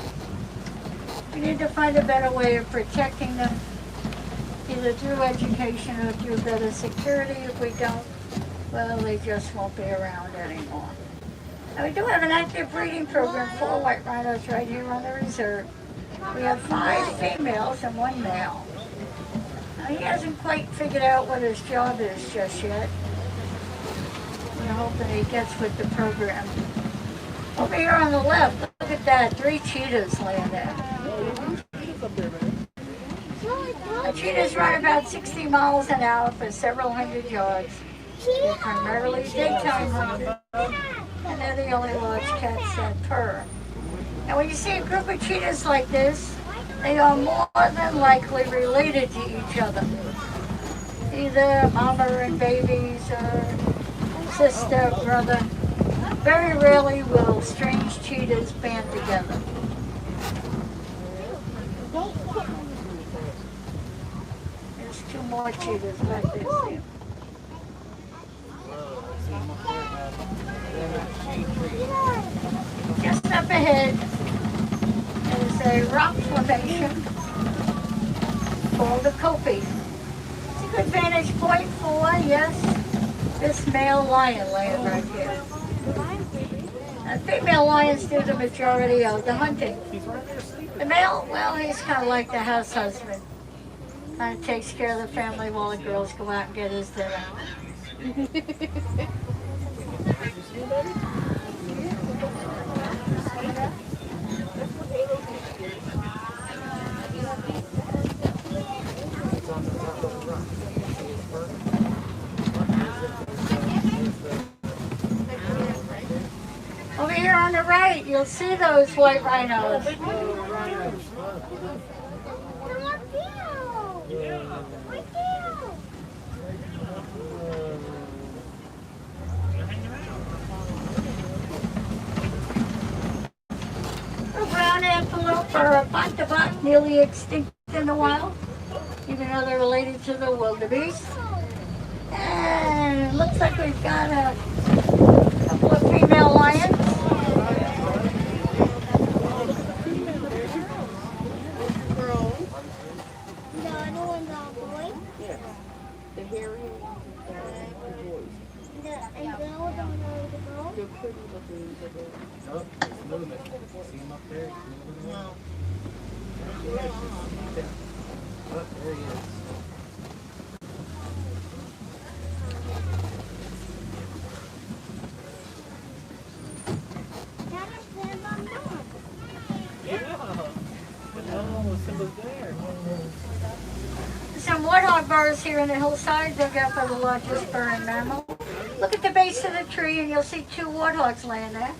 We need to find a better way of protecting them, either through education or through better security. If we don't, well, they just won't be around anymore. Now, we do have an active breeding program for white rhinos right here on the reserve. We have 5 females and 1 male. Now, he hasn't quite figured out what his job is just yet. We're hoping he gets with the program. Over here on the left, look at that, 3 cheetahs laying there. The cheetahs run about 60 miles an hour for several hundred yards. They're primarily daytime hunters, and they're the only large cats that purr. And when you see a group of cheetahs like this, they are more than likely related to each other. Either mama and babies or sister, brother. Very rarely will strange cheetahs band together. There's 2 more cheetahs back there. See? Just up ahead is a rock formation called a kopie. It's a good vantage point for, yes, this male lion laying right here. Female lions do the majority of the hunting. The male, well, he's kind of like the house husband. Kind of takes care of the family while the girls go out and get his dinner. Over here on the right, you'll see those white rhinos. A brown antelope or a bont nearly extinct in the wild, even though they're related to the wildebeest. And it looks like we've got a couple of female lions. The hairy the boys. And girl don't know the girl. They're pretty looking. Oh, it's moving. See him up there? No. Oh, there he is. Some warthog burrs here in the hillside, dug out by the largest burrowing mammal. Look at the base of the tree and you'll see 2 warthogs laying there.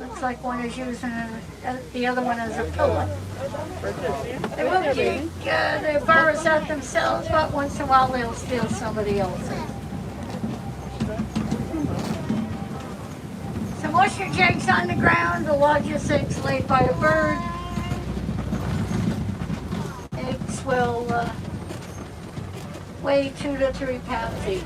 Looks looks like one is using the other one as a pillow. They will keep their burrows out themselves, but once in a while they'll steal somebody else's. Some ostrich eggs on the ground, the largest eggs laid by a bird. Eggs will weigh 2 to 3 pounds each.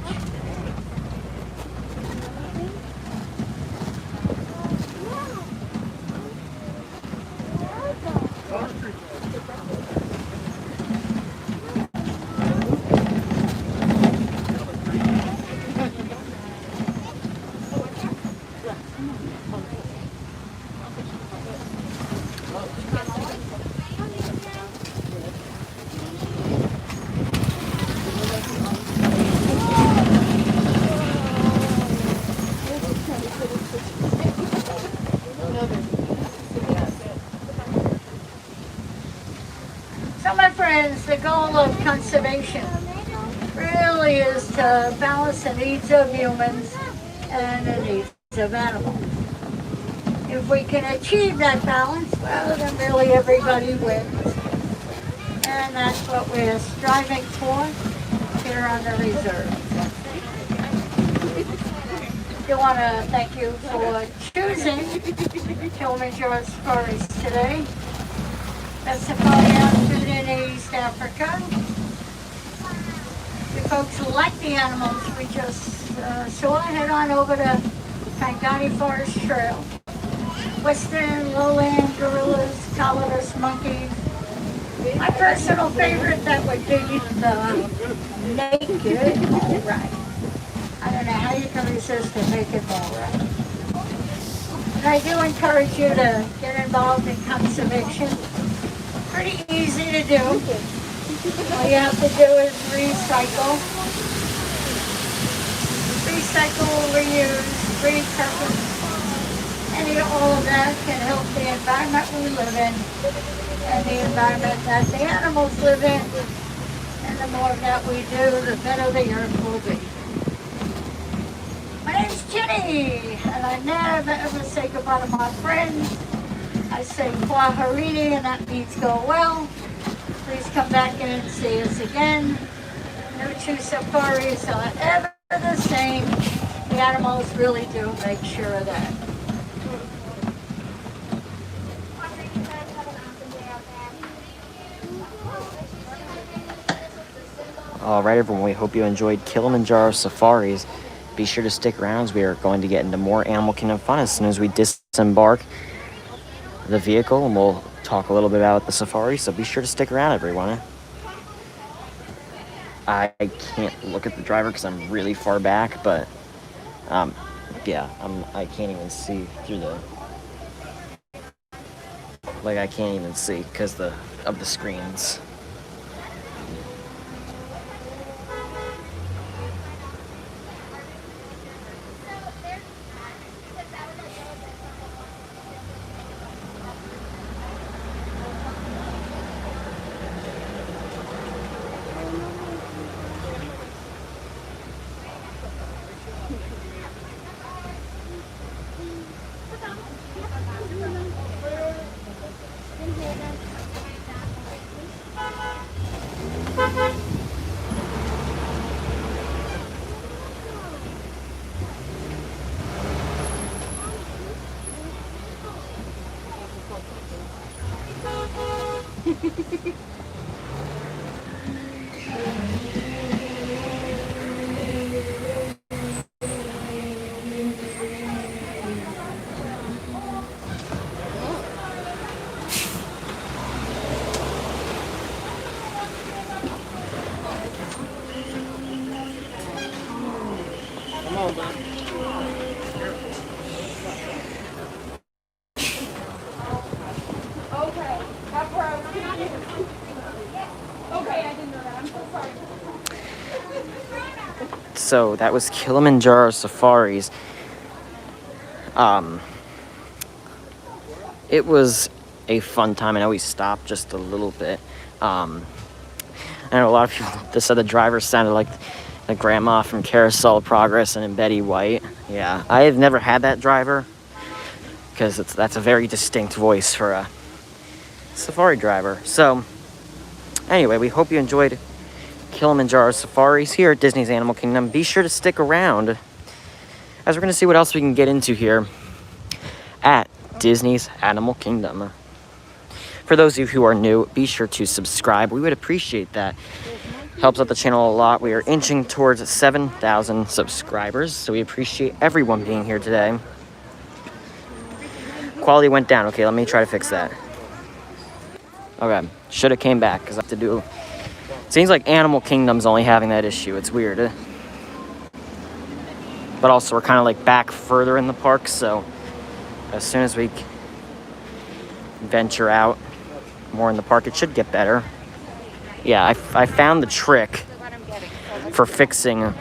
So my friends, the goal of conservation really is to balance the needs of humans and the needs of animals. If we can achieve that balance, well, then really everybody wins. And that's what we're striving for here on the reserve. I want to thank you for choosing Kilimanjaro Safari today. That's safari outfit in East Africa. The folks who like the animals we just saw, head on over to Pangani Forest Trail. Western lowland gorillas, colobus monkeys. My personal favorite, that would be the naked mole rat. I don't know how you can resist the naked mole rat. And I do encourage you to get involved in conservation. Pretty easy to do. All you have to do is recycle. Recycle, reuse, repurpose. And all of that can help the environment we live in and the environment that the animals live in. And the more that we do, the better the earth will be. My name's Jenny, and I never ever say goodbye to my friends. I say Kwaharini, and that means go well. Please come back and see us again. No two safaris are ever the same. The animals really do make sure of that. All right, everyone, we hope you enjoyed Kilimanjaro Safaris. Be sure to stick around as we are going to get into more Animal Kingdom fun as soon as we disembark the vehicle, and we'll talk a little bit about the safari, so be sure to stick around, everyone. I can't look at the driver because I'm really far back, but yeah, I can't even see through the, like, I can't even see because of the screens. So that was Kilimanjaro Safaris. It was a fun time. I know we stopped just a little bit. I know a lot of people that said the driver sounded like the grandma from Carousel of Progress and in Betty White. Yeah, I have never had that driver. because that's a very distinct voice for a safari driver. So anyway, we hope you enjoyed Kilimanjaro Safaris here at Disney's Animal Kingdom. Be sure to stick around as we're going to see what else we can get into here at Disney's Animal Kingdom. For those of you who are new, be sure to subscribe. We would appreciate that. Helps out the channel a lot. We are inching towards 7,000 subscribers, so we appreciate everyone being here today. Quality went down. Okay, let me try to fix that. Okay, should have came back because I have to do... Seems like Animal Kingdom's only having that issue. It's weird. But also, we're kind of like back further in the park, so as soon as we venture out more in the park, it should get better. Yeah, I found the trick for fixing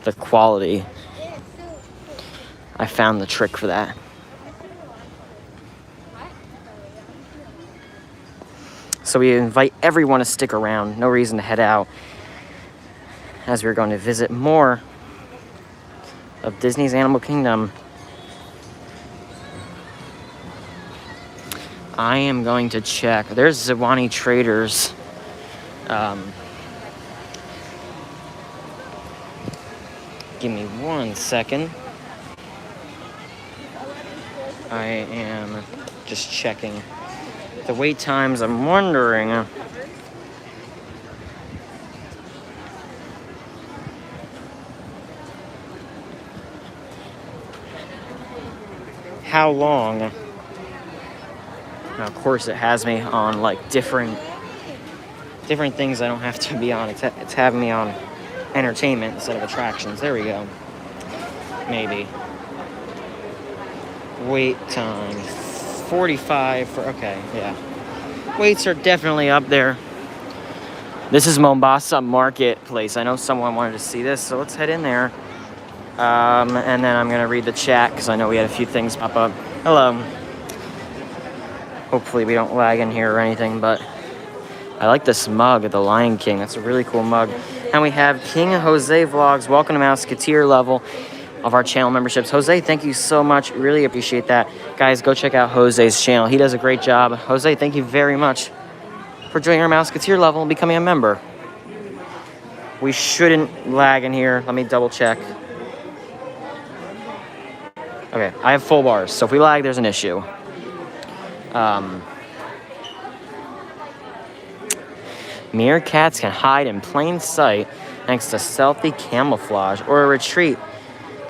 the quality. I found the trick for that. So we invite everyone to stick around. No reason to head out, as we're going to visit more of Disney's Animal Kingdom. I am going to check. There's Zywani Traders. Give me 1 second. I am just checking the wait times. I'm wondering how long. Now, of course, it has me on like different things I don't have to be on. It's having me on entertainment instead of attractions. There we go. Maybe. Wait time 45 for, okay, yeah. Waits are definitely up there. This is Mombasa Marketplace. I know someone wanted to see this, so let's head in there. And then I'm gonna read the chat because I know we had a few things pop up. Hello. Hopefully we don't lag in here or anything, but I like this mug of the Lion King. That's a really cool mug. And we have King Jose Vlogs. Welcome to Mouseketeer level of our channel memberships. Jose, thank you so much. Really appreciate that. Guys, go check out Jose's channel. He does a great job. Jose, thank you very much for joining our Mouseketeer level and becoming a member. We shouldn't lag in here. Let me double check. Okay, I have full bars, so if we lag, there's an issue. Meerkats can hide in plain sight thanks to stealthy camouflage or a retreat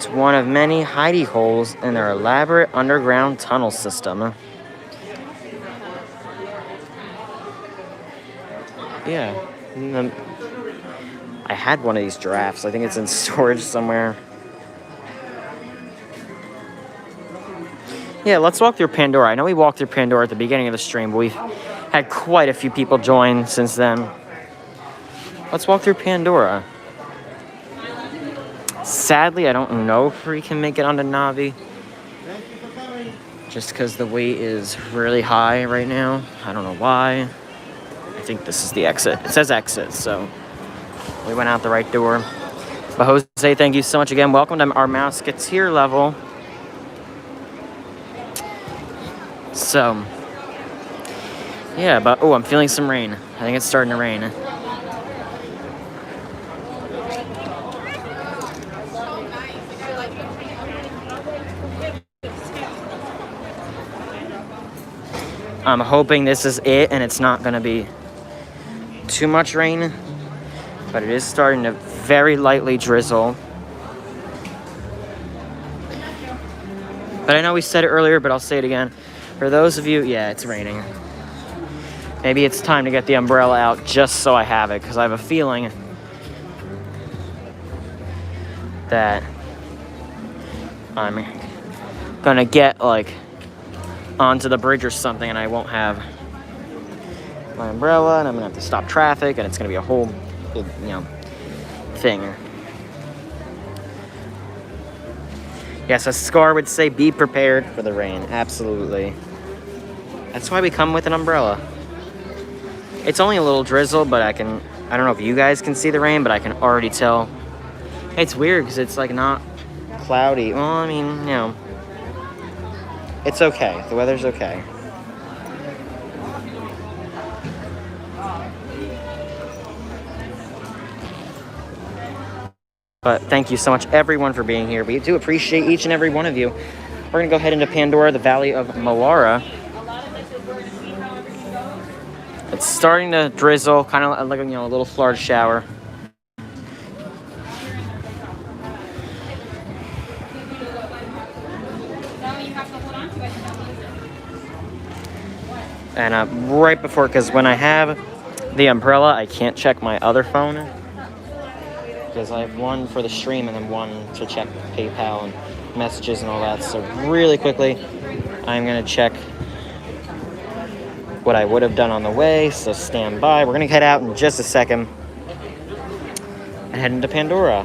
to one of many hidey holes in their elaborate underground tunnel system. Yeah. I had one of these giraffes. I think it's in storage somewhere. Yeah, let's walk through Pandora. I know we walked through Pandora at the beginning of the stream, but we've had quite a few people join since then. Let's walk through Pandora. Sadly, I don't know if we can make it onto Navi. Just because the wait is really high right now. I don't know why. I think this is the exit. It says exit, so we went out the right door. But Jose, thank you so much again. Welcome to our Mouseketeer level. So, yeah, but, oh, I'm feeling some rain. I think it's starting to rain. I'm hoping this is it and it's not going to be too much rain, but it is starting to very lightly drizzle. But I know we said it earlier, but I'll say it again. For those of you, yeah, it's raining. Maybe it's time to get the umbrella out just so I have it, because I have a feeling that I'm gonna get like onto the bridge or something and I won't have my umbrella and I'm gonna have to stop traffic and it's gonna be a whole big, thing. Yes, as Scar would say, be prepared for the rain. Absolutely. That's why we come with an umbrella. It's only a little drizzle, but I don't know if you guys can see the rain, but I can already tell. It's weird because it's like not cloudy. Well, I mean, It's okay. The weather's okay. But thank you so much, everyone, for being here. We do appreciate each and every one of you. We're going to go head into Pandora, the Valley of Moara. It's starting to drizzle, kind of like, a little Florida shower. And right before, because when I have the umbrella, I can't check my other phone. Because I have one for the stream and then one to check PayPal and messages and all that. So really quickly, I'm going to check what I would have done on the way. So stand by. We're going to head out in just a second and head into Pandora.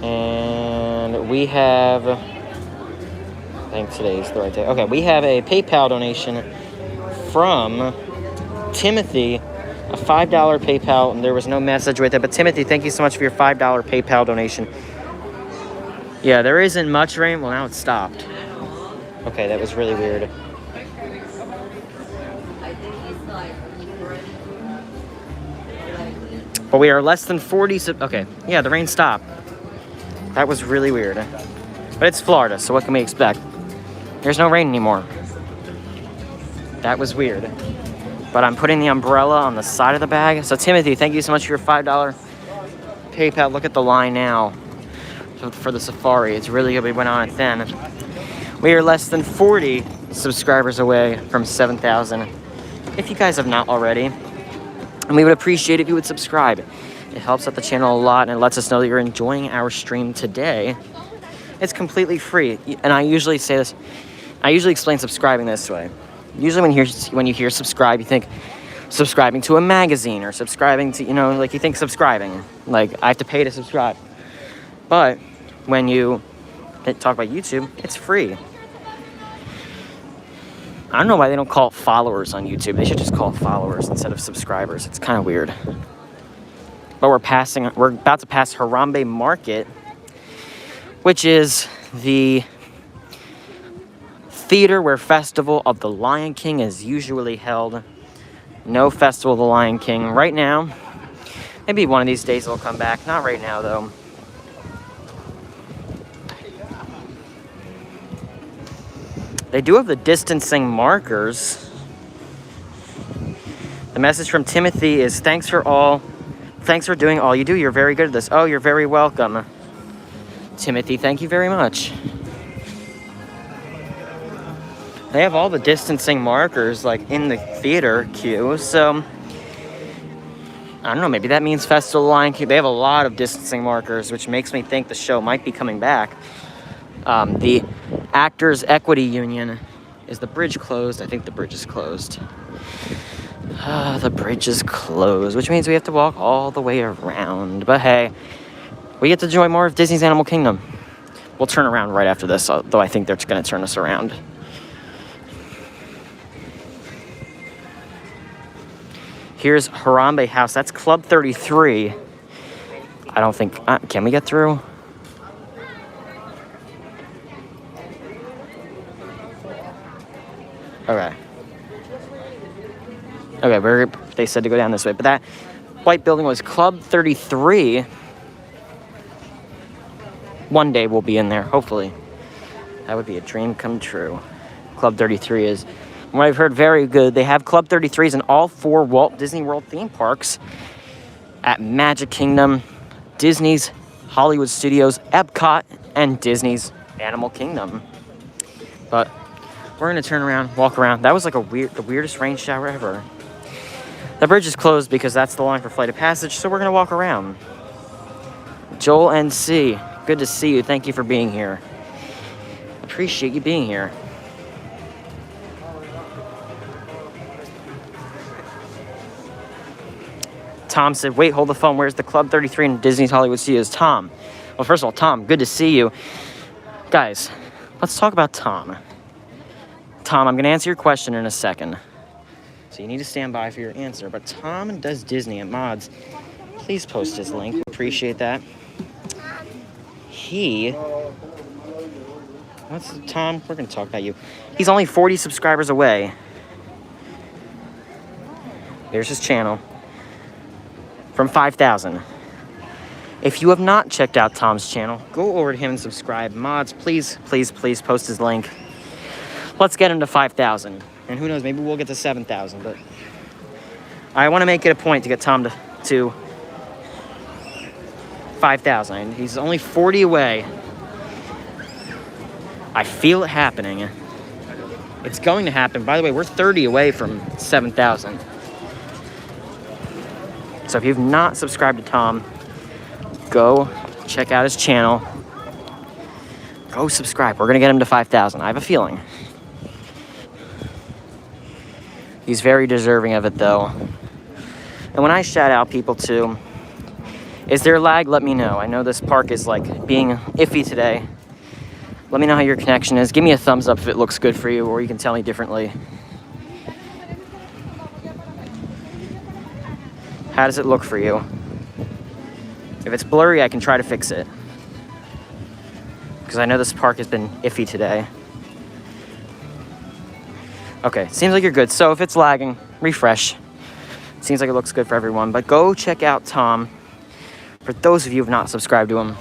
And we have, I think today's the right day. Okay, we have a PayPal donation from Timothy. A $5 PayPal, and there was no message with it. But Timothy, thank you so much for your $5 PayPal donation. Yeah, there isn't much rain. Well, now it's stopped. Okay, that was really weird. But we are less than 40. Okay, yeah, the rain stopped. That was really weird. But it's Florida, so what can we expect? There's no rain anymore. That was weird. But I'm putting the umbrella on the side of the bag. So Timothy, thank you so much for your $5 PayPal. Look at the line now for the safari. It's really good. We went on it then. We are less than 40 subscribers away from 7,000. If you guys have not already, and we would appreciate if you would subscribe. It helps out the channel a lot and it lets us know that you're enjoying our stream today. It's completely free. And I usually say this, I usually explain subscribing this way. Usually when you hear subscribe, you think subscribing to a magazine or subscribing to, like you think subscribing. Like, I have to pay to subscribe. But when you talk about YouTube, it's free. I don't know why they don't call it followers on YouTube. They should just call it followers instead of subscribers. It's kind of weird. But we're about to pass Harambe Market, which is the theater where Festival of the Lion King is usually held. No Festival of the Lion King right now. Maybe one of these days it'll come back. Not right now, though. They do have the distancing markers. The message from Timothy is, thanks for doing all you do. You're very good at this. Oh, you're very welcome. Timothy, thank you very much. They have all the distancing markers, like, in the theater queue, so I don't know, maybe that means Festival of the Lion King. They have a lot of distancing markers, which makes me think the show might be coming back. The Actors Equity Union, is the bridge closed? I think the bridge is closed. The bridge is closed, which means we have to walk all the way around. But hey, we get to enjoy more of Disney's Animal Kingdom. We'll turn around right after this, though I think they're going to turn us around. Here's Harambe House. That's Club 33. I don't think... can we get through? Okay. Okay, they said to go down this way. But that white building was Club 33. One day we'll be in there, hopefully. That would be a dream come true. Club 33 is... What I've heard, very good. They have Club 33s in all 4 Walt Disney World theme parks at Magic Kingdom, Disney's Hollywood Studios, Epcot, and Disney's Animal Kingdom. But we're going to turn around, walk around. That was like the weirdest rain shower ever. The bridge is closed because that's the line for Flight of Passage, so we're going to walk around. Joel NC, good to see you. Thank you for being here. Appreciate you being here. Tom said, wait, hold the phone. Where's the Club 33 in Disney's Hollywood Studios? Tom. Well, first of all, Tom, good to see you. Guys, let's talk about Tom. Tom, I'm going to answer your question in a second. So you need to stand by for your answer. But Tom does Disney at Mods. Please post his link. Appreciate that. He What's Tom? We're gonna talk about you. He's only 40 subscribers away. There's his channel. From 5,000. If you have not checked out Tom's channel, go over to him and subscribe. Mods, please, please, please post his link. Let's get him to 5,000. And who knows, maybe we'll get to 7,000. But I want to make it a point to get Tom to 5,000. He's only 40 away. I feel it happening. It's going to happen. By the way, we're 30 away from 7,000. So if you've not subscribed to Tom, go check out his channel. Go subscribe. We're going to get him to 5,000. I have a feeling. He's very deserving of it, though. And when I shout out people, too, is there lag? Let me know. I know this park is, like, being iffy today. Let me know how your connection is. Give me a thumbs up if it looks good for you, or you can tell me differently. How does it look for you? If it's blurry, I can try to fix it. Because I know this park has been iffy today. Okay, seems like you're good. So if it's lagging, refresh. Seems like it looks good for everyone. But go check out Tom. For those of you who have not subscribed to him,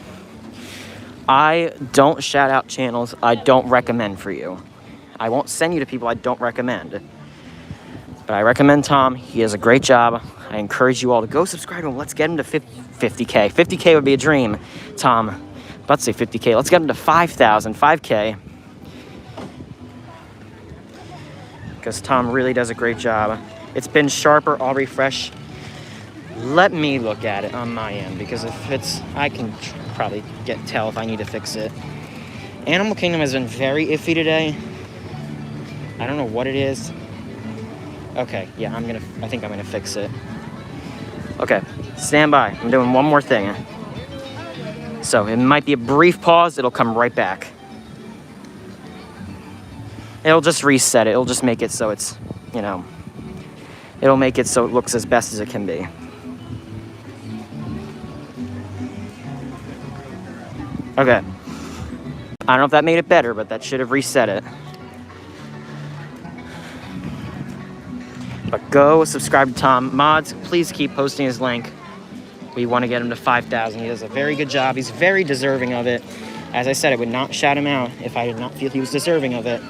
I don't shout out channels I don't recommend for you. I won't send you to people I don't recommend. But I recommend Tom. He does a great job. I encourage you all to go subscribe to him. Let's get him to 50K. 50K would be a dream, Tom. About to say 50K. Let's get him to 5,000, 5K. Because Tom really does a great job. It's been sharper. I'll refresh. Let me look at it on my end, because if it's, I can probably tell if I need to fix it. Animal Kingdom has been very iffy today. I don't know what it is. Okay, yeah, I think I'm gonna fix it. Okay, stand by. I'm doing one more thing. So it might be a brief pause. It'll come right back. It'll just reset it. It'll just make it so it's, you know, it'll make it so it looks as best as it can be. Okay. I don't know if that made it better, but that should have reset it. But go subscribe to Tom. Mods, please keep posting his link. We want to get him to 5,000. He does a very good job. He's very deserving of it. As I said, I would not shout him out if I did not feel he was deserving of it.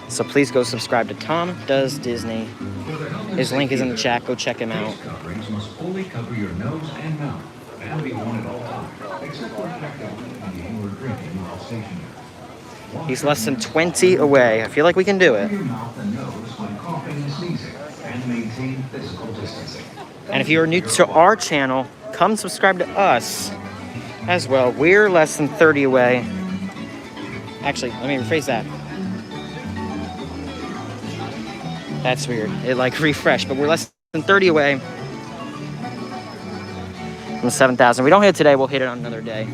So please go subscribe to Tom Does Disney. His link is in the chat. Go check him out. Face coverings must fully cover your nose and mouth and be worn at all times, except for eating or drinking while stationary. He's less than 20 away. I feel like we can do it. Your mouth and nose when coughing and sneezing, and maintain physical distancing. And if you're new to our channel, come subscribe to us as well. We're less than 30 away. Actually, let me rephrase that. That's weird. It like refreshed, but we're less than 30 away from 7,000. We don't hit it today, we'll hit it on another day.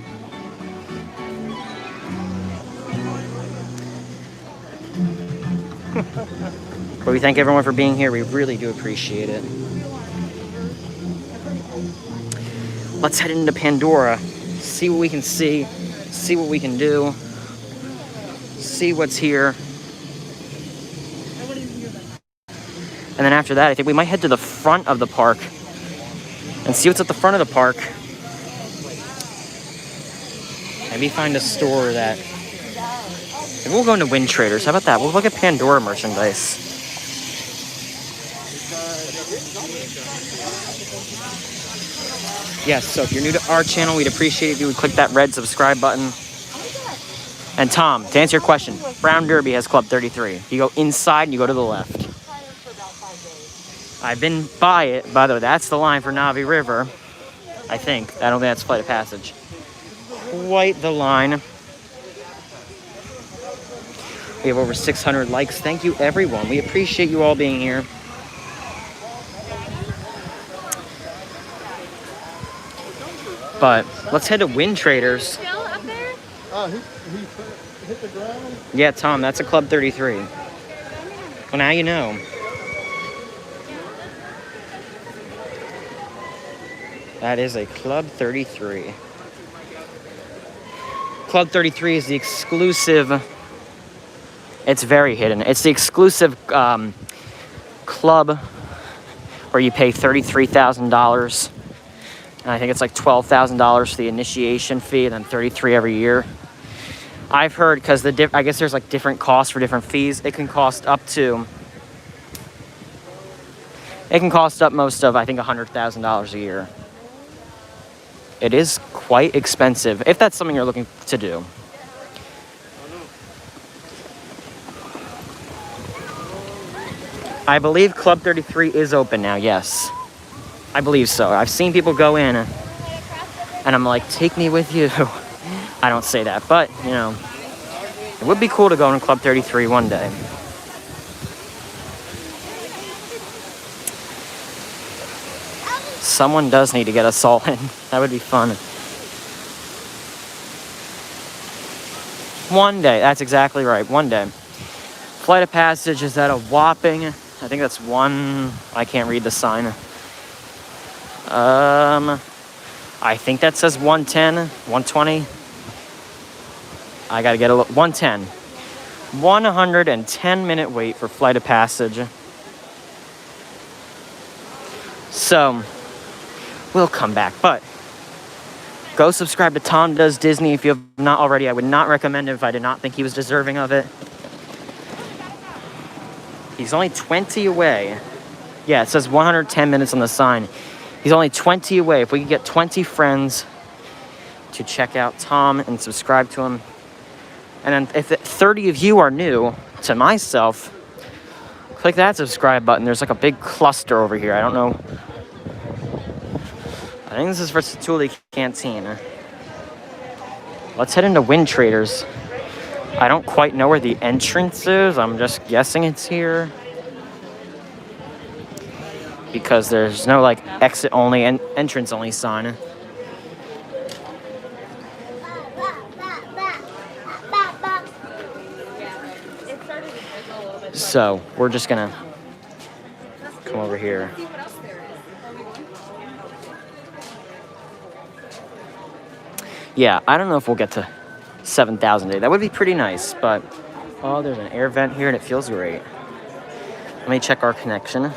But we thank everyone for being here. We really do appreciate it. Let's head into Pandora, see what we can see what we can do, see what's here. And then after that, I think we might head to the front of the park and see what's at the front of the park. Maybe find a store that... Maybe we'll go into Wind Traders. How about that? We'll look at Pandora merchandise. Yes, so if you're new to our channel, we'd appreciate it if you would click that red subscribe button. And Tom, to answer your question, Brown Derby has Club 33. You go inside and you go to the left. I've been by it. By the way, that's the line for Navi River. I think. I don't think that's Flight of Passage. Quite the line. We have over 600 likes. Thank you, everyone. We appreciate you all being here. But let's head to Wind Traders. Still up there? He hit the ground? Yeah, Tom, that's a Club 33. Well, now you know. That is a Club 33. Club 33 is the exclusive. It's very hidden. It's the exclusive club where you pay $33,000. And I think it's like $12,000 for the initiation fee, and then $33,000 every year. I've heard, because I guess there's like different costs for different fees. It can cost up most of, I think, $100,000 a year. It is quite expensive, if that's something you're looking to do. I believe Club 33 is open now, yes. I believe so. I've seen people go in, and I'm like, take me with you. I don't say that, but, you know, it would be cool to go in Club 33 one day. Someone does need to get us all in. That would be fun. One day, that's exactly right, one day. Flight of Passage is at a whopping, I think that's I can't read the sign. I think that says 110, 120. I gotta get 110. 110-minute wait for Flight of Passage. So, we'll come back, but go subscribe to Tom Does Disney if you have not already. I would not recommend it if I did not think he was deserving of it. He's only 20 away. Yeah, it says 110 minutes on the sign. He's only 20 away. If we could get 20 friends to check out Tom and subscribe to him. And then if 30 of you are new to myself, click that subscribe button. There's like a big cluster over here. I don't know. I think this is for Satuli Canteen. Let's head into Wind Traders. I don't quite know where the entrance is. I'm just guessing it's here. Because there's no like exit only and entrance only sign. So we're just gonna come over here. Yeah, I don't know if we'll get to 7,000 a day. That would be pretty nice, but oh, there's an air vent here and it feels great. Let me check our connection.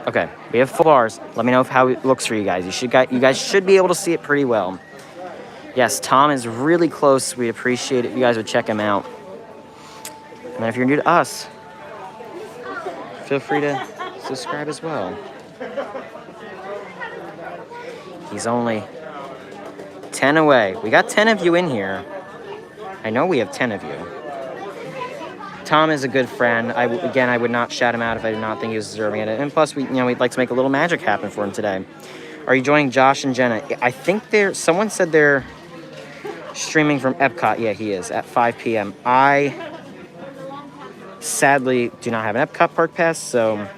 Okay, we have 4 bars. Let me know how it looks for you guys. You guys should be able to see it pretty well. Yes, Tom is really close. We appreciate it if you guys would check him out. And if you're new to us, feel free to subscribe as well. He's only 10 away. We got 10 of you in here. I know we have 10 of you. Tom is a good friend. I would not shout him out if I did not think he was deserving of it. And plus, we'd like to make a little magic happen for him today. Are you joining Josh and Jenna? I think someone said they're streaming from Epcot. Yeah, he is, at 5 p.m. I sadly do not have an Epcot Park Pass, so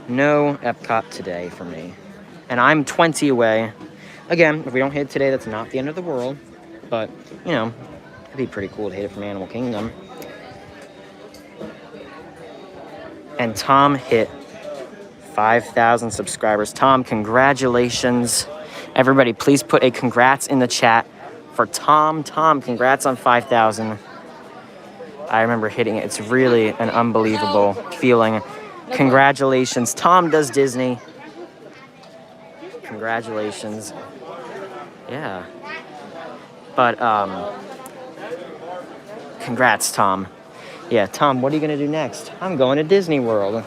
no Epcot today for me. And I'm 20 away. Again, if we don't hit it today, that's not the end of the world. But, you know, it'd be pretty cool to hit it from Animal Kingdom. And Tom hit 5,000 subscribers. Tom, congratulations. Everybody, please put a congrats in the chat for Tom. Tom, congrats on 5,000. I remember hitting it. It's really an unbelievable feeling. Congratulations. Tom Does Disney. Congratulations. Yeah. But, congrats, Tom. Yeah, Tom, what are you going to do next? I'm going to Disney World.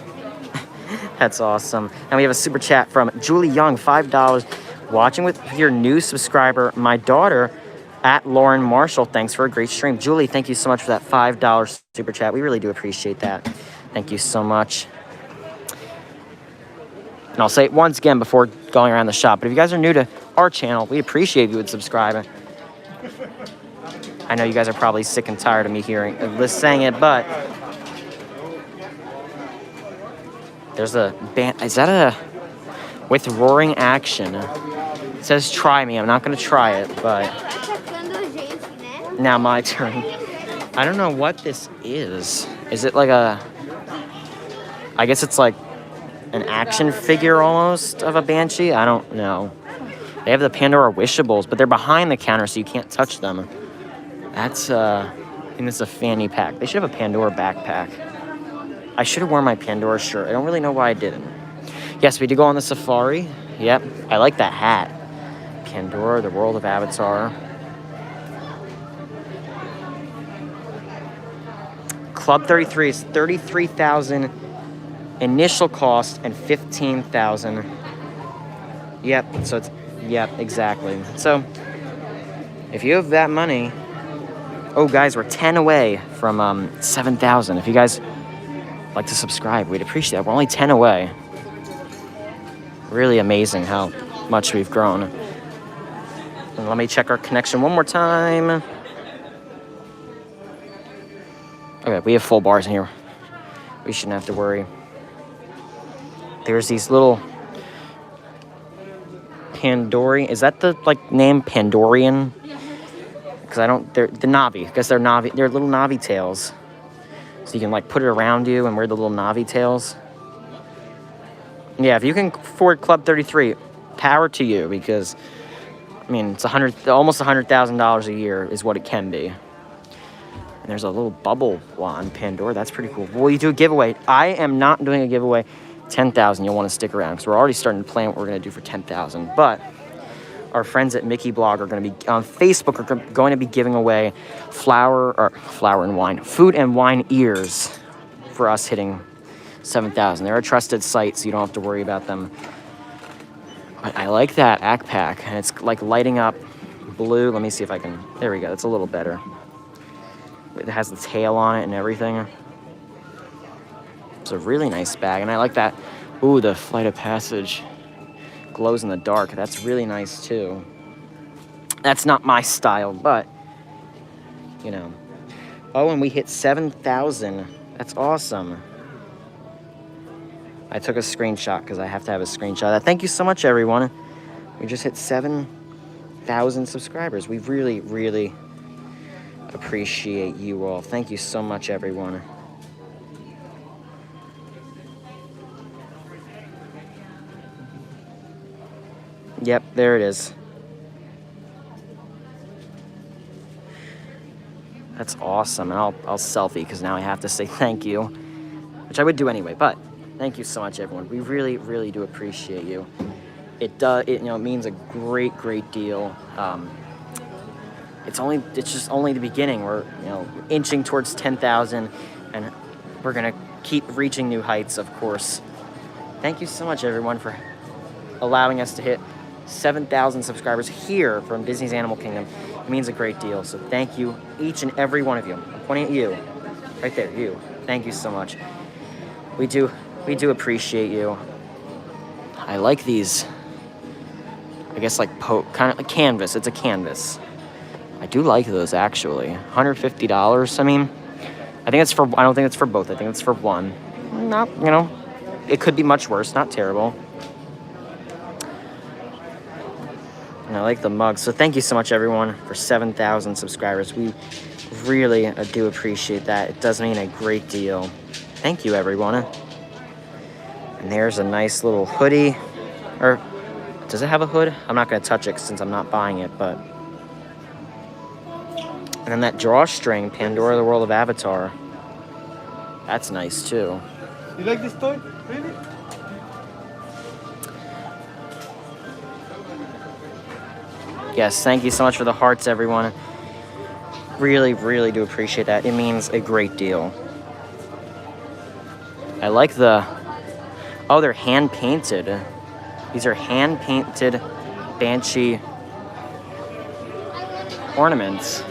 That's awesome. And we have a super chat from Julie Young, $5. Watching with your new subscriber, my daughter, at Lauren Marshall. Thanks for a great stream. Julie, thank you so much for that $5 super chat. We really do appreciate that. Thank you so much. And I'll say it once again before going around the shop. But if you guys are new to our channel, we appreciate if you would subscribe. I know you guys are probably sick and tired of me saying it, but there's a band. Is that a with roaring action? It says try me. I'm not going to try it, but now my turn. I don't know what this is. Is it like a... I guess it's like an action figure almost of a Banshee. I don't know. They have the Pandora Wishables, but they're behind the counter, so you can't touch them. That's, I think it's a fanny pack. They should have a Pandora backpack. I should have worn my Pandora shirt. I don't really know why I didn't. Yes, we did go on the safari. Yep, I like that hat. Pandora, the World of Avatar. Club 33 is $33,000 initial cost and $15,000. Yep, so it's, yep, exactly. So if you have that money, oh guys, we're 10 away from 7,000. If you guys like to subscribe, we'd appreciate that. We're only 10 away. Really amazing how much we've grown. And let me check our connection one more time. Okay, we have full bars in here. We shouldn't have to worry. There's these little Pandorian. Is that the like name Pandorian? Because I don't. They're the Navi. I guess they're Navi. They're little Navi tails. So you can like put it around you and wear the little Navi tails. Yeah, if you can afford Club 33, power to you, because I mean it's almost $100,000 a year is what it can be. And there's a little bubble wand Pandora. That's pretty cool. Will you do a giveaway? I am not doing a giveaway. 10,000. You'll want to stick around because we're already starting to plan what we're going to do for 10,000. But our friends at Mickey Blog are going to be on Facebook. Are going to be giving away food and wine ears for us hitting 7,000. They're a trusted site, so you don't have to worry about them. But I like that backpack, and it's like lighting up blue. Let me see if I can. There we go. It's a little better. It has the tail on it and everything. It's a really nice bag, and I like that. Ooh, the Flight of Passage glows in the dark. That's really nice too. That's not my style, but you know. Oh, and we hit 7,000. That's awesome. I took a screenshot because I have to have a screenshot. Thank you so much, everyone. We just hit 7,000 subscribers. We really, really appreciate you all. Thank you so much, everyone. Yep, there it is. That's awesome. And I'll selfie because now I have to say thank you, which I would do anyway, but thank you so much, everyone. We really, really do appreciate you. It means a great, great deal. It's just only the beginning. We're, inching towards 10,000, and we're gonna keep reaching new heights, of course. Thank you so much, everyone, for allowing us to hit 7,000 subscribers here from Disney's Animal Kingdom. It means a great deal. So thank you, each and every one of you. I'm pointing at you, right there, you. Thank you so much. We do appreciate you. I like these. I guess like kind of a canvas. It's a canvas. I do like those actually. $150. I mean, I don't think it's for both. I think it's for one. Not, it could be much worse. Not terrible. And I like the mug. So thank you so much, everyone, for 7,000 subscribers. We really do appreciate that. It does mean a great deal. Thank you, everyone. And there's a nice little hoodie. Or, does it have a hood? I'm not going to touch it since I'm not buying it, but... And then that drawstring, Pandora, the World of Avatar. That's nice, too. You like this toy? Really? Yes, thank you so much for the hearts, everyone. Really, really do appreciate that. It means a great deal. I like the... Oh, they're hand-painted. These are hand-painted Banshee ornaments.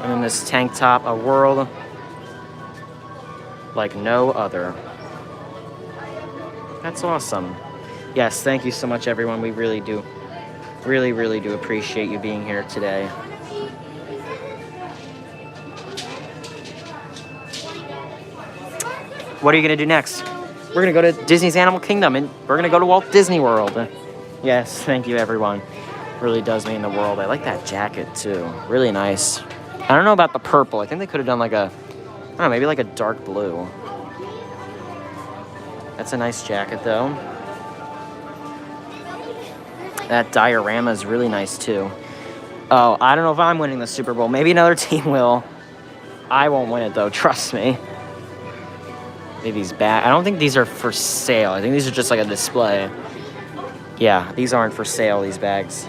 And then this tank top, a world like no other. That's awesome. Yes, thank you so much, everyone. We really do appreciate you being here today. What are you going to do next? We're going to go to Disney's Animal Kingdom, and we're going to go to Walt Disney World. Yes, thank you, everyone. Really does mean the world. I like that jacket, too. Really nice. I don't know about the purple. I think they could have done like maybe like a dark blue. That's a nice jacket, though. That diorama is really nice, too. Oh, I don't know if I'm winning the Super Bowl. Maybe another team will. I won't win it, though. Trust me. Maybe these bags. I don't think these are for sale. I think these are just like a display. Yeah, these aren't for sale, these bags.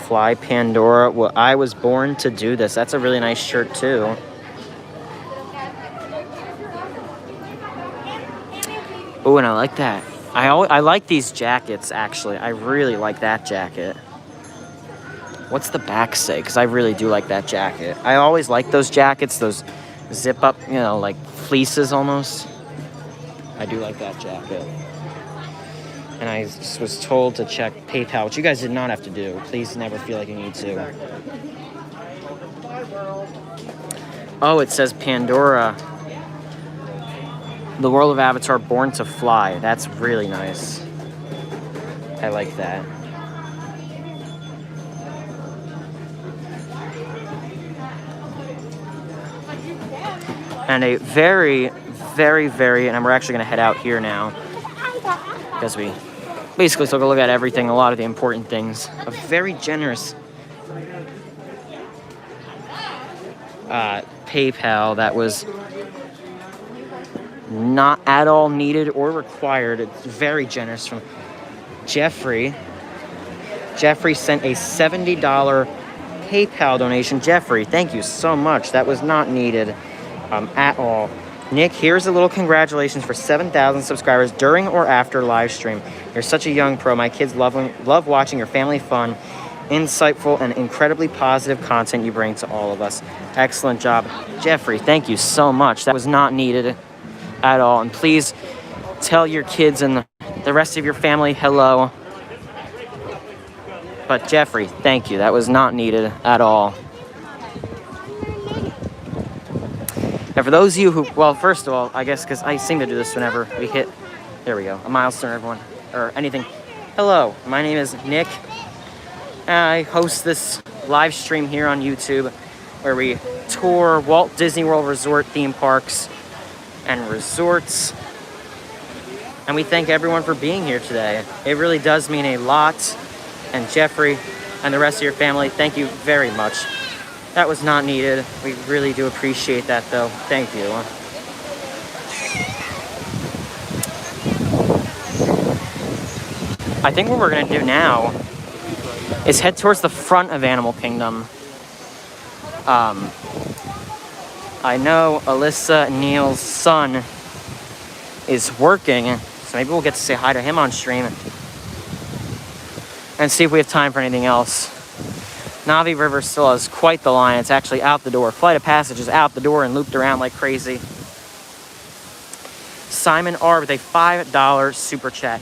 Fly Pandora. Well, I was born to do this. That's a really nice shirt, too. Oh, and I like that. I like these jackets, actually. I really like that jacket. What's the back say? Because I really do like that jacket. I always like those jackets, those zip up, you know, like fleeces almost. I do like that jacket. And I was told to check PayPal, which you guys did not have to do. Please never feel like you need to. Oh, it says Pandora. The World of Avatar, Born to Fly. That's really nice. I like that. And a very, and we're actually going to head out here now because we basically took a look at everything, a lot of the important things. A very generous PayPal that was not at all needed or required. It's very generous from Jeffrey. Jeffrey sent a $70 PayPal donation. Jeffrey, thank you so much. That was not needed at all. Nick, here's a little congratulations for 7,000 subscribers during or after live stream. You're such a young pro. My kids love watching your family fun, insightful, and incredibly positive content you bring to all of us. Excellent job. Jeffrey, thank you so much. That was not needed at all. And please tell your kids and the rest of your family hello. But Jeffrey, thank you. That was not needed at all. And for those of you who, well, first of all, I guess because I seem to do this whenever we hit, there we go, a milestone, everyone, or anything. Hello, my name is Nick. I host this live stream here on YouTube where we tour Walt Disney World Resort theme parks and resorts. And we thank everyone for being here today. It really does mean a lot. And Jeffrey and the rest of your family, thank you very much. That was not needed. We really do appreciate that, though. Thank you. I think what we're going to do now is head towards the front of Animal Kingdom. I know Alyssa and Neil's son is working, so maybe we'll get to say hi to him on stream and see if we have time for anything else. Navi River still has quite the line. It's actually out the door. Flight of Passage is out the door and looped around like crazy. Simon R. with a $5 super chat.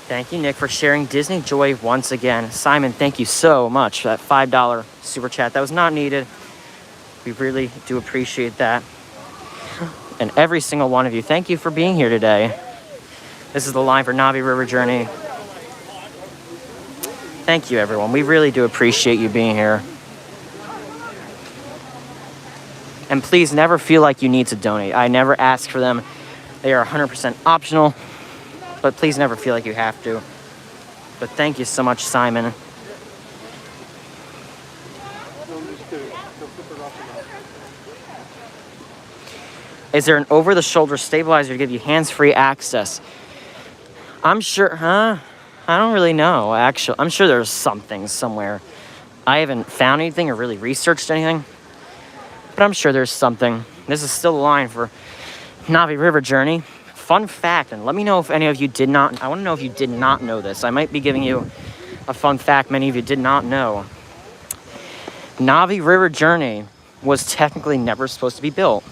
Thank you, Nick, for sharing Disney joy once again. Simon, thank you so much for that $5 super chat. That was not needed. We really do appreciate that. And every single one of you, thank you for being here today. This is the line for Navi River Journey. Thank you, everyone. We really do appreciate you being here. And please never feel like you need to donate. I never ask for them. They are 100% optional, but please never feel like you have to. But thank you so much, Simon. Is there an over-the-shoulder stabilizer to give you hands-free access? I'm sure, I don't really know, actually. I'm sure there's something somewhere. I haven't found anything or really researched anything, but I'm sure there's something. This is still the line for Navi River Journey. Fun fact, and let me know if any of you did not, I want to know if you did not know this. I might be giving you a fun fact many of you did not know. Navi River Journey was technically never supposed to be built.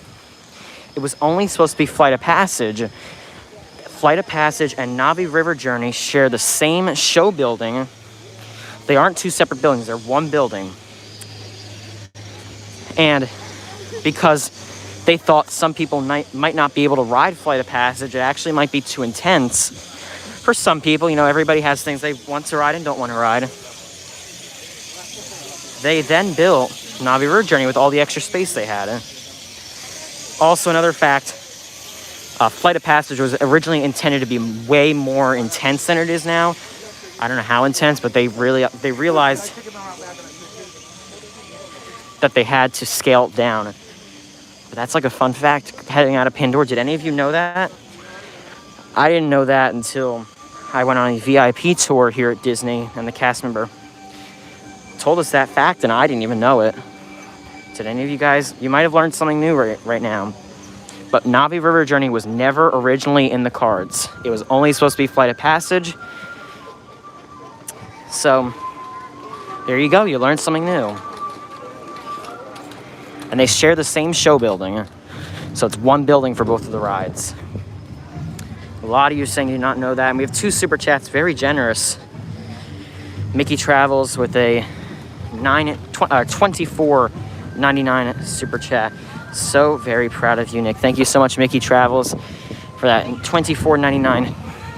It was only supposed to be Flight of Passage. Flight of Passage and Navi River Journey share the same show building. They aren't two separate buildings, they're one building. And because they thought some people might not be able to ride Flight of Passage, it actually might be too intense for some people, you know, everybody has things they want to ride and don't want to ride. They then built Navi River Journey with all the extra space they had. Also, another fact, Flight of Passage was originally intended to be way more intense than it is now. I don't know how intense, but they realized that they had to scale it down. But that's like a fun fact heading out of Pandora. Did any of you know that? I didn't know that until I went on a VIP tour here at Disney, and the cast member told us that fact, and I didn't even know it. Did any of you guys? You might have learned something new right now. But Navi River Journey was never originally in the cards. It was only supposed to be Flight of Passage. So, there you go. You learned something new. And they share the same show building. So it's one building for both of the rides. A lot of you saying you do not know that. And we have 2 super chats, very generous. Mickey Travels with a $24.99 super chat. So very proud of you, Nick. Thank you so much, Mickey Travels, for that $24.99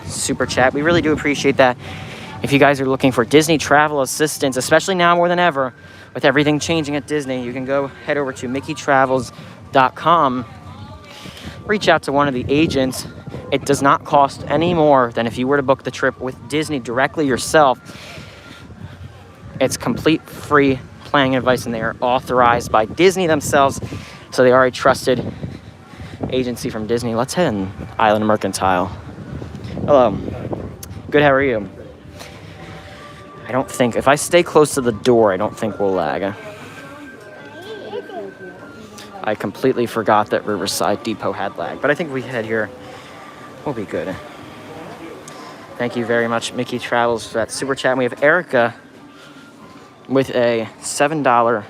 super chat. We really do appreciate that. If you guys are looking for Disney travel assistance, especially now more than ever, with everything changing at Disney, you can go head over to MickeyTravels.com. Reach out to one of the agents. It does not cost any more than if you were to book the trip with Disney directly yourself. It's complete free planning advice, and they are authorized by Disney themselves. So they are a trusted agency from Disney. Let's head in Island Mercantile. Hello. Good, how are you? I don't think, if I stay close to the door, I don't think we'll lag. I completely forgot that Riverside Depot had lag, but I think if we head here, we'll be good. Thank you very much, Mickey Travels, for that super chat. And we have Erica with a $7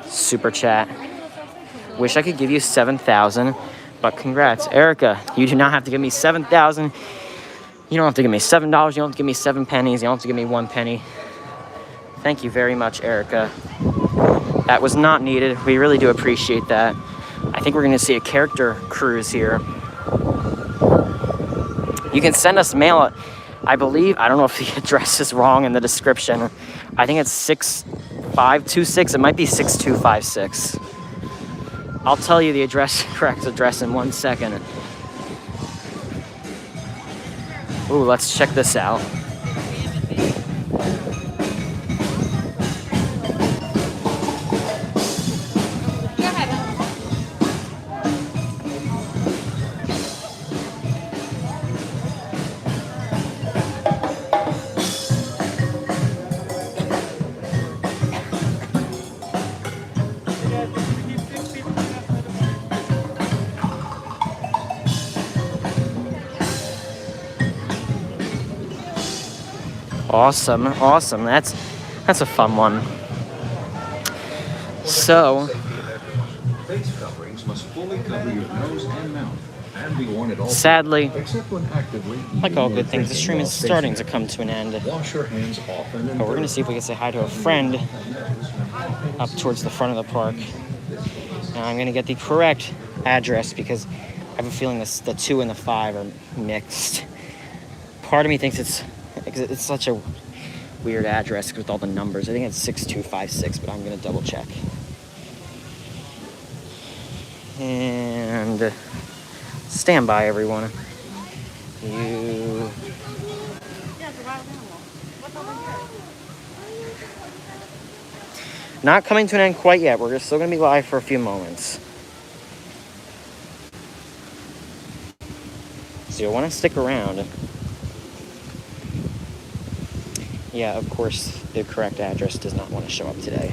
super chat. Wish I could give you 7,000, but congrats, Erica. You do not have to give me 7,000. You don't have to give me $7. You don't have to give me 7 pennies. You don't have to give me 1 penny. Thank you very much, Erica. That was not needed. We really do appreciate that. I think we're going to see a character cruise here. You can send us mail. I believe, I don't know if the address is wrong in the description. I think it's 6526. It might be 6256. I'll tell you the correct address in 1 second. Ooh, let's check this out. Awesome, awesome. That's a fun one. So, face coverings must fully cover your nose and mouth and be worn at all sadly, except when actively like all good things, the stream is starting to come to an end. wash your hands often. But we're gonna see if we can say hi to a friend up towards the front of the park. Now I'm gonna get the correct address because I have a feeling the 2 and the 5 are mixed. Part of me thinks it's such a weird address with all the numbers. I think it's 6256, but I'm gonna double check. And stand by, everyone. You. Not coming to an end quite yet. We're still gonna be live for a few moments. So you'll want to stick around. Yeah, of course, the correct address does not want to show up today.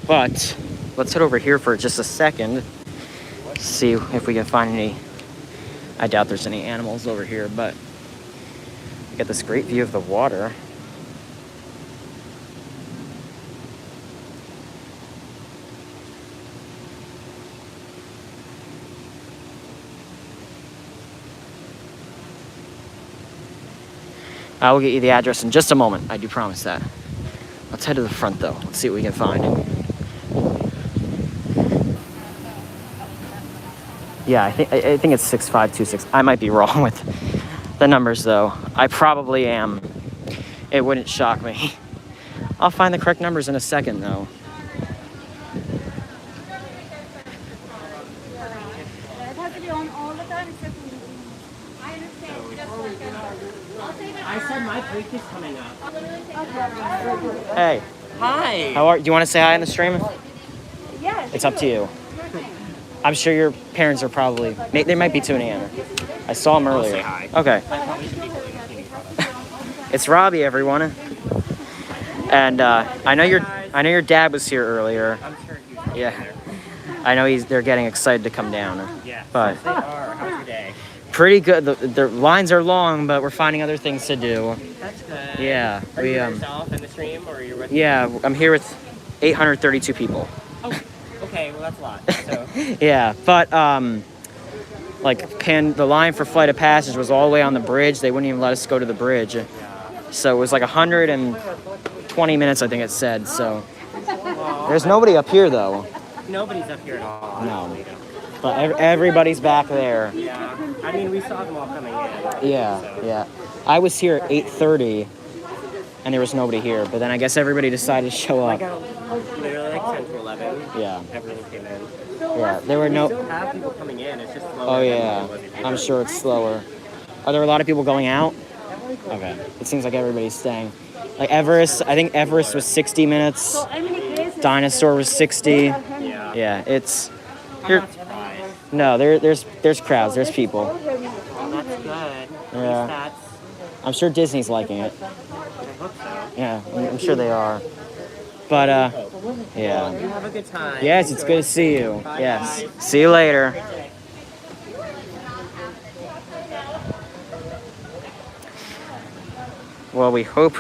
But let's head over here for just a second. See if we can find any. I doubt there's any animals over here, but we get this great view of the water. I will get you the address in just a moment. I do promise that. Let's head to the front, though. Let's see what we can find. Yeah, I think it's 6526. I might be wrong with the numbers though. I probably am. It wouldn't shock me. I'll find the correct numbers in a second though. It has to be on all the time except when I understand. Just like I'll save it. I said my break is coming up. I'll literally take it. Hey. Hi. How are? Do you want to say hi on the stream? Yes. It's up to you. I'm sure your parents are probably. They might be tuning in. I saw them earlier. say hi. Okay. It's Robbie, everyone. And I know your dad was here earlier. I'm sure you Yeah. I know they're getting excited to come down. Yeah. But They are. How's your day? pretty good. The lines are long, but we're finding other things to do. That's good. Yeah. Are you yourself in the stream, or are you with? Yeah, I'm here with 832 people. Oh, okay. Well, that's a lot. So. Yeah, but the line for Flight of Passage was all the way on the bridge. They wouldn't even let us go to the bridge. So it was like 120 minutes, I think it said. So there's nobody up here though. Nobody's up here at all. No. But everybody's back there. Yeah. I mean, we saw them all coming in. Yeah, So. yeah. I was here at 8:30 and there was nobody here, but then I guess everybody decided to show Like up. literally like 10 to 11. Yeah. Everyone came in. Yeah, there were We no. still have people coming in. It's just slower. Oh than yeah, it was before. I'm sure it's slower. Are there a lot of people going out? Okay, it seems like everybody's staying. Like Everest, I think Everest was 60 minutes. Dinosaur was 60. Yeah. Yeah, it's. I'm Here, not surprised. no, there's crowds, there's people. Oh, that's good. At Yeah. least that's. I'm sure Disney's liking it. I hope so. Yeah, I'm sure they are. But yeah. You have a good time. Yes, it's good to see you. Bye, Yes, guys. see you later. Well, we hope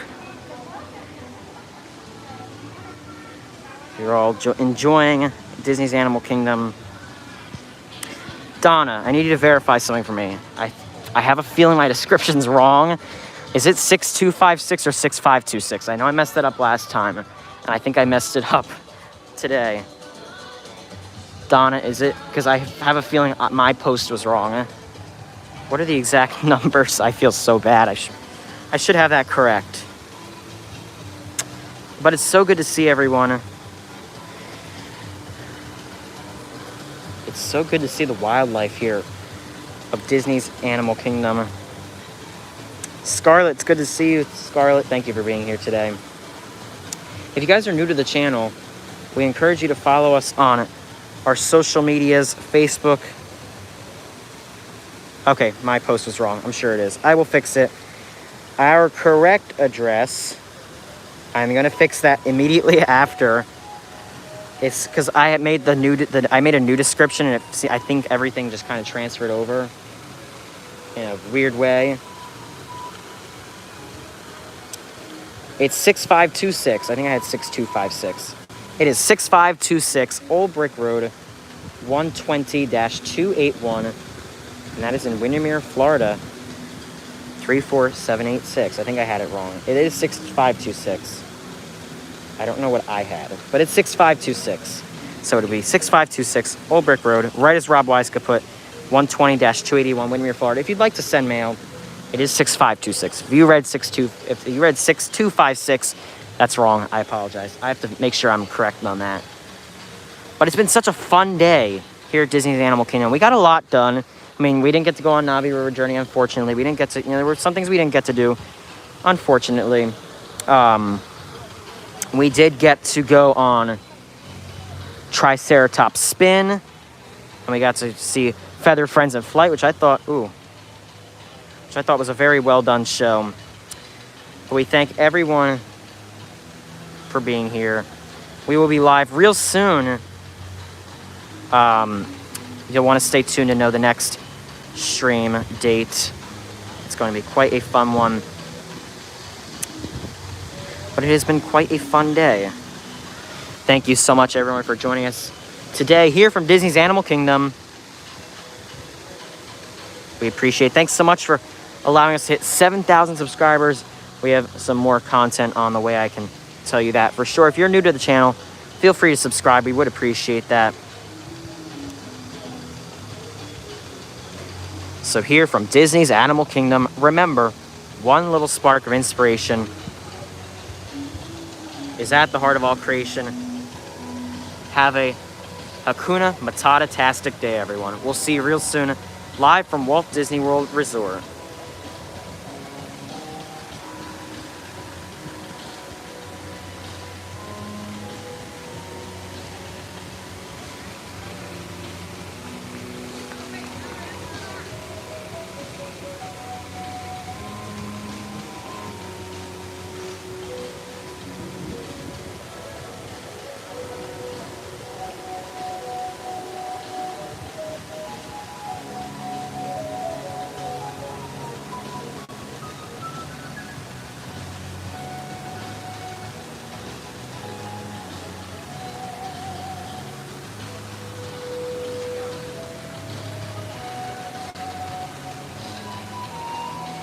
you're all enjoying Disney's Animal Kingdom. Donna, I need you to verify something for me. I have a feeling my description's wrong. Is it 6256 or 6526? I know I messed that up last time, and I think I messed it up today. Donna, is it? Because I have a feeling my post was wrong. What are the exact numbers? I feel so bad. I should have that correct. But it's so good to see everyone. It's so good to see the wildlife here of Disney's Animal Kingdom. Scarlett, it's good to see you. Scarlett, thank you for being here today. If you guys are new to the channel, we encourage you to follow us on our social medias, Facebook. Okay, my post was wrong. I'm sure it is. I will fix it. Our correct address, I'm going to fix that immediately after. It's because I had made I made a new description, and I think everything just kind of transferred over in a weird way. It's 6526. I think I had 6256. It is 6526 Old Brick Road, 120-281, and that is in Windermere, Florida, 34786. I think I had it wrong. It is 6526. I don't know what I had, but it's 6526. So it'll be 6526 Old Brick Road, right as Rob Wise could put, 120-281 Windermere, Florida. If you'd like to send mail, it is 6526. If you read 6256, that's wrong. I apologize. I have to make sure I'm correct on that. But it's been such a fun day here at Disney's Animal Kingdom. We got a lot done. I mean, we didn't get to go on Navi River Journey, unfortunately. We didn't get to, there were some things we didn't get to do, unfortunately. We did get to go on Triceratops Spin, and we got to see Feathered Friends in Flight, which I thought was a very well done show. But we thank everyone for being here. We will be live real soon. You'll want to stay tuned to know the next stream date. It's going to be quite a fun one. But it has been quite a fun day. Thank you so much, everyone, for joining us today here from Disney's Animal Kingdom. We appreciate it. Thanks so much for allowing us to hit 7,000 subscribers. We have some more content on the way, I can tell you that for sure. If you're new to the channel, feel free to subscribe. We would appreciate that. So here from Disney's Animal Kingdom, remember, one little spark of inspiration is at the heart of all creation. Have a Hakuna Matata-tastic day, everyone. We'll see you real soon, live from Walt Disney World Resort.